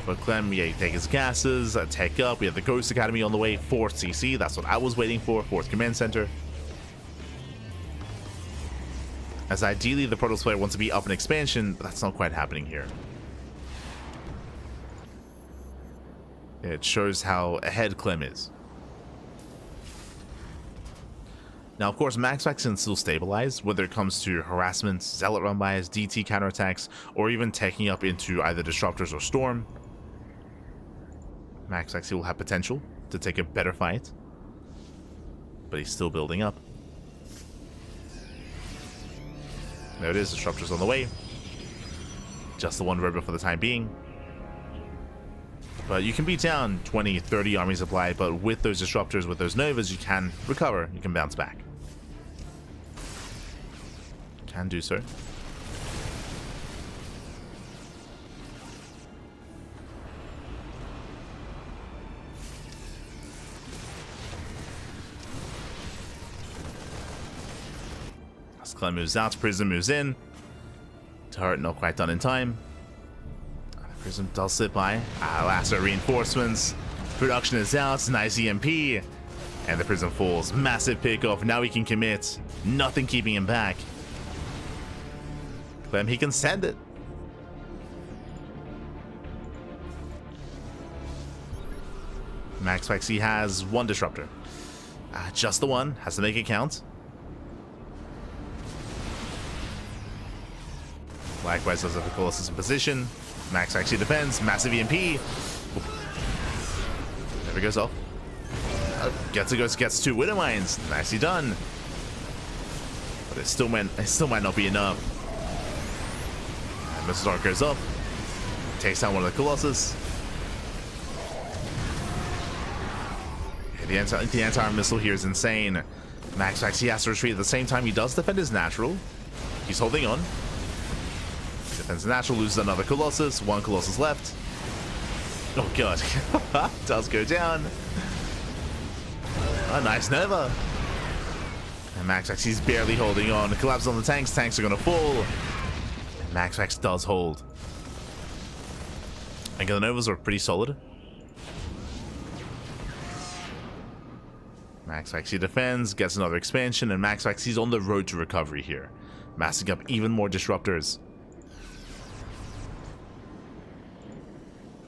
But Clem, yeah, he takes his gases, tech up. We have the Ghost Academy on the way. 4th CC, that's what I was waiting for. 4th Command Center. As ideally, the Protoss player wants to be up in expansion, but that's not quite happening here. It shows how ahead Clem is. Now, of course, MaxPax can still stabilize, whether it comes to harassment, zealot run bys, DT counterattacks, or even taking up into either Disruptors or Storm. MaxPax will have potential to take a better fight, but he's still building up. There it is, Disruptors on the way. Just the one Robo for the time being. But you can beat down 20, 30 army supply, but with those Disruptors, with those Novas, you can recover, you can bounce back. Can do so. As Clem moves out, Prism moves in. Turret not quite done in time. Prism does slip by. Lasso reinforcements. Production is out. Nice EMP. And the Prism falls. Massive pickoff. Now he can commit. Nothing keeping him back. Clem, he can send it. MaxPax, he has 1 Disruptor. Just the one. Has to make it count. Likewise does have the Colossus in position. Max actually defends. Massive EMP. Never goes off. Gets 2 Widow Mines. Nicely done. But it still might not be enough. And Mr. Dark goes up. Takes down one of the Colossus. Yeah, the anti-arm missile here is insane. MaxPax, he has to retreat at the same time. He does defend his natural. He's holding on. Defends the natural, loses another Colossus. One Colossus left. Oh god. Does go down. A nice Nova. And MaxPax, he's barely holding on. Collapse on the tanks. Tanks are going to fall. And MaxPax does hold. And the Novas are pretty solid. MaxPax, he defends, gets another expansion, and MaxPax, he's on the road to recovery here. Massing up even more disruptors.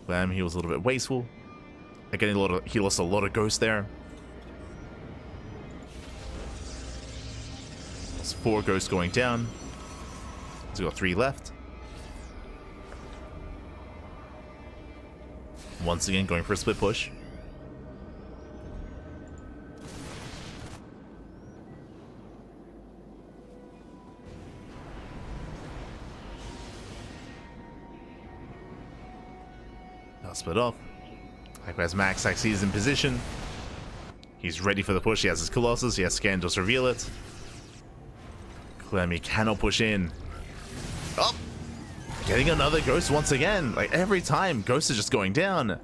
Clem, he was a little bit wasteful. Again, he lost a lot of ghosts there. There's 4 ghosts going down. He's got 3 left. Once again, going for a split push. I'll split off. Likewise, MaxPax, he's in position. He's ready for the push. He has his Colossus. He has Scan to reveal it. Clem, he cannot push in. Oh! Getting another ghost once again. Like every time, ghosts are just going down.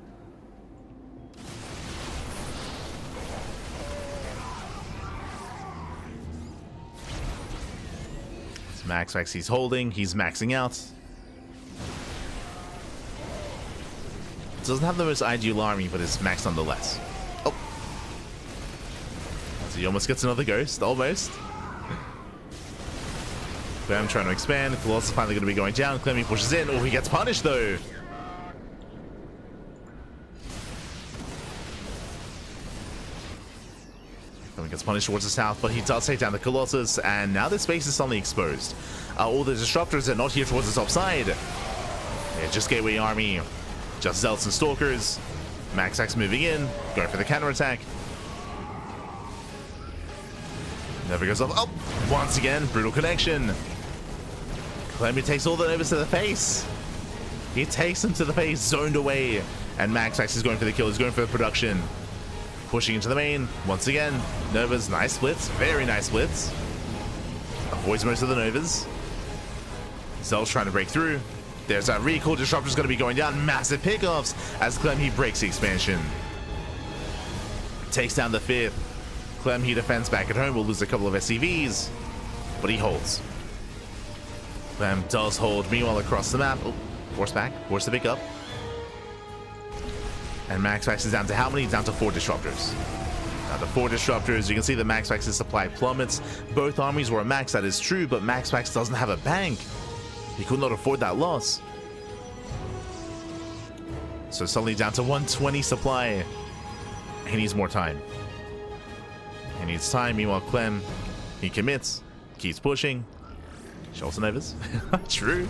MaxPax, he's holding. He's maxing out. Doesn't have the most ideal army, but it's maxed nonetheless. Oh. So he almost gets another ghost. Almost. Clem trying to expand. Colossus finally going to be going down. Clem, he pushes in. Oh, he gets punished though. Clem gets punished towards the south, but he does take down the Colossus, and now this base is suddenly exposed. All the disruptors are not here towards the top side. Yeah, just Gateway Army. Just Zealots and Stalkers. MaxPax moving in. Going for the counterattack. Never goes off. Oh! Once again, brutal connection. Clem, he takes all the Novas to the face. He takes them to the face, zoned away. And MaxPax is going for the kill. He's going for the production. Pushing into the main. Once again, Novas. Nice splits. Very nice splits. Avoids most of the Novas. Zealot's trying to break through. There's that recall. Disruptor's going to be going down. Massive pickoffs as Clem, he breaks the expansion. Takes down the 5th. Clem, he defends back at home. Will lose a couple of SCVs, but he holds. Clem does hold. Meanwhile, across the map, oh, force back, force to pick up. And MaxPax is down to how many? Down to 4 disruptors. Down to 4 disruptors. You can see the MaxPax's supply plummets. Both armies were a max, that is true, but MaxPax doesn't have a bank. He could not afford that loss. So suddenly down to 120 supply. He needs more time. He needs time. Meanwhile, Clem, he commits. Keeps pushing. Shows Novas. True.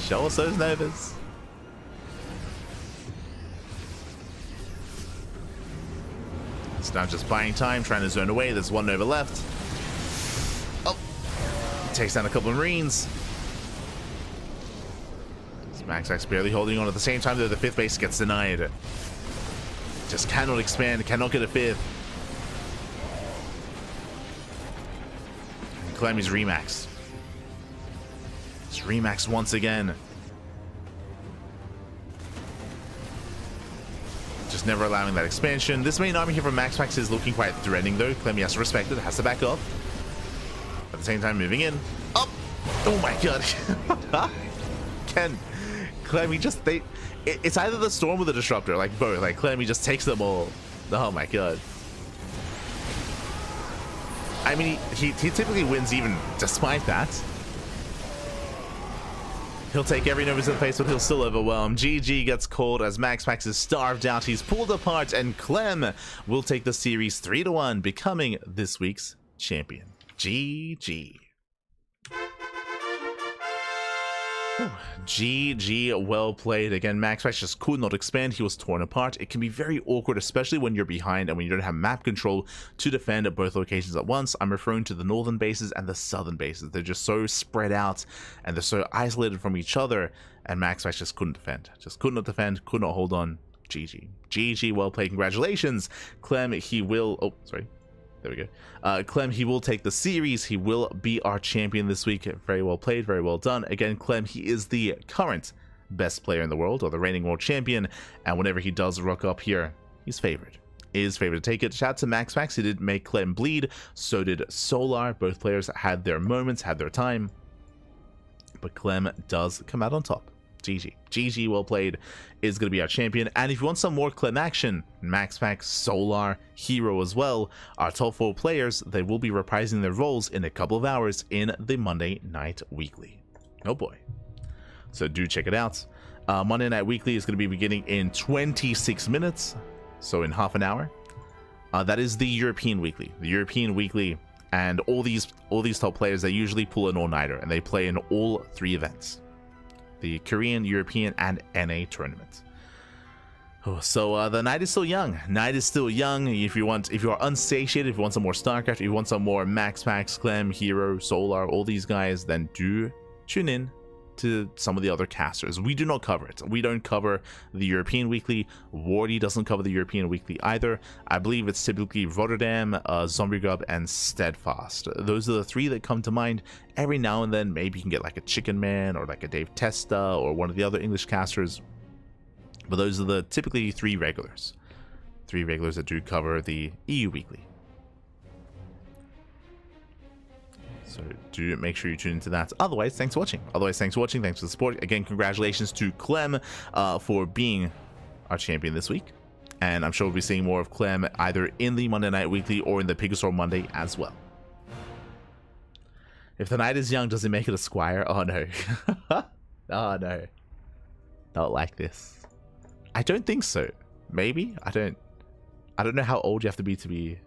Show us those Novas. It's now just buying time, trying to zone away. There's 1 Nova left. Takes down a couple of Marines. MaxPax barely holding on at the same time, though the 5th base gets denied. Just cannot expand, cannot get a 5th. And Clem is remaxed. It's remaxed once again. Just never allowing that expansion. This main army here from MaxPax is looking quite threatening, though. Clem has to respect it, has to back up. At the same time, moving in. Up! Oh my god. Clem, he just... It's either the Storm or the Disruptor. Like, both. Like, Clem, he just takes them all. Oh my god. I mean, he typically wins even despite that. He'll take every Nova to the face, but he'll still overwhelm. GG gets called as MaxPax is starved out. He's pulled apart, and Clem will take the series 3-1, becoming this week's champion. GG. GG, well played. Again, MaxPax just could not expand. He was torn apart. It can be very awkward, especially when you're behind and when you don't have map control to defend at both locations at once. I'm referring to the northern bases and the southern bases. They're just so spread out and they're so isolated from each other, and MaxPax just couldn't defend. Just could not defend, could not hold on. GG. GG, well played. Congratulations. Clem, he will... Oh, sorry. There we go. Clem, he will take the series. He will be our champion this week. Very well played. Very well done. Again, Clem, he is the current best player in the world, or the reigning world champion. And whenever he does rock up here, he's favored. Is favored to take it. Shout out to MaxPax. He did make Clem bleed. So did Solar. Both players had their moments, had their time. But Clem does come out on top. GG. GG, well played, is going to be our champion. And if you want some more Clem action, MaxPax, Solar, herO as well, our top 4 players, they will be reprising their roles in a couple of hours in the Monday Night Weekly. Oh boy. So do check it out. Monday Night Weekly is going to be beginning in 26 minutes, so in half an hour. That is the European Weekly. The European Weekly, and all these top players, they usually pull an all-nighter, and they play in all 3 events. The Korean, European, and NA tournament. Oh, so the night is still young. Night is still young. If you are unsatiated, if you want some more StarCraft, if you want some more MaxPax, Clem, herO, Solar, all these guys, then do tune in to some of the other casters. We do not cover it. We don't cover the European Weekly. Wardy doesn't cover the European Weekly either. I believe it's typically Rotterdam, Zombie Grub, and Steadfast. Those are the 3 that come to mind. Every now and then, maybe you can get like a Chicken Man or like a Dave Testa or one of the other English casters. But those are the typically 3 regulars. 3 regulars that do cover the EU Weekly. So do make sure you tune into that. Otherwise, thanks for watching. Thanks for the support. Again, congratulations to Clem for being our champion this week. And I'm sure we'll be seeing more of Clem either in the Monday Night Weekly or in the Pigasaur Monday as well. If the night is young, does it make it a squire? Oh no. Oh no. Not like this. I don't think so. Maybe? I don't know how old you have to be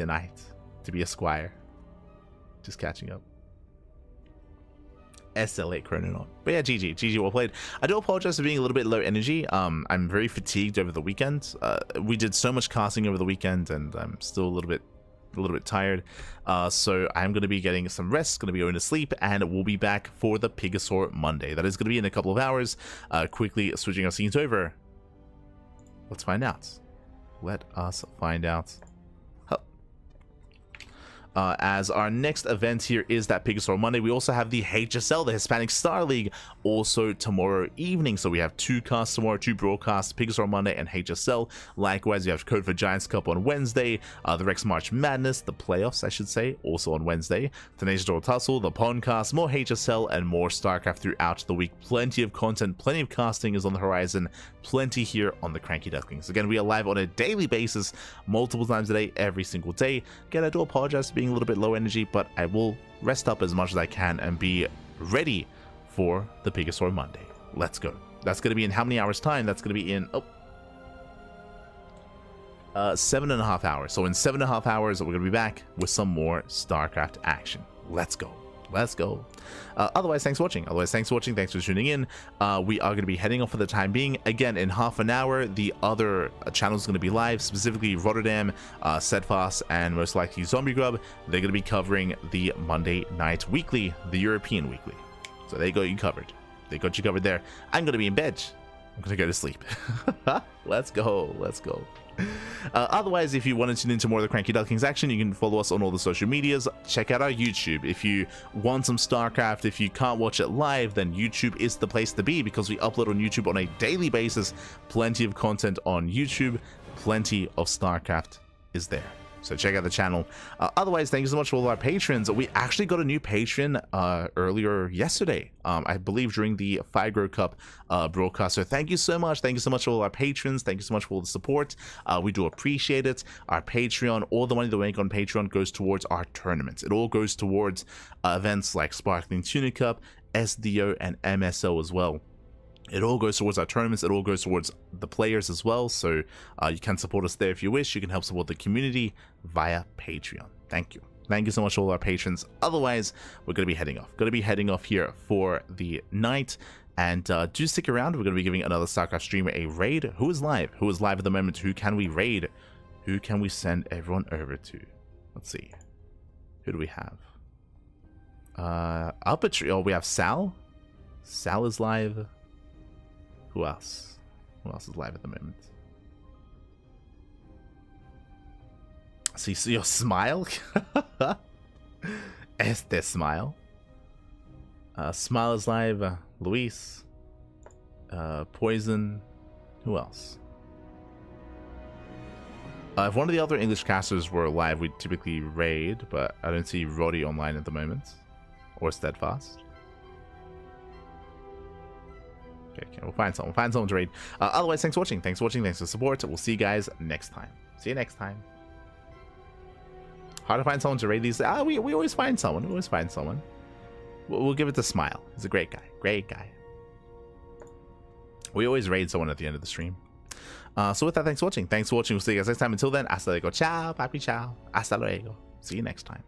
a knight, to be a squire. Just catching up. SL8 Chrononaut. But yeah, GG, well played. I do apologize for being a little bit low energy. I'm very fatigued over the weekend. We did so much casting over the weekend, and I'm still a little bit tired. So I'm going to be getting some rest, going to be going to sleep, and we'll be back for the Pigasaur Monday. That is going to be in a couple of hours. Quickly switching our scenes over. Let's find out. Let us find out. As our next event here is that Pigasaur Monday. We also have the HSL, the Hispanic Star League, also tomorrow evening. So we have 2 casts tomorrow, 2 broadcasts, Pigasaur Monday and HSL. Likewise, you have Code for Giants Cup on Wednesday, the Rex March Madness, the playoffs, I should say, also on Wednesday. Tenacious Door Tussle, the Pondcast, more HSL, and more StarCraft throughout the week. Plenty of content, plenty of casting is on the horizon, plenty here on the CranKy Ducklings. Again, we are live on a daily basis, multiple times a day, every single day. Again, I do apologize for being a little bit low energy, but I will rest up as much as I can and be ready for the Pigasaur Monday. Let's go. That's going to be in how many hours time? That's going to be in 7.5 hours. So in 7.5 hours, we're going to be back with some more StarCraft action. Let's go. Let's go. Otherwise, thanks for watching. Thanks for tuning in. We are going to be heading off for the time being. Again, in half an hour, the other channels going to be live, specifically Rotterdam, Steadfast, and most likely Zombie Grub. They're going to be covering the Monday Night Weekly, the European Weekly. So they got you covered. They got you covered there. I'm going to be in bed. I'm going to go to sleep. Let's go. Let's go. Otherwise, if you want to tune into more of the CranKy Ducklings action, you can follow us on all the social medias. Check out our YouTube. If you want some StarCraft, if you can't watch it live, then YouTube is the place to be, because we upload on YouTube on a daily basis. Plenty of content on YouTube. Plenty of StarCraft is there. So check out the channel. Otherwise, thank you so much for all our patrons. We actually got a new patron earlier yesterday, I believe during the Figro Cup broadcast. So thank you so much. Thank you so much for all our patrons. Thank you so much for all the support. We do appreciate it. Our Patreon, all the money that we make on Patreon goes towards our tournaments. It all goes towards events like Sparkling Tuna Cup, SDO, and MSO as well. It all goes towards our tournaments. It all goes towards the players as well. So you can support us there if you wish. You can help support the community via Patreon. Thank you. Thank you so much to all our patrons. Otherwise, we're going to be heading off. Going to be heading off here for the night. And do stick around. We're going to be giving another StarCraft streamer a raid. Who is live? Who is live at the moment? Who can we raid? Who can we send everyone over to? Let's see. Who do we have? Up a tree. Oh, we have Sal. Sal is live. Who else? Who else is live at the moment? See your smile. Este smile. Smile is live. Luis. Poison. Who else? If one of the other English casters were live, we'd typically raid, but I don't see Roddy online at the moment. Or Steadfast. Okay, we'll find someone. We'll find someone to raid. Otherwise, thanks for watching. Thanks for watching. Thanks for the support. We'll see you guys next time. See you next time. Hard to find someone to raid these. We always find someone. We always find someone. We'll give it the smile. He's a great guy. Great guy. We always raid someone at the end of the stream. So with that, thanks for watching. Thanks for watching. We'll see you guys next time. Until then, hasta luego. Ciao, papi, ciao. Hasta luego. See you next time.